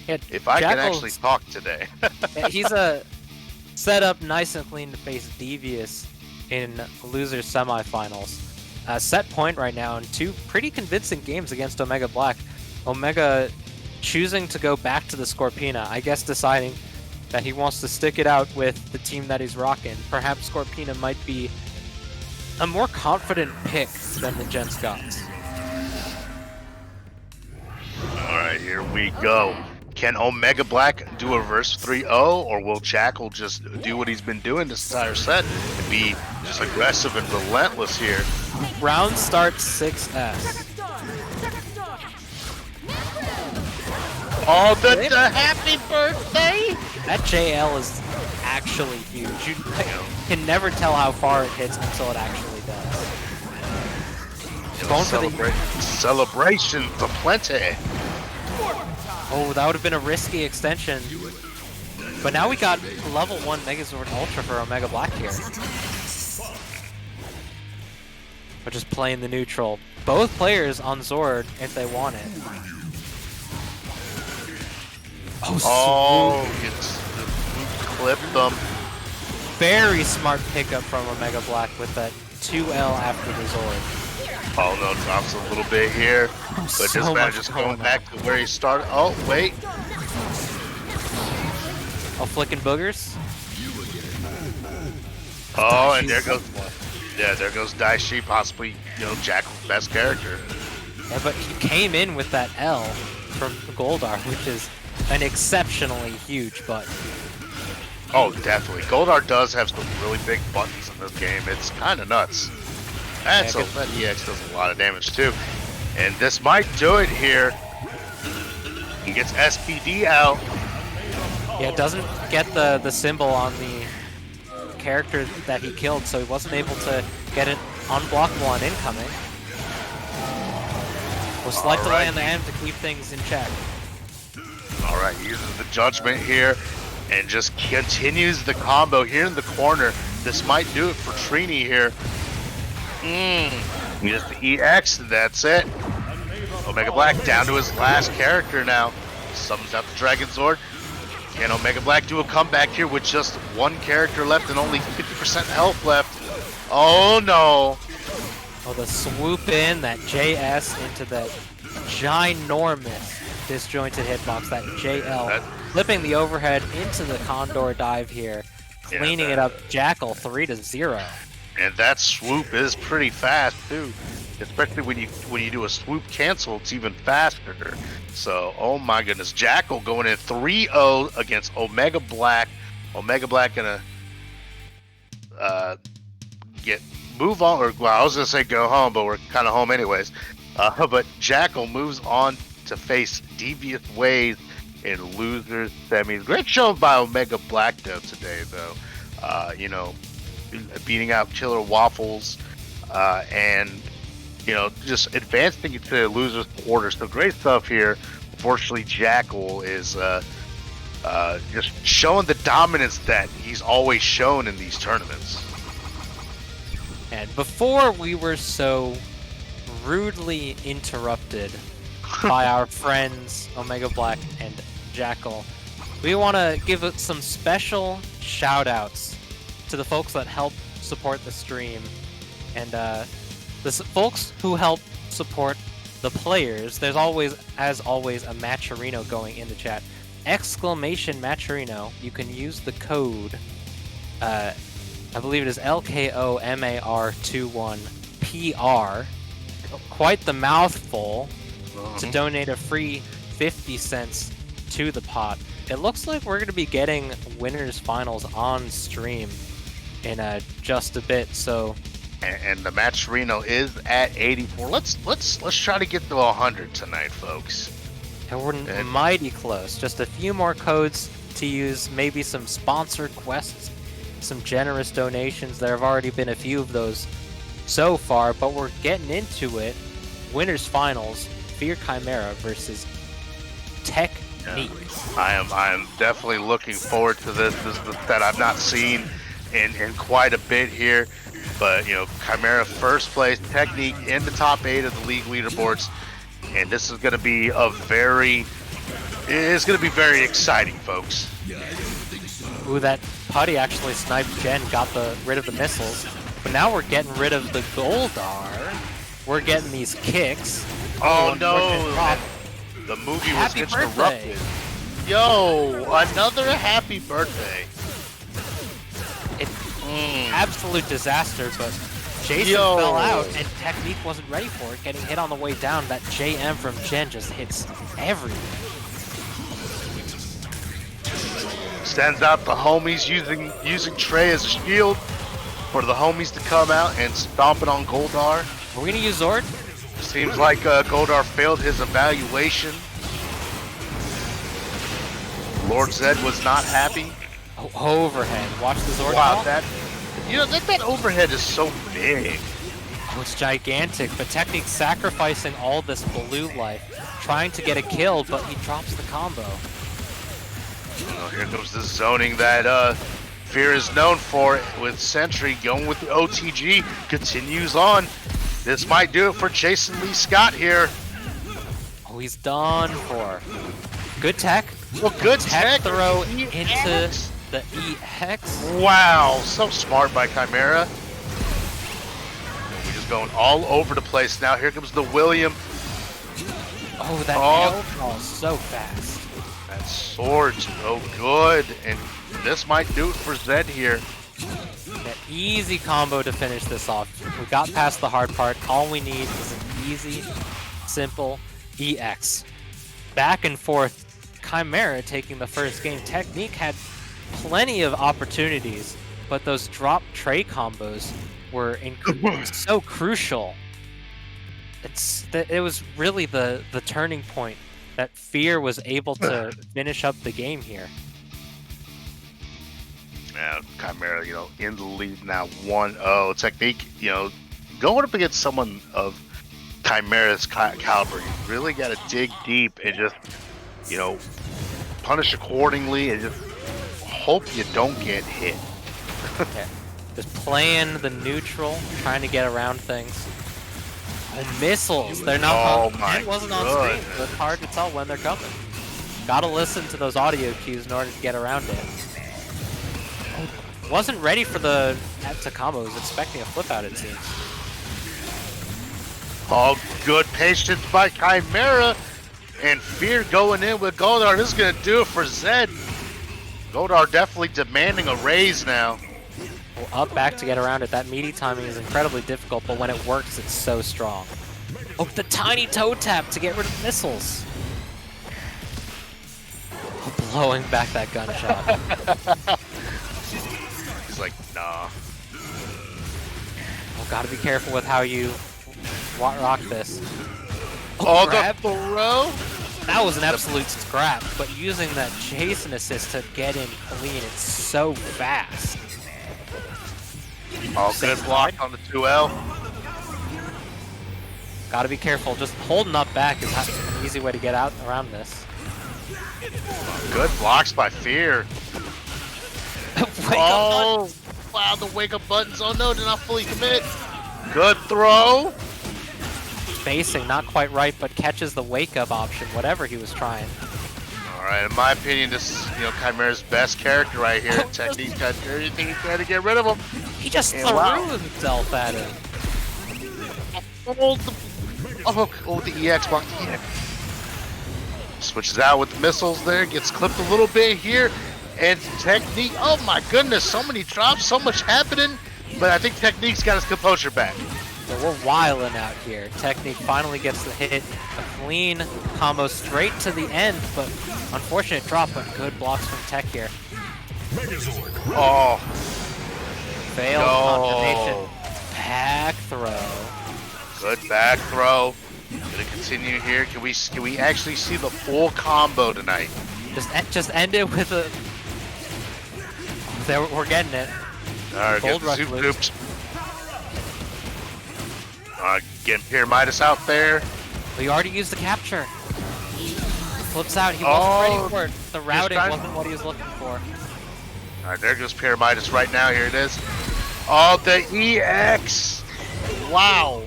Speaker 2: Yeah,
Speaker 1: if I can actually talk today.
Speaker 2: Yeah, he's set up nice and clean to face Devious in loser semifinals. Set point right now in two pretty convincing games against Omega Black. Omega choosing to go back to the Scorpina, I guess deciding that he wants to stick it out with the team that he's rocking. Perhaps Scorpina might be a more confident pick than the Gen Scots.
Speaker 1: Alright, here we go. Can Omega Black do a reverse 3-0, or will Jackal just do what he's been doing this entire set and be just aggressive and relentless here?
Speaker 2: Round start 6S.
Speaker 1: Oh, the happy birthday!
Speaker 2: That JL is actually huge. You can never tell how far it hits until it actually does. Going for the
Speaker 1: celebration for plenty.
Speaker 2: Oh, that would have been a risky extension. But now we got level 1 Megazord Ultra for Omega Black here. We're just playing the neutral. Both players on Zord if they want it.
Speaker 1: Oh, clipped them.
Speaker 2: Very smart pickup from Omega Black with that 2L after the Zord.
Speaker 1: Oh no, drops a little bit here. But
Speaker 2: So
Speaker 1: this man just going back to where he started. Oh, wait.
Speaker 2: Oh, flicking boogers.
Speaker 1: Oh, and there goes one. Yeah, there goes Daishi, possibly, Jackal's best character.
Speaker 2: Yeah, but he came in with that L from Goldar, which is an exceptionally huge button.
Speaker 1: Oh, definitely. Goldar does have some really big buttons in this game. It's kind of nuts. And
Speaker 2: Yeah,
Speaker 1: so
Speaker 2: good.
Speaker 1: that EX does a lot of damage too. And this might do it here. He gets SPD out.
Speaker 2: Yeah, doesn't get the symbol on the character that he killed, so he wasn't able to get it unblockable on incoming. We'll select delay on the end to keep things in check.
Speaker 1: Alright, uses the judgment here and just continues the combo here in the corner. This might do it for Trini here. Just the EX, and that's it. Omega Black down to his last character now. Summons out the Dragon Zord. Can Omega Black do a comeback here with just one character left and only 50% health left? Oh no!
Speaker 2: Oh, the swoop in, that JS into that ginormous disjointed hitbox, that JL. Flipping the overhead into the Condor dive here. Cleaning it up, Jackal 3-0.
Speaker 1: And that swoop is pretty fast too. Especially when you do a swoop cancel, it's even faster. So, oh my goodness, Jackal going in 3-0 against Omega Black. Omega Black gonna move on, or well, I was gonna say go home, but we're kind of home anyways. But Jackal moves on to face Devious Ways in losers semis. Great show by Omega Black though today, though. You know, beating out Killer Waffles, and you know, just advancing to losers quarters. So great stuff here. Unfortunately, Jackal is just showing the dominance that he's always shown in these tournaments.
Speaker 2: And before we were so rudely interrupted by our friends Omega Black and Jackal, we want to give some special shout outs to the folks that help support the stream, and the folks who help support the players. There's always, as always, a Matcherino going in the chat. Exclamation Matcherino. You can use the code, I believe it is LKOMAR21PR. Quite the mouthful to donate a free 50 cents to the pot. It looks like we're going to be getting winners finals on stream in just a bit, so
Speaker 1: And the Matcherino is at 84. Let's try to get to 100 tonight, folks.
Speaker 2: and we're mighty close. Just a few more codes to use, maybe some sponsored quests, some generous donations. There have already been a few of those so far, but we're getting into it. Winners finals, Fear Chimera versus Technique.
Speaker 1: I am definitely looking forward to this. This is the set I've not seen in quite a bit here. But you know, Chimera first place, Technique in the top 8 of the league leaderboards, and this is going to be very exciting, folks.
Speaker 2: Ooh, that putty actually sniped Jen, got rid of the missiles, but now we're getting rid of the Goldar. We're getting these kicks.
Speaker 1: Oh no! The movie was
Speaker 2: Happy
Speaker 1: interrupted.
Speaker 2: birthday.
Speaker 1: Yo, another happy birthday.
Speaker 2: Absolute disaster, but Jason fell out and Technique wasn't ready for it, getting hit on the way down. That JM from Jen just hits everything.
Speaker 1: Sends out the homies using Trey as a shield for the homies to come out and stomp it on Goldar.
Speaker 2: Are we gonna use Zord?
Speaker 1: Seems like Goldar failed his evaluation. Lord Zed was not happy.
Speaker 2: Oh, overhead. Watch the Zord
Speaker 1: Wow,
Speaker 2: call.
Speaker 1: that overhead is so big.
Speaker 2: Oh, it's gigantic, but Technique sacrificing all this blue life, trying to get a kill, but he drops the combo.
Speaker 1: Oh, here comes the zoning that Fear is known for, with Sentry going with the OTG. Continues on. This might do it for Jason Lee Scott here.
Speaker 2: Oh, he's done for. Good tech.
Speaker 1: Well, good tech.
Speaker 2: Throw into the EX.
Speaker 1: Wow, so smart by Chimera. We're just going all over the place now. Here comes the William.
Speaker 2: Oh, that nail call so fast.
Speaker 1: That sword's so good, and this might do it for Zed here.
Speaker 2: An easy combo to finish this off. We got past the hard part. All we need is an easy, simple EX. Back and forth. Chimera taking the first game. Technique had plenty of opportunities, but those drop tray combos were so crucial. It was really the turning point that Fear was able to finish up the game here.
Speaker 1: Yeah, Chimera, in the lead now 1-0. Technique, going up against someone of Chimera's caliber, you really got to dig deep and just, punish accordingly and just hope you don't get hit.
Speaker 2: Okay. Just playing the neutral, trying to get around things. Oh, missiles! They're not.
Speaker 1: Oh my
Speaker 2: It wasn't on
Speaker 1: goodness.
Speaker 2: screen, so it's hard to tell when they're coming. Gotta listen to those audio cues in order to get around it. Wasn't ready for the to combo. Was expecting a flip out, it seems.
Speaker 1: Oh, good patience by Chimera. And Fear going in with Goldar. This is going to do it for Zed. Goldar definitely demanding a raise now.
Speaker 2: Well, up back to get around it. That meaty timing is incredibly difficult, but when it works, it's so strong. Oh, the tiny toe tap to get rid of missiles. Oh, blowing back that gunshot.
Speaker 1: He's like, nah.
Speaker 2: Oh, gotta be careful with how you rock this.
Speaker 1: Oh,
Speaker 2: grab.
Speaker 1: the throw.
Speaker 2: That was an absolute scrap, but using that Jason assist to get in clean, it's so fast.
Speaker 1: Oh, good block on the 2L.
Speaker 2: Gotta be careful, just holding up back is an easy way to get out around this.
Speaker 1: Good blocks by Fear.
Speaker 2: Oh,
Speaker 1: Wow, the wake up buttons. Oh no, did not fully commit. Good throw.
Speaker 2: spacing, not quite right, but catches the wake up option, whatever he was trying.
Speaker 1: All right, in my opinion, this is Chimera's best character right here. Technique got everything he tried to get rid of him.
Speaker 2: He just
Speaker 1: And
Speaker 2: threw
Speaker 1: wow.
Speaker 2: himself at him.
Speaker 1: The EX block. EX. Switches out with the missiles there, gets clipped a little bit here. And Technique, oh my goodness, so many drops, so much happening. But I think Technique's got his composure back.
Speaker 2: So we're wilding out here. Technique finally gets the hit. A clean combo straight to the end, but unfortunate drop, but good blocks from Tech here.
Speaker 1: Oh,
Speaker 2: Failed
Speaker 1: No.
Speaker 2: confirmation. Back throw.
Speaker 1: good back throw. Gonna continue here. Can we actually see the full combo tonight?
Speaker 2: Just end it with a... There, we're getting it.
Speaker 1: Alright, get
Speaker 2: Gold
Speaker 1: the
Speaker 2: rush
Speaker 1: soup
Speaker 2: loose.
Speaker 1: dupes. Getting Pyramidas out there.
Speaker 2: We already used the capture. Flips out. He wasn't ready for it. The routing
Speaker 1: trying-
Speaker 2: wasn't what he was looking for.
Speaker 1: Alright, there goes Pyramidas right now. Here it is. Oh, the EX. Wow.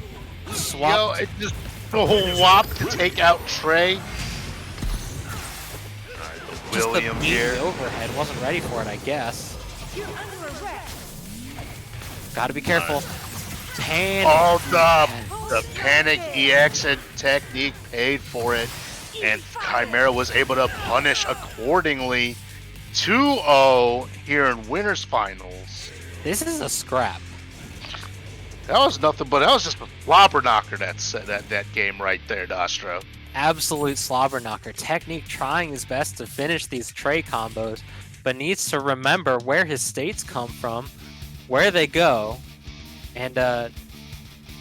Speaker 2: Swapped.
Speaker 1: Yo, it just swapped to take out Trey. Alright,
Speaker 2: Just
Speaker 1: William
Speaker 2: the beat
Speaker 1: here.
Speaker 2: overhead. Wasn't ready for it, I guess. Gotta be careful. Pan.
Speaker 1: Oh, the Panic EX and Technique paid for it. And Chimera was able to punish accordingly. 2-0 here in winners finals.
Speaker 2: This is a scrap.
Speaker 1: That was nothing but that was just a slobber knocker that game right there, Dostro.
Speaker 2: Absolute slobber knocker. Technique trying his best to finish these tray combos, but needs to remember where his states come from, where they go, and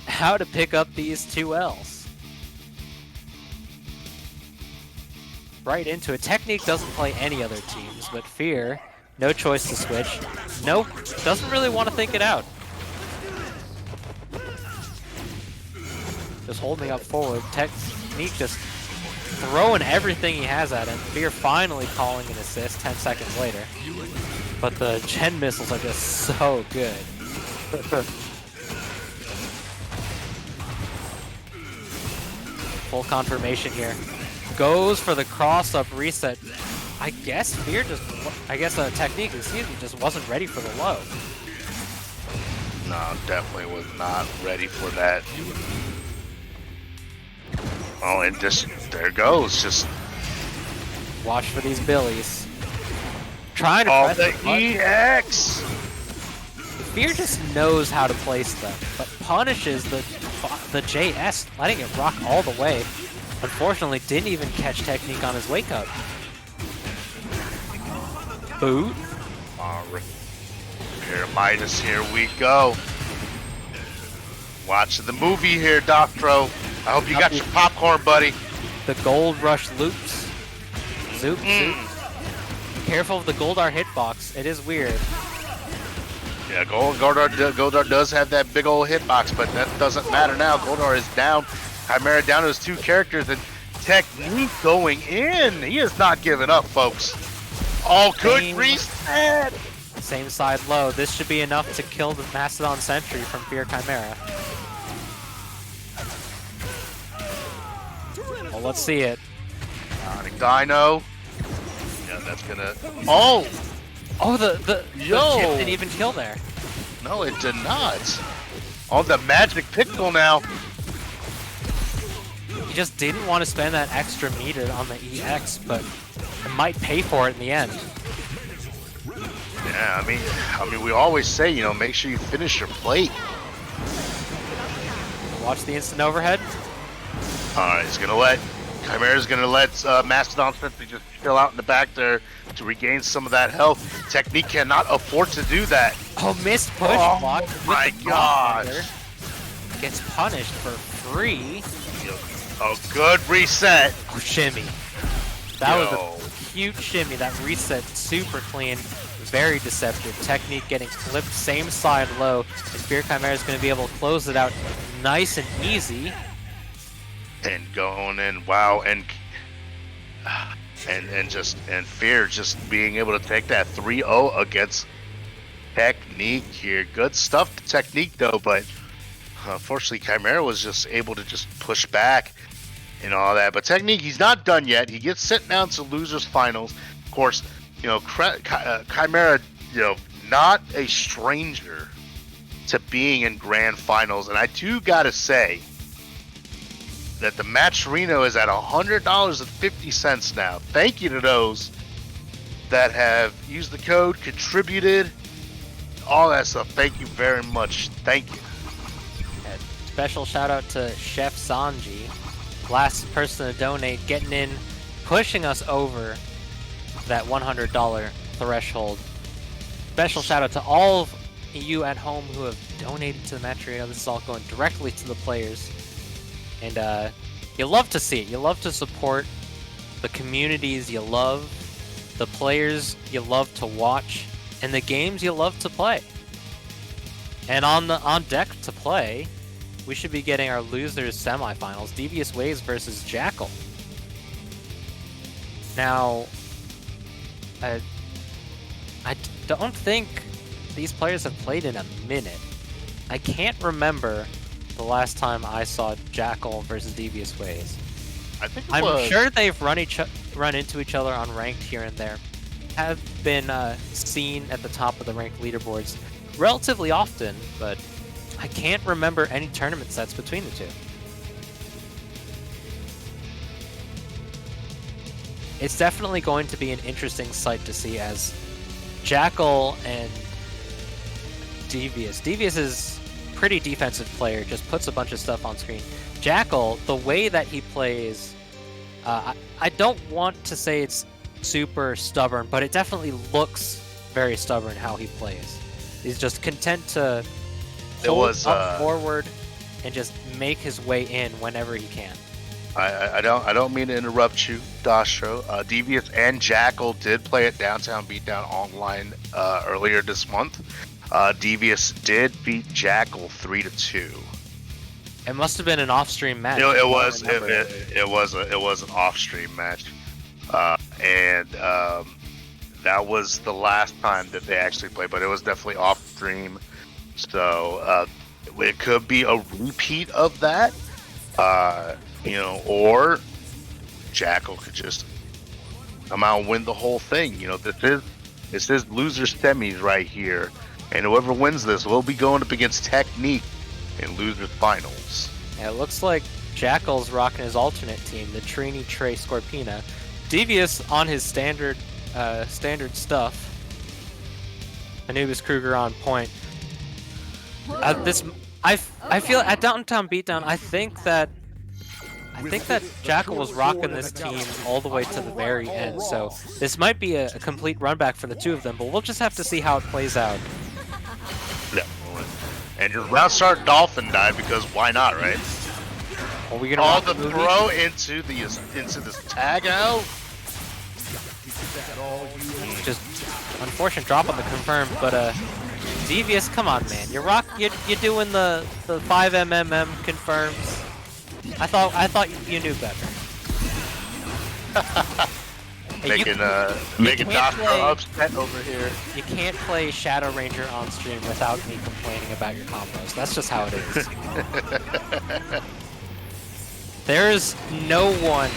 Speaker 2: how to pick up these 2Ls. Right into it. Technique doesn't play any other teams, but Fear, no choice to switch. Nope, doesn't really want to think it out. Just holding up forward. Technique just throwing everything he has at him. Fear finally calling an assist 10 seconds later. But the Gen missiles are just so good. Full confirmation here. Goes for the cross-up reset. I guess Fear Technique, excuse me, just wasn't ready for the low.
Speaker 1: No, definitely was not ready for that. Oh, and just there it goes. Just
Speaker 2: Watch for these billies. Trying to
Speaker 1: oh,
Speaker 2: press
Speaker 1: the
Speaker 2: button.
Speaker 1: EX.
Speaker 2: Fear just knows how to place them, but punishes the JS, letting it rock all the way. Unfortunately, didn't even catch Technique on his wake up. Boot.
Speaker 1: Here, Midas, here we go. Watching the movie here, Doctro. I hope you got your popcorn, buddy.
Speaker 2: The gold rush loops. Zoop, zoop. Careful of the Goldar hitbox. It is weird.
Speaker 1: Yeah, Goldar does have that big old hitbox, but that doesn't matter now. Goldar is down. Chimera down to his 2 characters, and Technique going in. He is not giving up, folks. Oh, good reset.
Speaker 2: Same side low. This should be enough to kill the Mastodon Sentry from Fear Chimera. Well, let's see it.
Speaker 1: Sonic Dino. Yeah, that's gonna. Oh!
Speaker 2: Oh, the
Speaker 1: Yo!
Speaker 2: chip didn't even kill there.
Speaker 1: No, it did not. On the magic pickle now.
Speaker 2: He just didn't want to spend that extra meter on the EX, but it might pay for it in the end.
Speaker 1: Yeah, I mean, we always say, you know, make sure you finish your plate.
Speaker 2: Watch the instant overhead.
Speaker 1: All right, Chimera's gonna let Mastodon simply just chill out in the back there to regain some of that health. Technique cannot afford to do that.
Speaker 2: Oh, missed push block. with
Speaker 1: My
Speaker 2: the
Speaker 1: gosh.
Speaker 2: Blockbuster. Gets punished for free.
Speaker 1: Oh, good reset.
Speaker 2: Oh, shimmy. That was a cute shimmy. That reset super clean. Very deceptive. Technique getting flipped same side low. And Fear Chimera is going to be able to close it out nice and easy.
Speaker 1: And going in, wow, and Fear just being able to take that 3-0 against Technique here. Good stuff to Technique though, but unfortunately Chimera was just able to just push back and all that. But Technique, he's not done yet. He gets sent down to losers finals. Of course, you know, Chimera, you know, not a stranger to being in grand finals, and I do gotta say that the match Reno is at $100.50 now. Thank you to those that have used the code, contributed, all that stuff. Thank you very much. Thank you.
Speaker 2: And special shout out to Chef Sanji, last person to donate, getting in, pushing us over that $100 threshold. Special shout out to all of you at home who have donated to the match Reno. This is all going directly to the players. And you love to see it. You love to support the communities you love, the players you love to watch, and the games you love to play. And on deck to play, we should be getting our losers semifinals: Devious Waves versus Jackal. Now, I don't think these players have played in a minute. I can't remember the last time I saw Jackal versus Devious Waves.
Speaker 1: I think
Speaker 2: I'm sure they've run into each other on ranked here and there. Have been seen at the top of the ranked leaderboards relatively often, but I can't remember any tournament sets between the two. It's definitely going to be an interesting sight to see as Jackal and Devious. Devious is pretty defensive player, just puts a bunch of stuff on screen. Jackal, the way that he plays, I don't want to say it's super stubborn, but it definitely looks very stubborn how he plays. He's just content to hold up forward and just make his way in whenever he can.
Speaker 1: I don't mean to interrupt you, Dastro. Devious and Jackal did play at Downtown Beatdown online earlier this month. Devious did beat Jackal 3-2.
Speaker 2: It must have been an off-stream match.
Speaker 1: It was an off-stream match, and that was the last time that they actually played. But it was definitely off-stream, so it could be a repeat of that, you know, or Jackal could just come out and win the whole thing. You know, this is loser semis right here. And whoever wins this will be going up against Technique in losers finals.
Speaker 2: Yeah, it looks like Jackal's rocking his alternate team, the Trini Trey Scorpina. Devious on his standard stuff. Anubis Kruger on point. I feel at Downtown Beatdown, I think I think that Jackal was rocking this team all the way to the very end, so this might be a complete run back for the two of them, but we'll just have to see how it plays out.
Speaker 1: Definitely. And your round start Dolphin died because why not, right?
Speaker 2: Are we gonna
Speaker 1: All
Speaker 2: rock
Speaker 1: the
Speaker 2: movie?
Speaker 1: throw into this tag out.
Speaker 2: Just unfortunate drop on the confirm, but Devious, come on, man, you're doing the 5 confirms. I thought you knew better. Hey,
Speaker 1: making
Speaker 2: can't
Speaker 1: Doctor
Speaker 2: play-
Speaker 1: upset over here.
Speaker 2: You can't play Shadow Ranger on stream without me complaining about your combos. That's just how it is. There's no one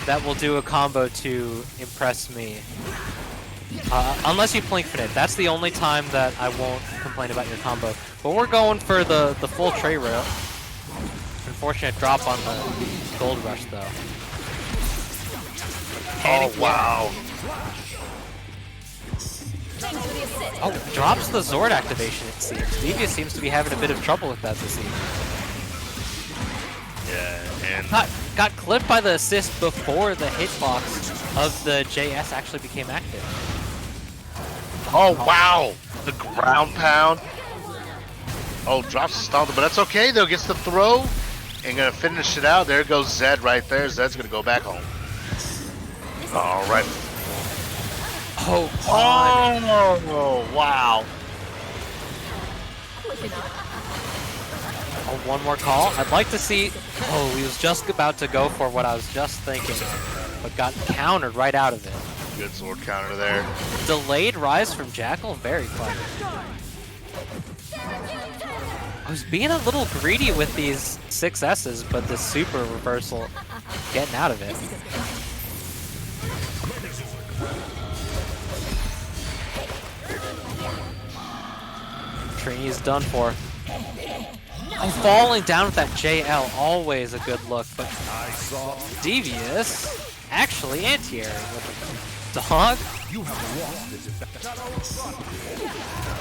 Speaker 2: that will do a combo to impress me. Unless you Plinkfinite. That's the only time that I won't complain about your combo. But we're going for the full tray rail. Unfortunate drop on the Gold Rush, though.
Speaker 1: Oh, wow.
Speaker 2: Oh, drops the Zord activation, it seems. Devious seems to be having a bit of trouble with that this evening.
Speaker 1: Yeah, and
Speaker 2: Got clipped by the assist before the hitbox of the JS actually became active.
Speaker 1: oh wow, the ground pound. Oh, drops the stomp, but that's okay though. Gets the throw and gonna finish it out. There goes Zed right there. Zed's gonna go back home. All right.
Speaker 2: Oh,
Speaker 1: Oh, wow.
Speaker 2: oh, one more call. I'd like to see. Oh, he was just about to go for what I was just thinking, but got countered right out of it.
Speaker 1: Good sword counter there.
Speaker 2: Delayed rise from Jackal, very clever. I was being a little greedy with these 6S's, but the super reversal, getting out of it. Trini's done for. Oh, falling down with that JL, always a good look, but Devious, actually anti-airing with a dog.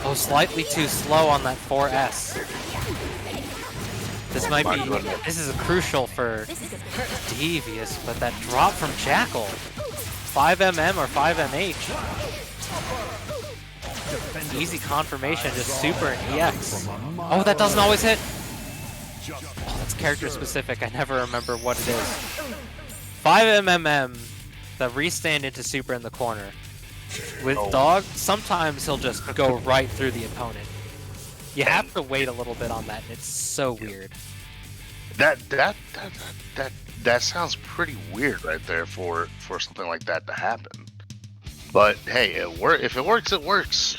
Speaker 2: Oh, slightly too slow on that 4S. This might be, this is crucial for Devious, but that drop from Jackal, 5mm or 5MH. Easy confirmation, just super and EX. Oh, that doesn't always hit. Oh, that's character specific. I never remember what it is. 5mm, the restand into super in the corner. With Dog, sometimes he'll just go right through the opponent. You have to wait a little bit on that, and it's so weird.
Speaker 1: That sounds pretty weird right there for something like that to happen. But hey, if it works, it works.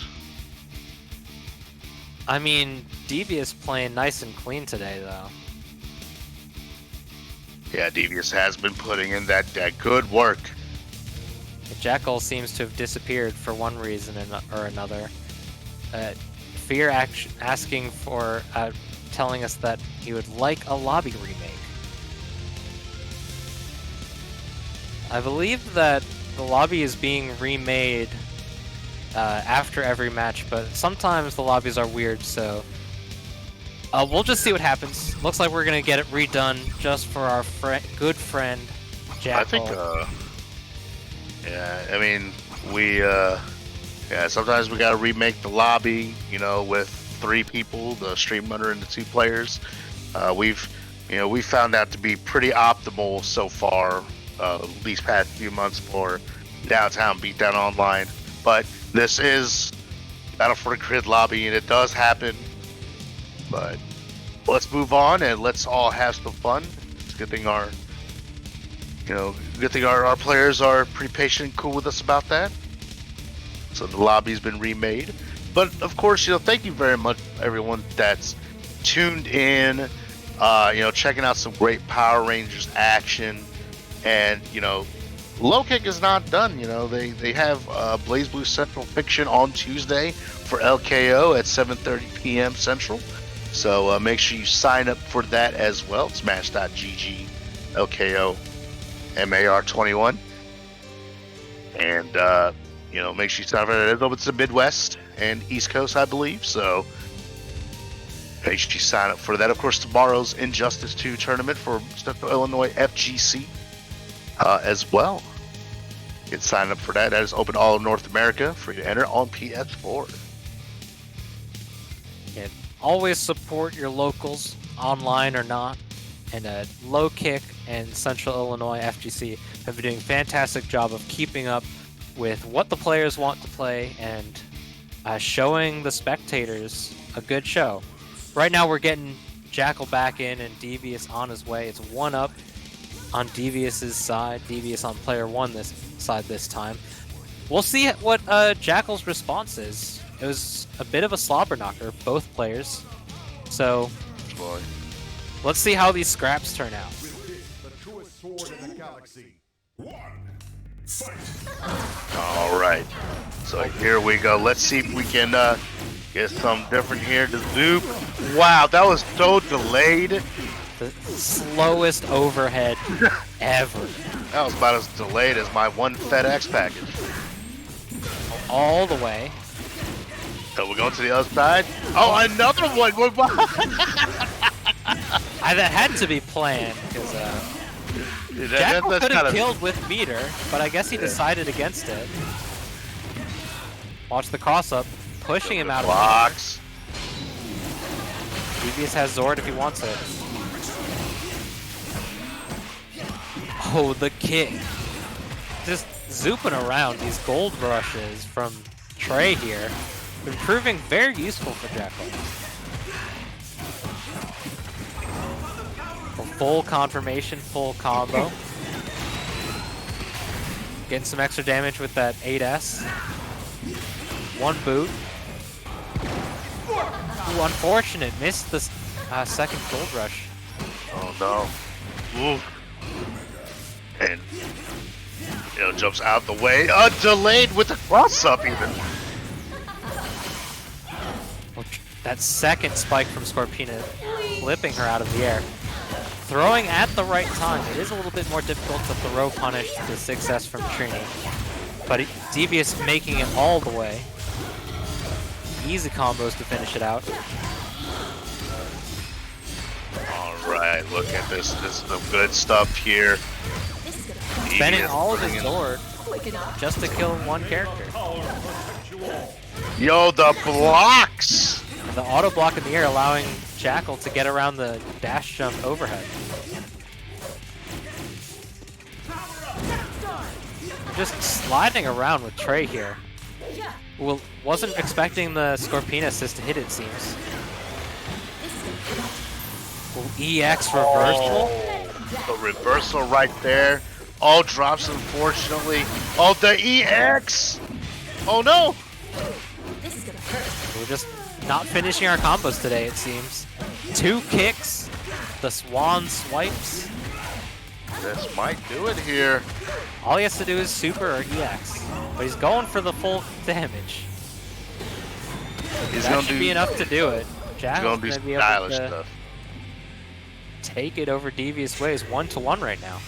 Speaker 2: I mean, Devious playing nice and clean today, though.
Speaker 1: Yeah, Devious has been putting in that good work.
Speaker 2: Jackal seems to have disappeared for one reason or another. Fear asking for, telling us that he would like a lobby remake. I believe that the lobby is being remade after every match, but sometimes the lobbies are weird, so we'll just see what happens. Looks like we're gonna get it redone just for our good friend Jackal.
Speaker 1: I think, yeah, I mean, sometimes we gotta remake the lobby, you know, with 3 people, the stream runner and the 2 players. We found that to be pretty optimal so far, these past few months for Downtown Beatdown Online. But this is Battle for the Grid lobby, and it does happen. But let's move on and let's all have some fun. It's a good thing our players are pretty patient and cool with us about that. So the lobby's been remade. But of course, thank you very much everyone that's tuned in, checking out some great Power Rangers action. And, Low Kick is not done. They have Blaze Blue Central Fiction on Tuesday for LKO at 7:30 p.m. Central. So make sure you sign up for that as well. Smash.gg LKO MAR21. And, make sure you sign up for that. It's the Midwest and East Coast, I believe. So Make sure you sign up for that. Of course, tomorrow's Injustice 2 tournament for Central Illinois FGC as well. Get signed up for that. That is open to all of North America. Free to enter on PS4.
Speaker 2: Yeah, always support your locals, online or not. And Low Kick and Central Illinois FGC have been doing a fantastic job of keeping up with what the players want to play and showing the spectators a good show. Right now we're getting Jackal back in and Devious on his way. It's 1-up on Devious's side. Devious on player 1 this side this time. We'll see what Jackal's response is. It was a bit of a slobber knocker, both players. So
Speaker 1: Boy.
Speaker 2: let's see how these scraps turn out.
Speaker 3: The truest sword in the galaxy. One. Fight.
Speaker 1: All right. So here we go. Let's see if we can get something different here. The Zoop. Wow, that was so delayed.
Speaker 2: The slowest overhead ever.
Speaker 1: That was about as delayed as my one FedEx package.
Speaker 2: All the way.
Speaker 1: So we're going to the other side. Oh, another one.
Speaker 2: That had to be planned because Jackal could have killed with meter, but I guess he decided against it. Watch the cross up, pushing him out of
Speaker 1: blocks.
Speaker 2: Devious has Zord if he wants it. Oh, the kick. Just zooping around these gold rushes from Trey here. Been proving very useful for Jackal. A full confirmation, full combo. Getting some extra damage with that 8S. One boot. Ooh, unfortunate. Missed the second gold rush.
Speaker 1: Oh no. Ooh. And jumps out the way. Delayed with the cross up even.
Speaker 2: That second spike from Scorpina, flipping her out of the air. Throwing at the right time. It is a little bit more difficult to throw punish the 6S from Trini. But Devious making it all the way. Easy combos to finish it out.
Speaker 1: Alright, look at this. This is some good stuff here.
Speaker 2: Spending all of his Zord just to kill one character.
Speaker 1: Yo, the blocks!
Speaker 2: The auto block in the air allowing Jackal to get around the dash jump overhead. Just sliding around with Trey here. Well, wasn't expecting the Scorpina assist to hit, it seems. EX reversal?
Speaker 1: The reversal right there. All drops, unfortunately. Oh, the EX! Oh no!
Speaker 2: We're just not finishing our combos today, it seems. 2 kicks, the Swan swipes.
Speaker 1: This might do it here.
Speaker 2: All he has to do is super or EX, but he's going for the full damage. That should be enough to do it. Jackal's
Speaker 1: He's
Speaker 2: gonna be
Speaker 1: able
Speaker 2: able
Speaker 1: to
Speaker 2: to
Speaker 1: stuff.
Speaker 2: take it over Devious Ways 1-1 right now.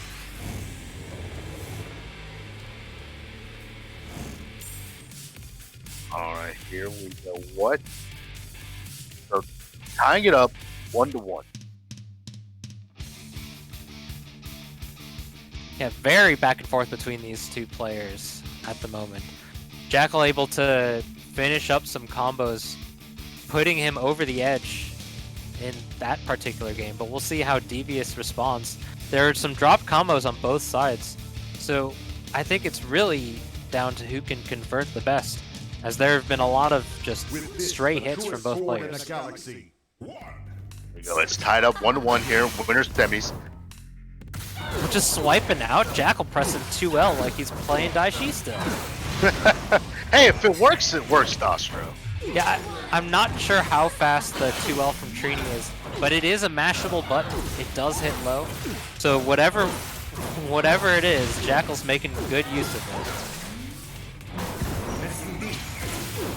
Speaker 1: Alright, here we go. What? So, tying it up 1-1.
Speaker 2: Yeah, very back and forth between these two players at the moment. Jackal able to finish up some combos, putting him over the edge in that particular game, but we'll see how Devious responds. There are some drop combos on both sides, so I think it's really down to who can convert the best, as there have been a lot of just stray hits from both players.
Speaker 1: There we go. It's tied up 1-1 here. Winner's semis.
Speaker 2: We're just swiping out. Jackal pressing 2L like he's playing Daishi still.
Speaker 1: Hey, if it works, Nostro.
Speaker 2: Yeah, I'm not sure how fast the 2L from Trini is, but it is a mashable button. It does hit low. So whatever it is, Jackal's making good use of it.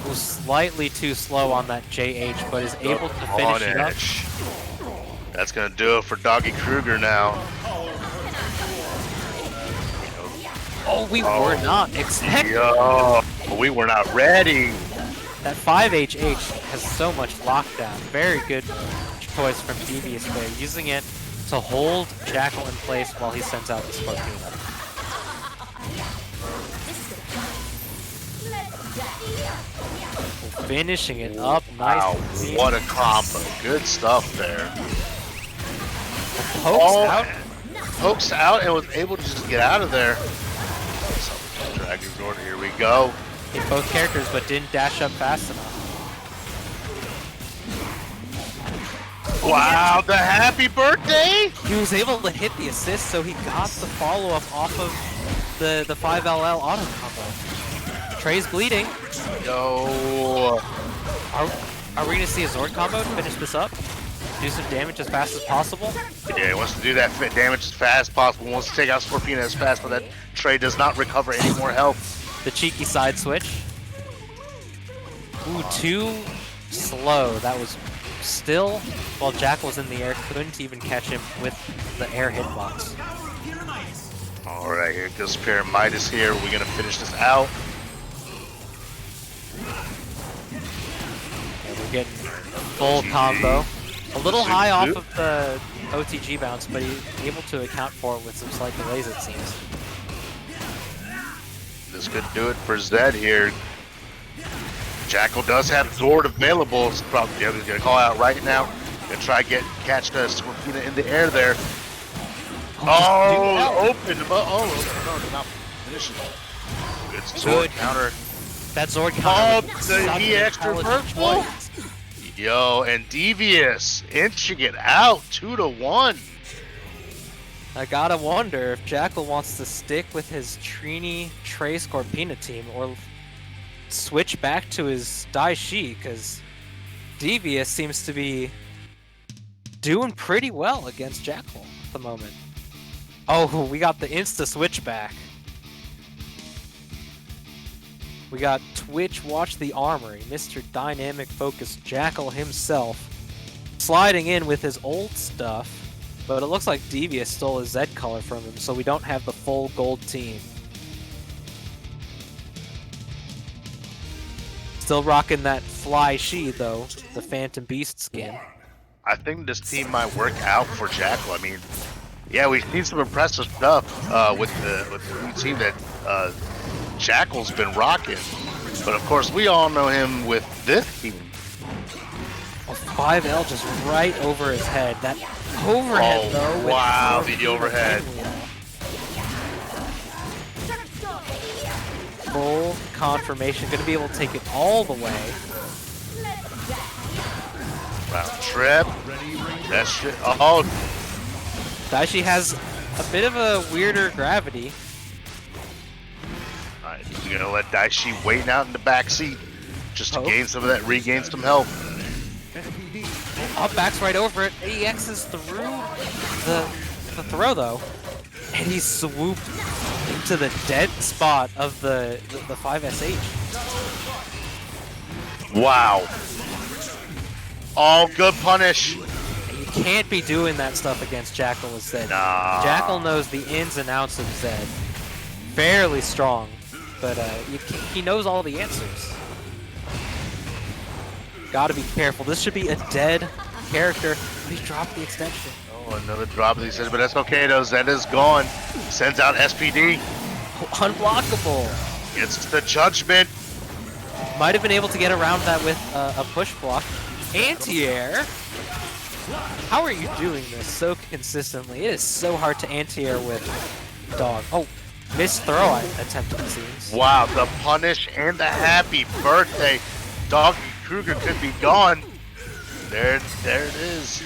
Speaker 2: Was slightly too slow on that JH, but is able to finish it up.
Speaker 1: That's gonna do it for Doggy Kruger now.
Speaker 2: Oh, we were not expecting.
Speaker 1: Yo, we were not ready.
Speaker 2: That 5HH has so much lockdown. Very good choice from Devious there, using it to hold Jackal in place while he sends out the Scorpina. Finishing it up, nice.
Speaker 1: Wow, what a combo. Good stuff there.
Speaker 2: Pokes out.
Speaker 1: Pokes out and was able to just get out of there. So, Dragon's Order, here we go.
Speaker 2: Hit both characters, but didn't dash up fast enough.
Speaker 1: Wow, the happy birthday!
Speaker 2: He was able to hit the assist, so he got the follow-up off of the 5LL auto combo. Trey's bleeding.
Speaker 1: Yo.
Speaker 2: Are we gonna see a Zord combo to finish this up? Do some damage as fast as possible?
Speaker 1: Yeah, he wants to do that fit damage as fast as possible. Wants to take out Scorpina as fast, but that Trey does not recover any more health.
Speaker 2: The cheeky side switch. Ooh, too slow. That was still, while Jack was in the air, couldn't even catch him with the air hitbox.
Speaker 1: Alright, here goes Pyramidas here. We're gonna finish this out.
Speaker 2: And we're getting full combo. A little high off of the OTG bounce, but he's able to account for it with some slight delays, it seems.
Speaker 1: This could do it for Zed here. Jackal does have Zord available. So probably he's gonna call out right now. Gonna try catch the Scorpina in the air there. Oh, open. Oh, no, not finishing. Good Zord counter.
Speaker 2: That Zord counter.
Speaker 1: Oh, the EX reversal. Yo, and Devious inching it out 2-1.
Speaker 2: I gotta wonder if Jackal wants to stick with his Trini Trey Scorpina team or switch back to his Daishi, because Devious seems to be doing pretty well against Jackal at the moment. Oh, we got the insta switch back. We got Twitch Watch the Armory, Mr. Dynamic Focus Jackal himself, sliding in with his old stuff, but it looks like Devious stole his Z color from him, so we don't have the full gold team. Still rocking that Fly She, though, the Phantom Beast skin.
Speaker 1: I think this team might work out for Jackal. I mean, yeah, we've seen some impressive stuff with the new team that Jackal's been rocking, but of course we all know him with this team.
Speaker 2: Oh, 5L just right over his head. That overhead, though.
Speaker 1: Wow, the overhead.
Speaker 2: Full confirmation, gonna be able to take it all the way.
Speaker 1: Round trip. That shit. Oh,
Speaker 2: Daishi has a bit of a weirder gravity.
Speaker 1: alright, we're gonna let Daishi wait out in the back seat just to gain some of that, regain some health.
Speaker 2: Up backs right over it. AEX's through the throw though, and he swooped into the dead spot of the 5SH.
Speaker 1: Wow. Oh, good punish.
Speaker 2: You can't be doing that stuff against Jackal with Zed.
Speaker 1: Nah.
Speaker 2: Jackal knows the ins and outs of Zed. Fairly strong, but he knows all the answers. Gotta be careful. This should be a dead character. He dropped the extension.
Speaker 1: Oh, another drop of the extension, but that's okay though. Zed is gone. Sends out SPD.
Speaker 2: Oh, unblockable.
Speaker 1: Gets the judgment.
Speaker 2: Might have been able to get around that with a push block. Anti-air? How are you doing this so consistently? It is so hard to anti-air with Dog. Oh, missed throw attempt, it seems.
Speaker 1: Wow, the punish and the happy birthday. Doggy Kruger could be gone. There it is.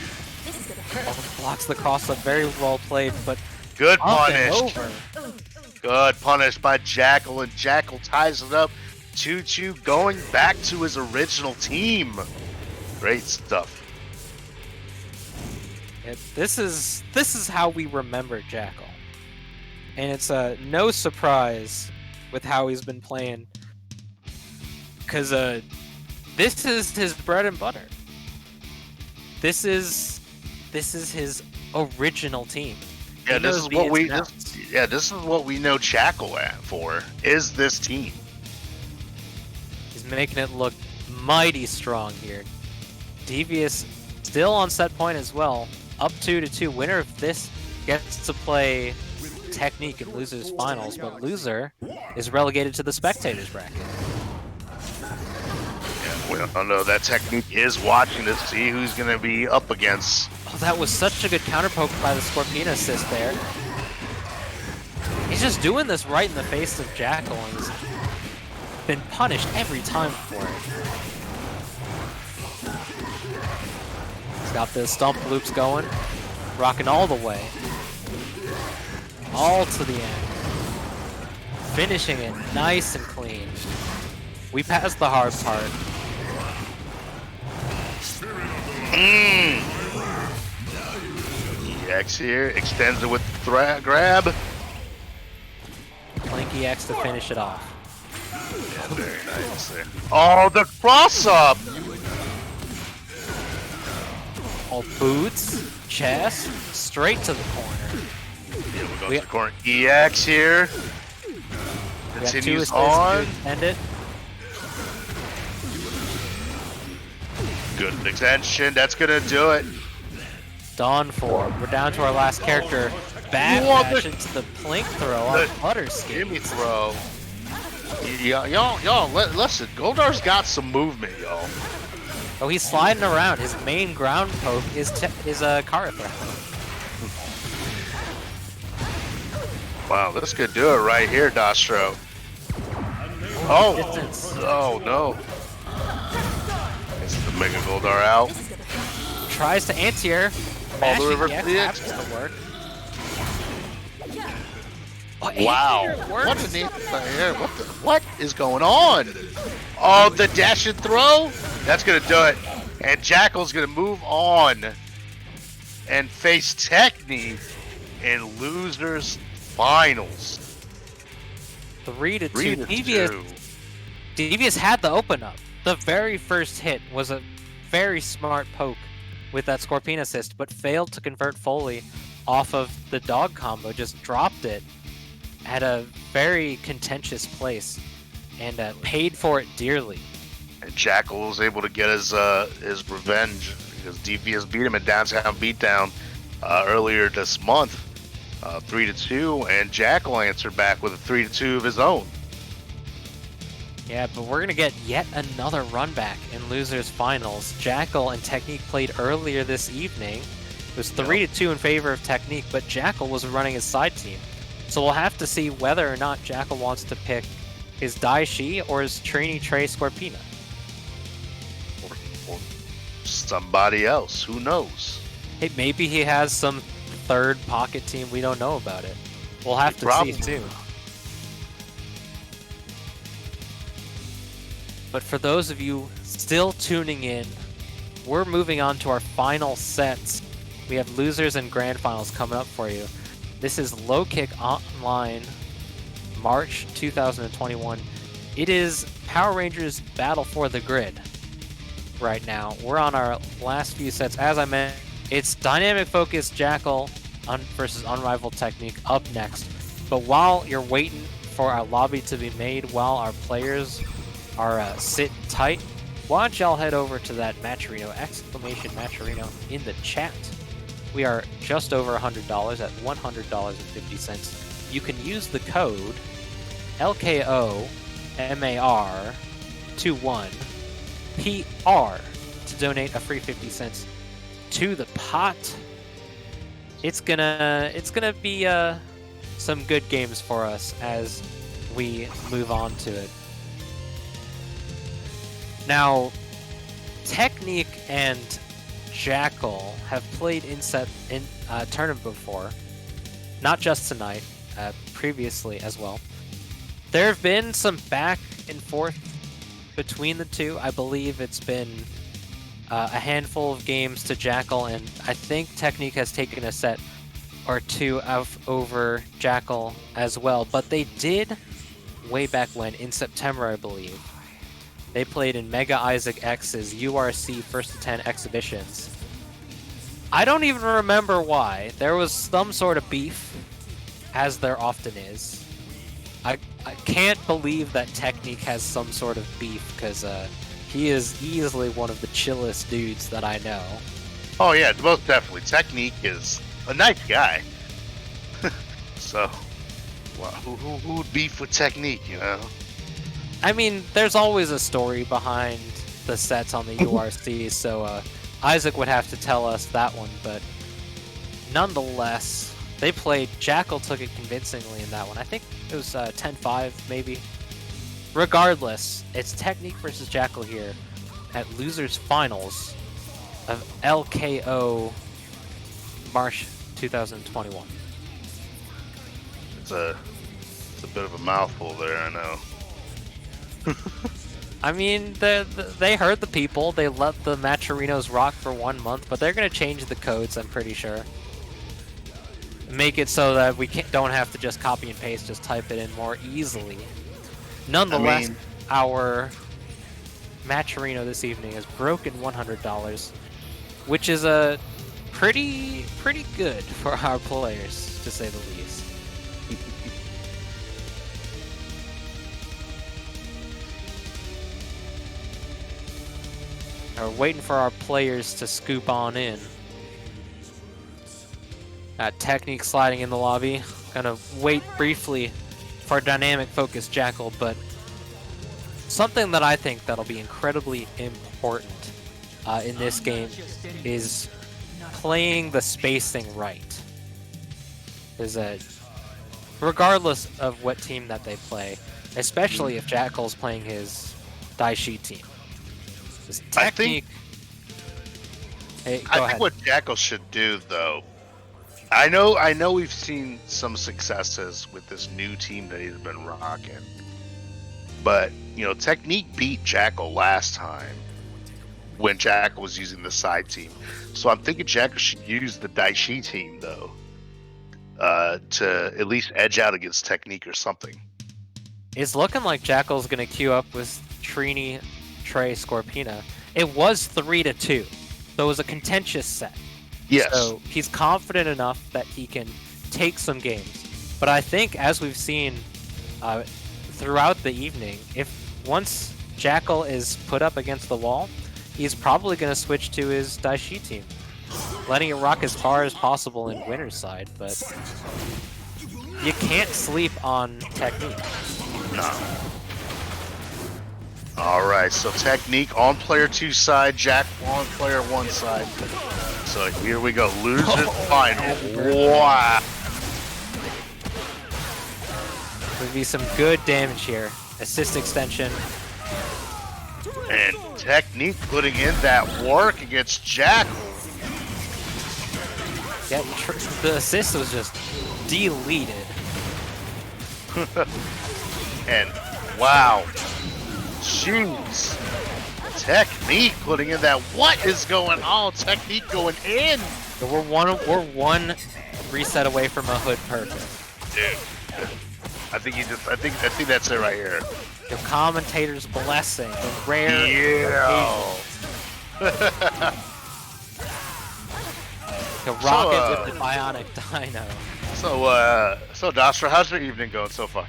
Speaker 2: Oh, blocks the cross-up. Very well played, but
Speaker 1: Good
Speaker 2: up and
Speaker 1: punish.
Speaker 2: over.
Speaker 1: Good punish by Jackal, and Jackal ties it up. 2-2 going back to his original team. Great stuff.
Speaker 2: This is how we remember Jackal, and it's no surprise with how he's been playing, because this is his bread and butter. This is his original team.
Speaker 1: Yeah,
Speaker 2: He
Speaker 1: this
Speaker 2: knows
Speaker 1: is
Speaker 2: the
Speaker 1: what
Speaker 2: ins
Speaker 1: we
Speaker 2: and outs.
Speaker 1: this is what we know Jackal for. Is this team?
Speaker 2: He's making it look mighty strong here. Devious still on set point as well. Up 2-2. Winner of this gets to play Technique in Loser's Finals, but Loser is relegated to the Spectators bracket.
Speaker 1: Yeah, we don't know. That Technique is watching to see who's going to be up against.
Speaker 2: Oh, that was such a good counter poke by the Scorpion assist there. He's just doing this right in the face of Jackal and has been punished every time for it. He's got the stump loops going, rocking all the way. All to the end. Finishing it nice and clean. We passed the hard part.
Speaker 1: EX here, extends it with the grab.
Speaker 2: Clanky X to finish it off.
Speaker 1: Yeah, very nice there. Oh, the cross-up!
Speaker 2: All boots, chest, straight to the corner.
Speaker 1: Yeah, we'll go to the corner. EX here.
Speaker 2: We got 2
Speaker 1: Continues
Speaker 2: assists
Speaker 1: on.
Speaker 2: to end it.
Speaker 1: Good extension. That's gonna do it.
Speaker 2: Done for. We're down to our last character. Backdash into the plink throw on Butterskin.
Speaker 1: Gimme throw. Y'all, listen. Goldar's got some movement, y'all.
Speaker 2: Oh, he's sliding around. His main ground poke is a Kara throw.
Speaker 1: Wow, this could do it right here, Dastro. Oh,
Speaker 2: Distance.
Speaker 1: oh no. It's the Mega Goldar out.
Speaker 2: Tries to anti-air.
Speaker 1: All the
Speaker 2: Mashing
Speaker 1: reverse
Speaker 2: X
Speaker 1: DX.
Speaker 2: happens to work. Oh,
Speaker 1: Wow.
Speaker 2: anti-air works.
Speaker 1: What what is going on? Oh, the dash and throw? That's gonna do it. And Jackal's gonna move on and face Technique in Losers Finals.
Speaker 2: 3-2.
Speaker 1: 3-2.
Speaker 2: Devious had the open up. The very first hit was a very smart poke with that Scorpion assist, but failed to convert fully off of the dog combo. Just dropped it at a very contentious place and paid for it dearly.
Speaker 1: And Jackal was able to get his revenge because Devious beat him at Downtown Beatdown earlier this month, 3-2, and Jackal answered back with a 3-2 of his own.
Speaker 2: Yeah, but we're going to get yet another run back in Losers Finals. Jackal and Technique played earlier this evening. It was 3-2 in favor of Technique, but Jackal was running his side team. So we'll have to see whether or not Jackal wants to pick his Daishi or his Trini Trey Scorpina.
Speaker 1: Or somebody else, who knows?
Speaker 2: Hey, maybe he has some third pocket team we don't know about it. We'll have to see soon. But for those of you still tuning in, we're moving on to our final sets. We have losers and grand finals coming up for you. This is Low Kick Online, March 2021. It is Power Rangers Battle for the Grid right now. We're on our last few sets. As I mentioned, it's Dynamic Focus Jackal versus Unrivaled Technique up next. But while you're waiting for our lobby to be made, while our players are sitting tight, why don't y'all head over to that Matcherino, !Matcherino in the chat. We are just over $100 at $100.50. You can use the code LKOMAR21PR to donate a free 50 cents to the pot. It's gonna be some good games for us as we move on to it. Now, Technique and Jackal have played in tournament before, not just tonight, previously as well. There have been some back and forth between the two. I believe it's been a handful of games to Jackal, and I think Technique has taken a set or two over Jackal as well. But they did way back when, in September, I believe. They played in Mega Isaac X's URC First to 10 exhibitions. I don't even remember why. There was some sort of beef, as there often is. I can't believe that Technique has some sort of beef, because He is easily one of the chillest dudes that I know.
Speaker 1: Oh yeah, most definitely. Technique is a nice guy. So, well, who would beef with Technique? You know.
Speaker 2: I mean, there's always a story behind the sets on the URC, so Isaac would have to tell us that one, but nonetheless, they played. Jackal took it convincingly in that one. I think it was 10-5, maybe. Regardless, it's Technique versus Jackal here at Losers Finals of LKO March 2021.
Speaker 1: It's a bit of a mouthful there, I know.
Speaker 2: I mean, they heard the people. They let the Matcherinos rock for 1 month, but they're going to change the codes, I'm pretty sure. Make it so that we don't have to just copy and paste, just type it in more easily. Nonetheless, our Matcherino this evening has broken $100, which is a pretty good for our players, to say the least. We're waiting for our players to scoop on in. Technique sliding in the lobby. Gonna wait briefly for Dynamic Focus Jackal, but something that I think that'll be incredibly important in this game is playing the spacing right. Regardless of what team that they play, especially if Jackal's playing his Daishi team. His Technique.
Speaker 1: I think what Jackal should do, though, I know we've seen some successes with this new team that he's been rocking, but Technique beat Jackal last time when Jackal was using the side team. So I'm thinking Jackal should use the Daishi team though, to at least edge out against Technique or something.
Speaker 2: It's looking like Jackal's gonna queue up with Trini, Trey, Scorpina. It was 3-2, so it was a contentious set.
Speaker 1: Yes.
Speaker 2: So he's confident enough that he can take some games. But I think, as we've seen throughout the evening, once Jackal is put up against the wall, he's probably going to switch to his Daishi team, letting it rock as far as possible in winner's side. But you can't sleep on Technique.
Speaker 1: No. All right, so Technique on player 2 side, Jack on player 1 side. So here we go, losers final. Wow.
Speaker 2: There'll be some good damage here. Assist extension.
Speaker 1: And Technique putting in that work against Jack.
Speaker 2: Yeah, the assist was just deleted.
Speaker 1: And wow. Jeez. Technique putting in that. What is going on? Technique going in.
Speaker 2: We're one reset away from a hood perfect.
Speaker 1: Dude. I think that's it right here.
Speaker 2: The commentator's blessing. The rare.
Speaker 1: Yeah.
Speaker 2: The rocket with the bionic dino.
Speaker 1: So Dastra, how's your evening going so far?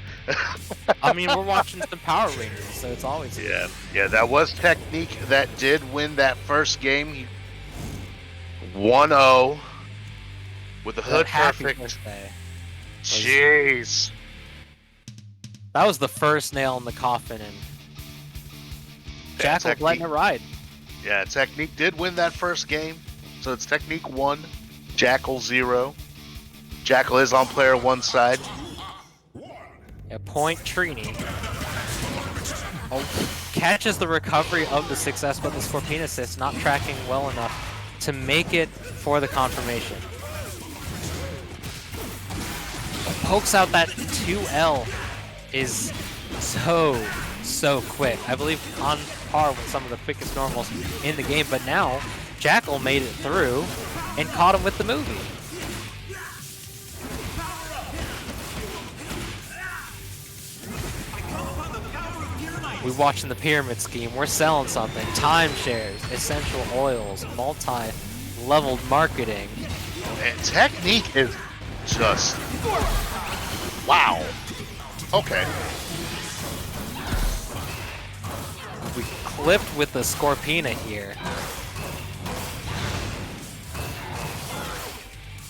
Speaker 2: I mean, we're watching some Power Rangers, so it's always
Speaker 1: yeah. That was Technique that did win that first game. He 1-0 with the hood perfect. Jeez.
Speaker 2: That was the first nail in the coffin, and Jackal letting it ride.
Speaker 1: Yeah, Technique did win that first game, so it's Technique 1, Jackal 0. Jackal is on player 1 side.
Speaker 2: Yeah, point Trini. Catches the recovery of the success, but the Scorpion assist not tracking well enough to make it for the confirmation. Pokes out that 2L is so quick. I believe on par with some of the quickest normals in the game, but now Jackal made it through and caught him with the movie. We're watching the pyramid scheme. We're selling something. Timeshares, essential oils, multi-leveled marketing.
Speaker 1: And Technique is just... Wow. Okay.
Speaker 2: we clipped with the Scorpina here.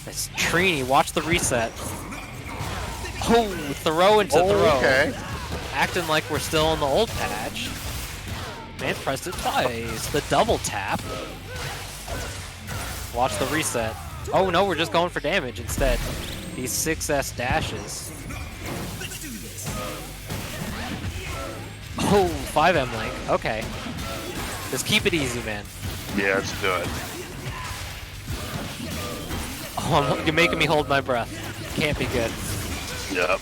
Speaker 2: This Trini, watch the reset. Oh, throw into throw.
Speaker 1: Okay.
Speaker 2: Acting like we're still in the old patch. Man pressed it twice. The double tap. Watch the reset. Oh no, we're just going for damage instead. These 6S dashes. Oh, 5M link. Okay. Just keep it easy, man.
Speaker 1: Yeah, it's good.
Speaker 2: Oh, you're making me hold my breath. Can't be good.
Speaker 1: Yep.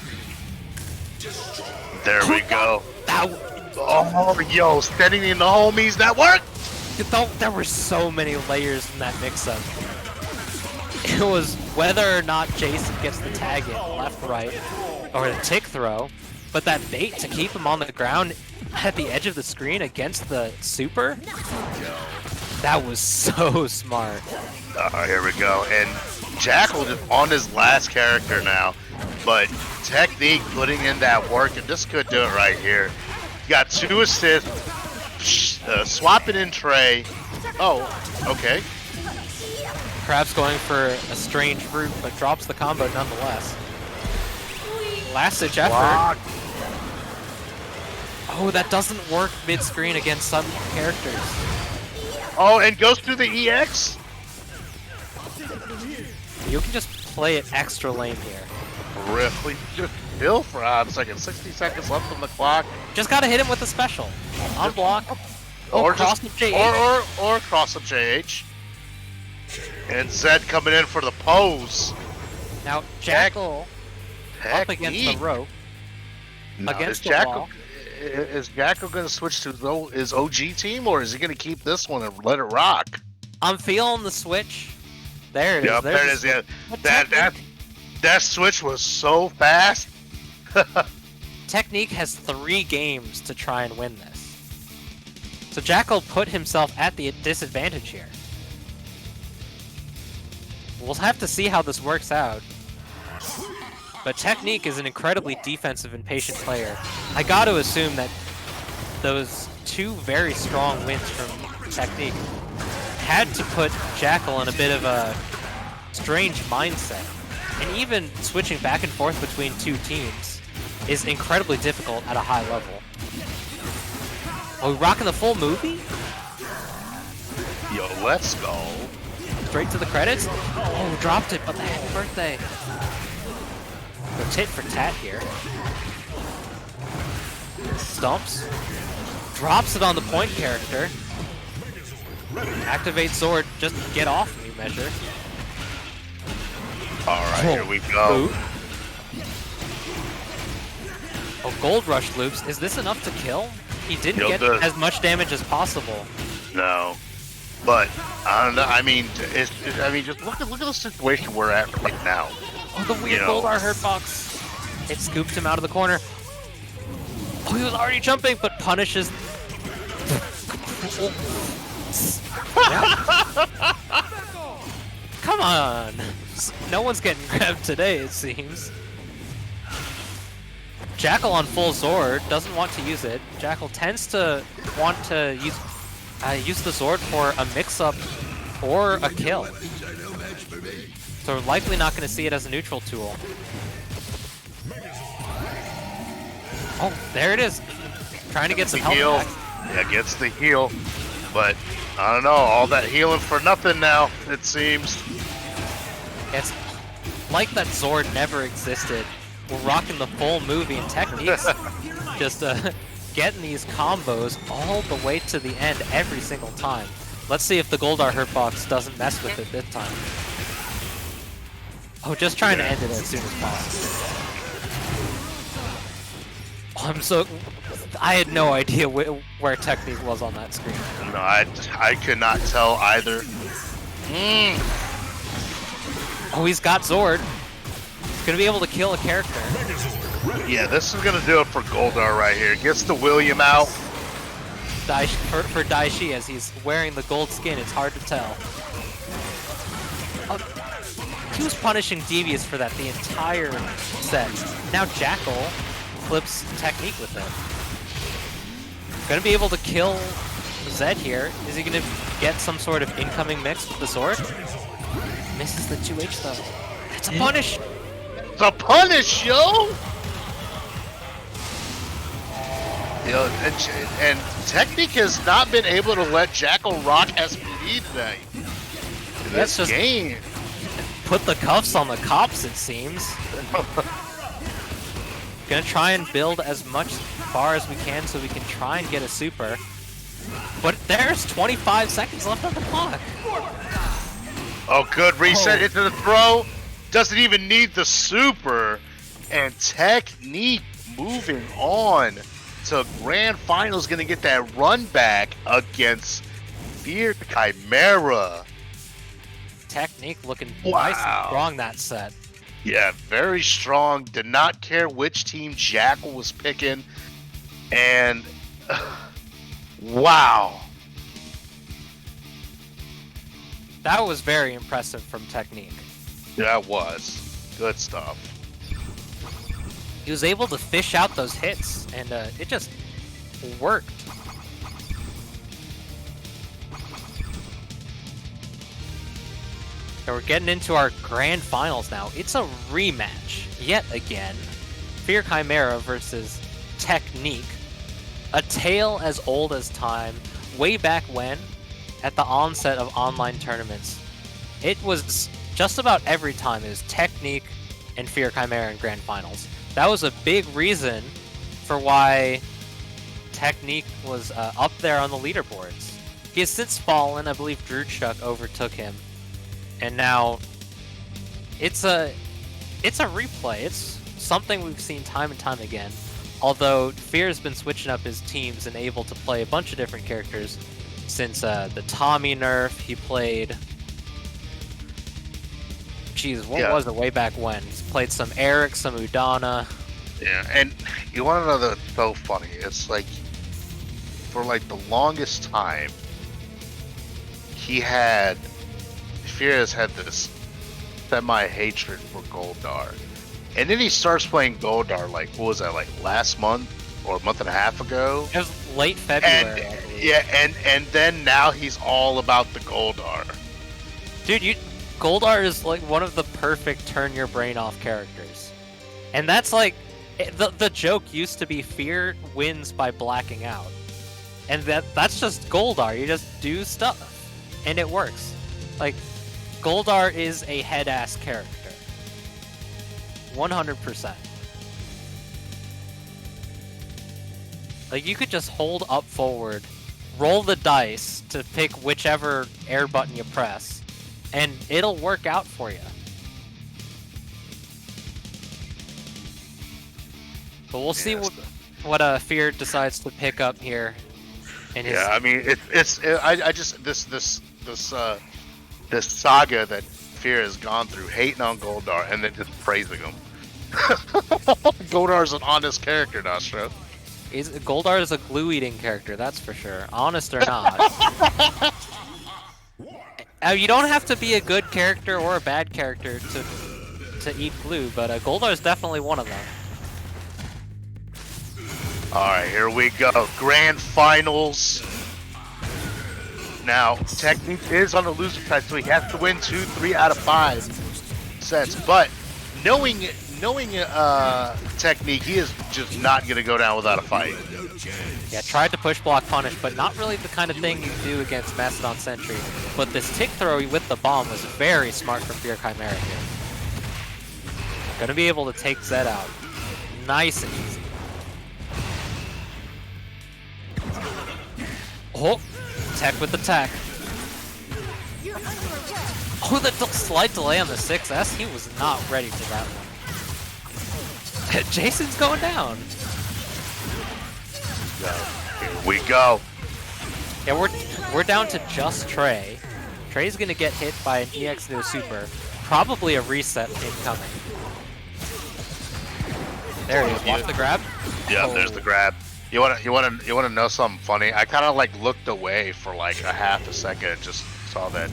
Speaker 1: There we go.
Speaker 2: That,
Speaker 1: Oh, yo, standing in the homies, that worked?
Speaker 2: there were so many layers in that mix-up. It was whether or not Jason gets the tag in, left, right, or the tick throw, but that bait to keep him on the ground at the edge of the screen against the super, that was so smart.
Speaker 1: Here we go. And Jackal just on his last character now. But Technique putting in that work, and this could do it right here. Got 2 assists, swapping in Trey. Oh, okay.
Speaker 2: Perhaps going for a strange route, but drops the combo nonetheless. Last ditch effort.
Speaker 1: Block.
Speaker 2: Oh, that doesn't work mid-screen against some characters.
Speaker 1: Oh, and goes through the EX?
Speaker 2: You can just play it extra lame here.
Speaker 1: Really just kill for a hot second. 60 seconds left on the clock.
Speaker 2: Just gotta hit him with a special. On block.
Speaker 1: Or
Speaker 2: cross
Speaker 1: just
Speaker 2: up JH.
Speaker 1: or cross up JH. And Zed coming in for the pose.
Speaker 2: Now Jackal up
Speaker 1: Technique.
Speaker 2: against the rope.
Speaker 1: No,
Speaker 2: against
Speaker 1: is
Speaker 2: the wall.
Speaker 1: Is Jackal going to switch to his OG team, or is he going to keep this one and let it rock?
Speaker 2: I'm feeling the switch. There it is.
Speaker 1: Yep,
Speaker 2: There's
Speaker 1: there it is.
Speaker 2: the-
Speaker 1: Yeah,
Speaker 2: What
Speaker 1: that
Speaker 2: Technique?
Speaker 1: that switch was so fast.
Speaker 2: Technique has 3 games to try and win this. So Jackal put himself at the disadvantage here. We'll have to see how this works out. But Technique is an incredibly defensive and patient player. I got to assume that those 2 very strong wins from Technique had to put Jackal in a bit of a strange mindset. And even switching back and forth between 2 teams is incredibly difficult at a high level. Are we rocking the full movie?
Speaker 1: Yo, let's go.
Speaker 2: Straight to the credits? Oh, dropped it, but the happy birthday. Go tit for tat here. Stumps. Drops it on the point character. Activate sword, just get off me, measure.
Speaker 1: Alright, here we go.
Speaker 2: Boot. Oh, Gold Rush loops. Is this enough to kill? He didn't
Speaker 1: Yo,
Speaker 2: get as much damage as possible.
Speaker 1: No. But, I don't know, I mean, just look at the situation we're at right now.
Speaker 2: Oh, the weird
Speaker 1: You know.
Speaker 2: Goldar hurt box. It scooped him out of the corner. Oh, he was already jumping, but punishes. Come on. No one's getting grabbed today, it seems. Jackal on full Zord doesn't want to use it. Jackal tends to want to use the Zord for a mix-up or a kill. So we're likely not going to see it as a neutral tool. Oh, there it is. Trying to get some
Speaker 1: The
Speaker 2: health
Speaker 1: heal.
Speaker 2: back.
Speaker 1: Yeah, gets the heal. But, I don't know, all that healing for nothing now, it seems.
Speaker 2: It's like that Zord never existed. We're rocking the full movie and techniques. Just getting these combos all the way to the end every single time. Let's see if the Goldar Hurtbox doesn't mess with it this time. Oh, just trying to end it as soon as possible. Oh, I had no idea where Technique was on that screen.
Speaker 1: No, I could not tell either.
Speaker 2: Oh, he's got Zord. He's gonna be able to kill a character.
Speaker 1: Yeah, this is gonna do it for Goldar right here. Gets the William out.
Speaker 2: For Daishi, as he's wearing the gold skin, it's hard to tell. Oh, he was punishing Devious for that the entire set. Now Jackal flips Technique with it. Gonna be able to kill Zed here. Is he gonna get some sort of incoming mix with the sword? Misses the 2H though. It's a punish!
Speaker 1: The punish, yo! And Technique has not been able to let Jackal rock SPD tonight. In
Speaker 2: That's
Speaker 1: this
Speaker 2: just-
Speaker 1: game.
Speaker 2: Put the cuffs on the cops, it seems. Gonna try and build as much bar as we can so we can try and get a super. But there's 25 seconds left on the clock.
Speaker 1: Oh, good reset
Speaker 2: Oh.
Speaker 1: into the throw. Doesn't even need the super. And Technique moving on to grand finals, gonna get that run back against Fear Chimera.
Speaker 2: Technique looking
Speaker 1: Wow.
Speaker 2: nice and strong that set.
Speaker 1: Yeah, very strong. Did not care which team Jackal was picking. And wow.
Speaker 2: That was very impressive from Technique.
Speaker 1: That was good stuff.
Speaker 2: He was able to fish out those hits, and it just worked. And we're getting into our grand finals now. It's a rematch, yet again. Fear Chimera versus Technique. A tale as old as time. Way back when, at the onset of online tournaments, it was just about every time it was Technique and Fear Chimera in grand finals. That was a big reason for why Technique was up there on the leaderboards. He has since fallen. I believe Drewchuk overtook him. And now it's a replay. It's something we've seen time and time again. Although Fear has been switching up his teams and able to play a bunch of different characters since the Tommy nerf. He played. Jeez, what was it way back when? He's played some Eric, some Udana.
Speaker 1: Yeah, and you want to know that's so funny? It's like, for like the longest time, Fear has had this semi-hatred for Goldar. And then he starts playing Goldar, like, what was that, like last month or a month and a half ago?
Speaker 2: It was late February. I believe.
Speaker 1: Yeah, and then now he's all about the Goldar.
Speaker 2: Dude, Goldar is like one of the perfect turn your brain off characters. And that's like, the joke used to be Fear wins by blacking out. And that's just Goldar, you just do stuff. And it works. Like, Goldar is a head-ass character. 100%. Like, you could just hold up forward, roll the dice to pick whichever air button you press, and it'll work out for you. But we'll see what Fear decides to pick up here. In his...
Speaker 1: Yeah, I mean, I just this saga that Fear has gone through, hating on Goldar and then just praising him. Goldar's an honest character, Nostro.
Speaker 2: Goldar is a glue-eating character, that's for sure. Honest or not. You don't have to be a good character or a bad character to eat glue, but Goldar is definitely one of them.
Speaker 1: Alright, here we go. Grand finals. Now, Technique is on the loser side, so he has to win 2-3 out of 5 sets. But knowing Technique, he is just not going to go down without a fight.
Speaker 2: Yeah, tried to push block punish, but not really the kind of thing you do against Mastodon Sentry. But this tick throw with the bomb was very smart from Fear Chimera here. Gonna be able to take Zed out. Nice and easy. Oh, tech with the tech. Oh, the slight delay on the 6S. He was not ready for that one. Jason's going down.
Speaker 1: Here we go.
Speaker 2: Yeah, we're down to just Trey. Trey's gonna get hit by an EX no super. Probably a reset incoming. There he is. Watch the grab.
Speaker 1: Yeah, there's the grab. You wanna know something funny? I kind of like looked away for like a half a second and just saw that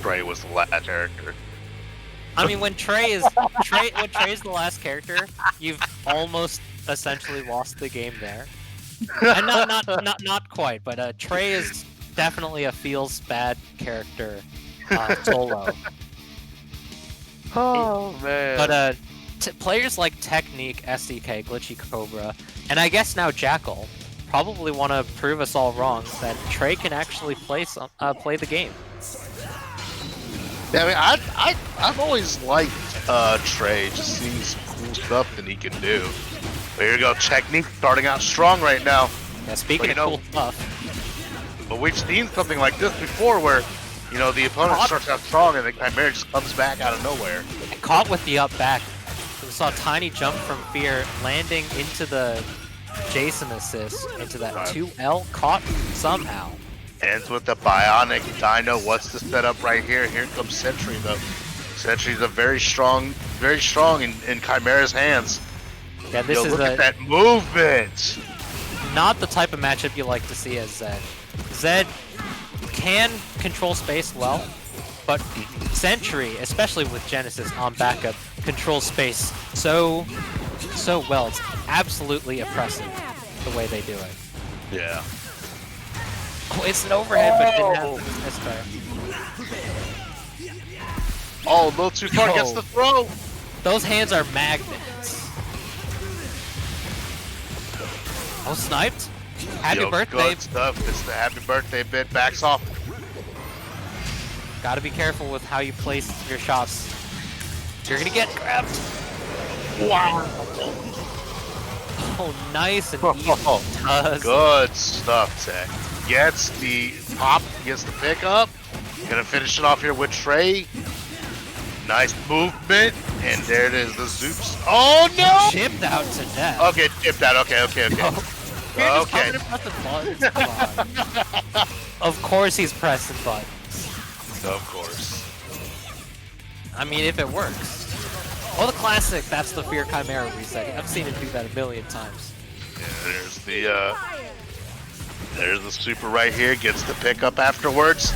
Speaker 1: Trey was the last character.
Speaker 2: I mean, when Trey's the last character, you've almost essentially lost the game there. And not quite, but Trey is definitely a feels bad character solo.
Speaker 1: Oh man.
Speaker 2: But players like Technique, SDK, Glitchy Cobra, and I guess now Jackal probably want to prove us all wrong that Trey can actually play the game.
Speaker 1: Yeah, I mean, I've always liked Trey. Just seems cool stuff that he can do. But here you go, Technique starting out strong right now.
Speaker 2: Yeah, speaking
Speaker 1: But,
Speaker 2: of cool stuff,
Speaker 1: But we've seen something like this before, where the opponent starts out strong and the Chimera just comes back out of nowhere.
Speaker 2: caught with the up back. We saw a tiny jump from Fear landing into the Jason assist into that 2L, caught somehow.
Speaker 1: Ends with the Bionic Dino. What's the setup right here? Here comes Sentry though. Sentry's a very strong in Chimera's hands.
Speaker 2: Yeah, this is
Speaker 1: look at that movement.
Speaker 2: not the type of matchup you like to see as Zed. Zed can control space well, but Sentry, especially with Genesis on backup, controls space so well. It's absolutely oppressive the way they do it.
Speaker 1: Yeah.
Speaker 2: Oh, it's an overhead, but didn't have this try.
Speaker 1: Oh, a little too far.
Speaker 2: Yo.
Speaker 1: Gets the throw.
Speaker 2: Those hands are magnets. Oh, sniped. Happy birthday.
Speaker 1: Good stuff. It's the happy birthday bit. Backs off.
Speaker 2: Gotta be careful with how you place your shots. You're gonna get grabbed.
Speaker 1: Wow.
Speaker 2: Oh, nice and easy. Does.
Speaker 1: Good stuff, Tech. Gets the pop. Gets the pickup. Gonna finish it off here with Trey. Nice movement. And there it is. The Zoops. Oh, no!
Speaker 2: Chipped out to death.
Speaker 1: Okay, chipped out. Okay.
Speaker 2: You're just
Speaker 1: Okay.
Speaker 2: coming to press the buttons. Come on. Of course he's pressing buttons.
Speaker 1: Of course.
Speaker 2: I mean, if it works. Oh, the classic. That's the Fear Chimera reset. I've seen it do that a million times.
Speaker 1: Yeah, there's the super right here. Gets the pickup afterwards.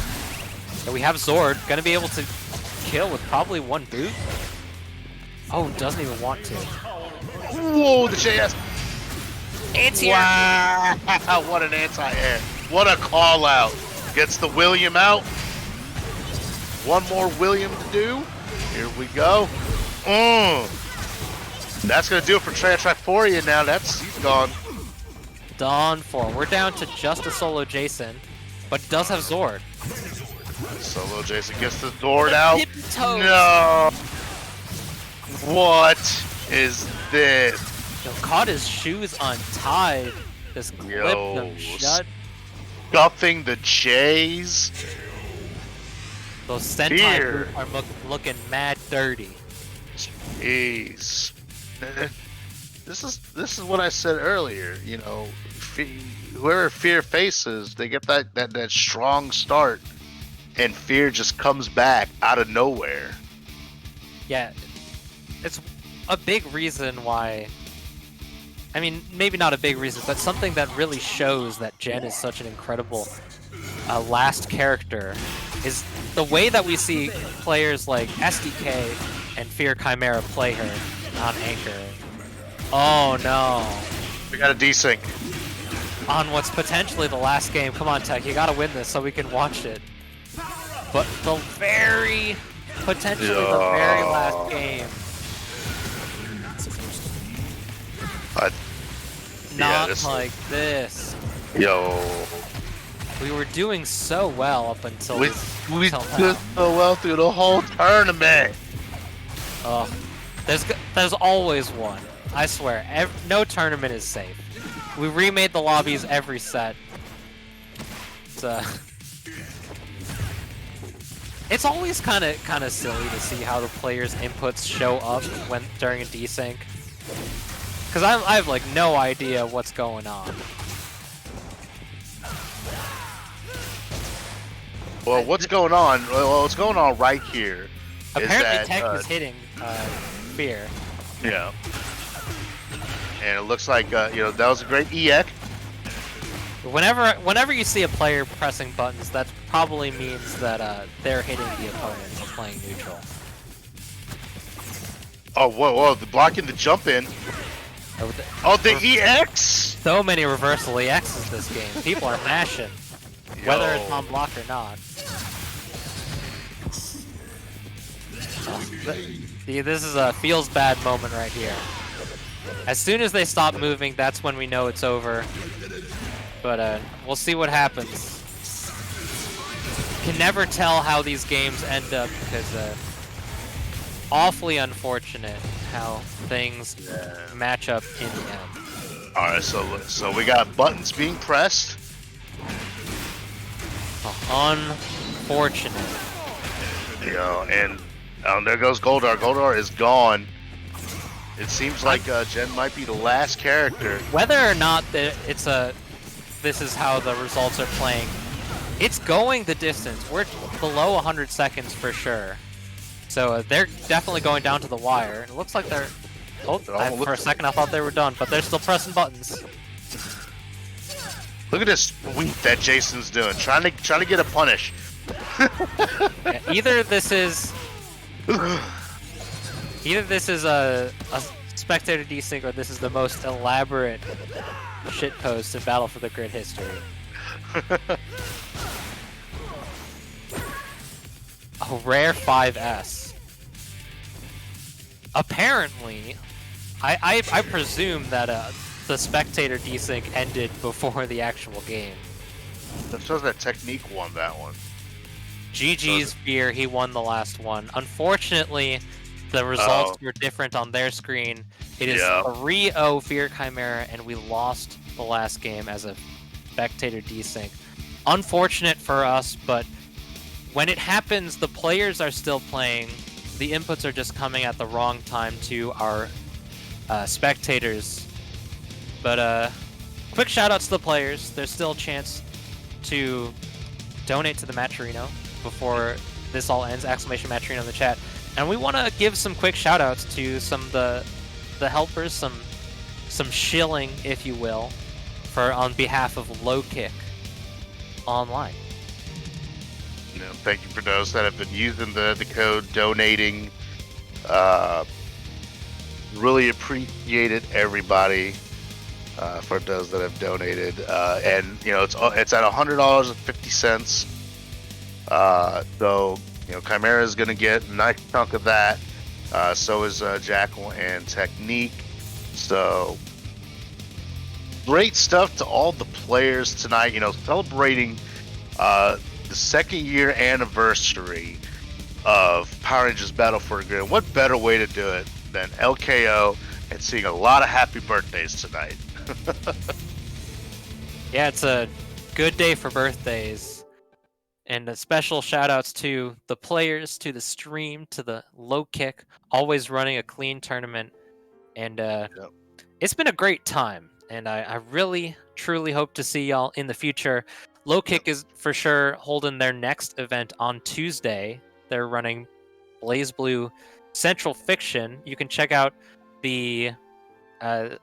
Speaker 2: And we have Zord. Gonna be able to kill with probably one boot. Oh, doesn't even want to.
Speaker 1: Whoa, the JS.
Speaker 2: Anti-air.
Speaker 1: Wow, what an anti-air. What a call out. Gets the William out. One more William to do. Here we go. That's going to do it for Transfactoria now. He's gone.
Speaker 2: Done for. We're down to just a solo Jason, but does have Zord.
Speaker 1: Solo Jason gets the Zord out.
Speaker 2: Tiptoes.
Speaker 1: No. What is this?
Speaker 2: Yo, caught his shoes untied. Just clipped them shut.
Speaker 1: Scuffing the Jays.
Speaker 2: Those Sentai
Speaker 1: Fear.
Speaker 2: boots are looking mad dirty.
Speaker 1: Jeez. This is what I said earlier. Whoever Fear faces, they get that strong start, and Fear just comes back out of nowhere.
Speaker 2: Yeah, it's a big reason why. I mean, maybe not a big reason, but something that really shows that Jen is such an incredible last character is the way that we see players like SDK and Fear Chimera play her on Anchor. Oh no.
Speaker 1: We got a desync.
Speaker 2: On what's potentially the last game. Come on, Tech, you gotta win this so we can watch it. But potentially the very last game. Not like this.
Speaker 1: Yo.
Speaker 2: We were doing so well up until
Speaker 1: We
Speaker 2: until
Speaker 1: did
Speaker 2: now.
Speaker 1: so well through the whole tournament.
Speaker 2: There's always one. I swear, no tournament is safe. We remade the lobbies every set. It's always kind of silly to see how the players' inputs show up during a desync. Because I have like no idea what's going on.
Speaker 1: Well, what's going on? Well, what's going on right here?
Speaker 2: Apparently, Tech is hitting Fear.
Speaker 1: Yeah. And it looks like that was a great EX.
Speaker 2: Whenever you see a player pressing buttons, that probably means that they're hitting the opponent and playing neutral.
Speaker 1: Oh, whoa, blocking the jump in. Oh, the EX.
Speaker 2: So many reversal EXs this game. People are mashing, whether it's on block or not. See, this is a feels bad moment right here. As soon as they stop moving, that's when we know it's over. But we'll see what happens. Can never tell how these games end up because awfully unfortunate how things match up in the end.
Speaker 1: All right, so we got buttons being pressed.
Speaker 2: Unfortunate.
Speaker 1: You know, and there goes Goldar. Goldar is gone. It seems like Jen might be the last character.
Speaker 2: Whether or not that this is how the results are playing, it's going the distance. We're below 100 seconds for sure. So they're definitely going down to the wire. It looks like they're... Oh, for a second I thought they were done, but they're still pressing buttons.
Speaker 1: Look at this sweep that Jason's doing, trying to get a punish.
Speaker 2: Yeah, either this is a spectator desync, or this is the most elaborate shitpost in Battle for the Grid history. A rare 5S. Apparently, I presume that the spectator desync ended before the actual game.
Speaker 1: That shows that Technique won that one.
Speaker 2: GG's Fear, he won the last one. Unfortunately, the results were different on their screen. It is 3-0 Fear Chimera, and we lost the last game as a spectator desync. Unfortunate for us, but when it happens, the players are still playing. The inputs are just coming at the wrong time to our spectators. But quick shout out to the players. There's still a chance to donate to the Matcherino before this all ends. Exclamation Matcherino in the chat. And we want to give some quick shout outs to some of the helpers, some shilling, if you will, for on behalf of Low Kick Online.
Speaker 1: You know, thank you for those that have been using the code donating. Really appreciated everybody for those that have donated. And you know, it's at $100.50. So you know, Chimera is going to get a nice chunk of that. So is Jackal and Technique. So great stuff to all the players tonight. You know, celebrating the second year anniversary of Power Rangers Battle for the Grid. What better way to do it than LKO and seeing a lot of happy birthdays tonight?
Speaker 2: Yeah, it's a good day for birthdays. And a special shout outs to the players, to the stream, to the Low Kick, always running a clean tournament. And it's been a great time. And I really, truly hope to see y'all in the future. Low Kick is for sure holding their next event on Tuesday. They're running BlazBlue Central Fiction. You can check out the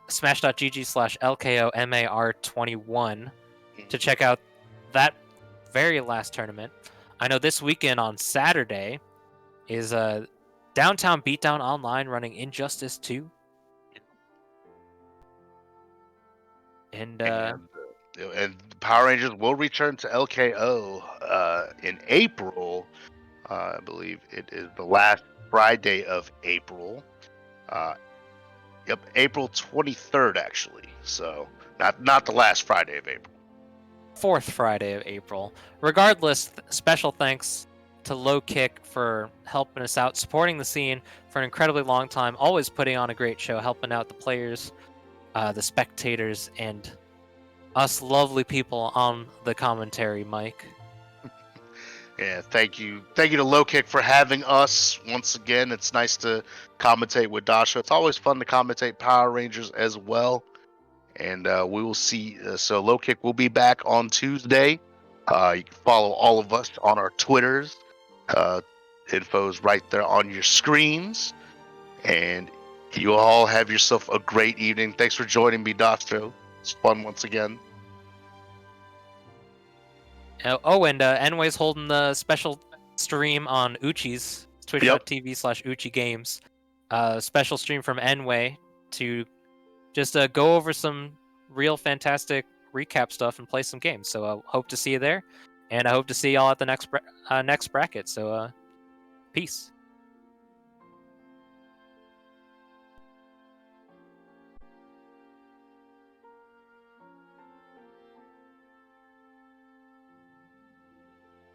Speaker 2: smash.gg/LKOMAR21 to check out that very last tournament. I know this weekend on Saturday is Downtown Beatdown Online running Injustice 2. And
Speaker 1: Power Rangers will return to LKO in April. I believe it is the last Friday of April. Yep, April 23rd actually. So not the last Friday of April.
Speaker 2: Fourth Friday of April. Regardless, special thanks to Low Kick for helping us out, supporting the scene for an incredibly long time, always putting on a great show, helping out the players, the spectators, and us lovely people on the commentary, Mike.
Speaker 1: Yeah, thank you to Low Kick for having us once again. It's nice to commentate with Dasha. It's always fun to commentate Power Rangers as well. And we will see. So Low Kick will be back on Tuesday. You can follow all of us on our Twitters. Info's right there on your screens. And you all have yourself a great evening. Thanks for joining me, Dasha. It's fun once again.
Speaker 2: And Enway's holding the special stream on Uchi's, twitch.tv/Uchi Games. Special stream from Enway to just go over some real fantastic recap stuff and play some games. So hope to see you there, and I hope to see y'all at the next bracket. So peace.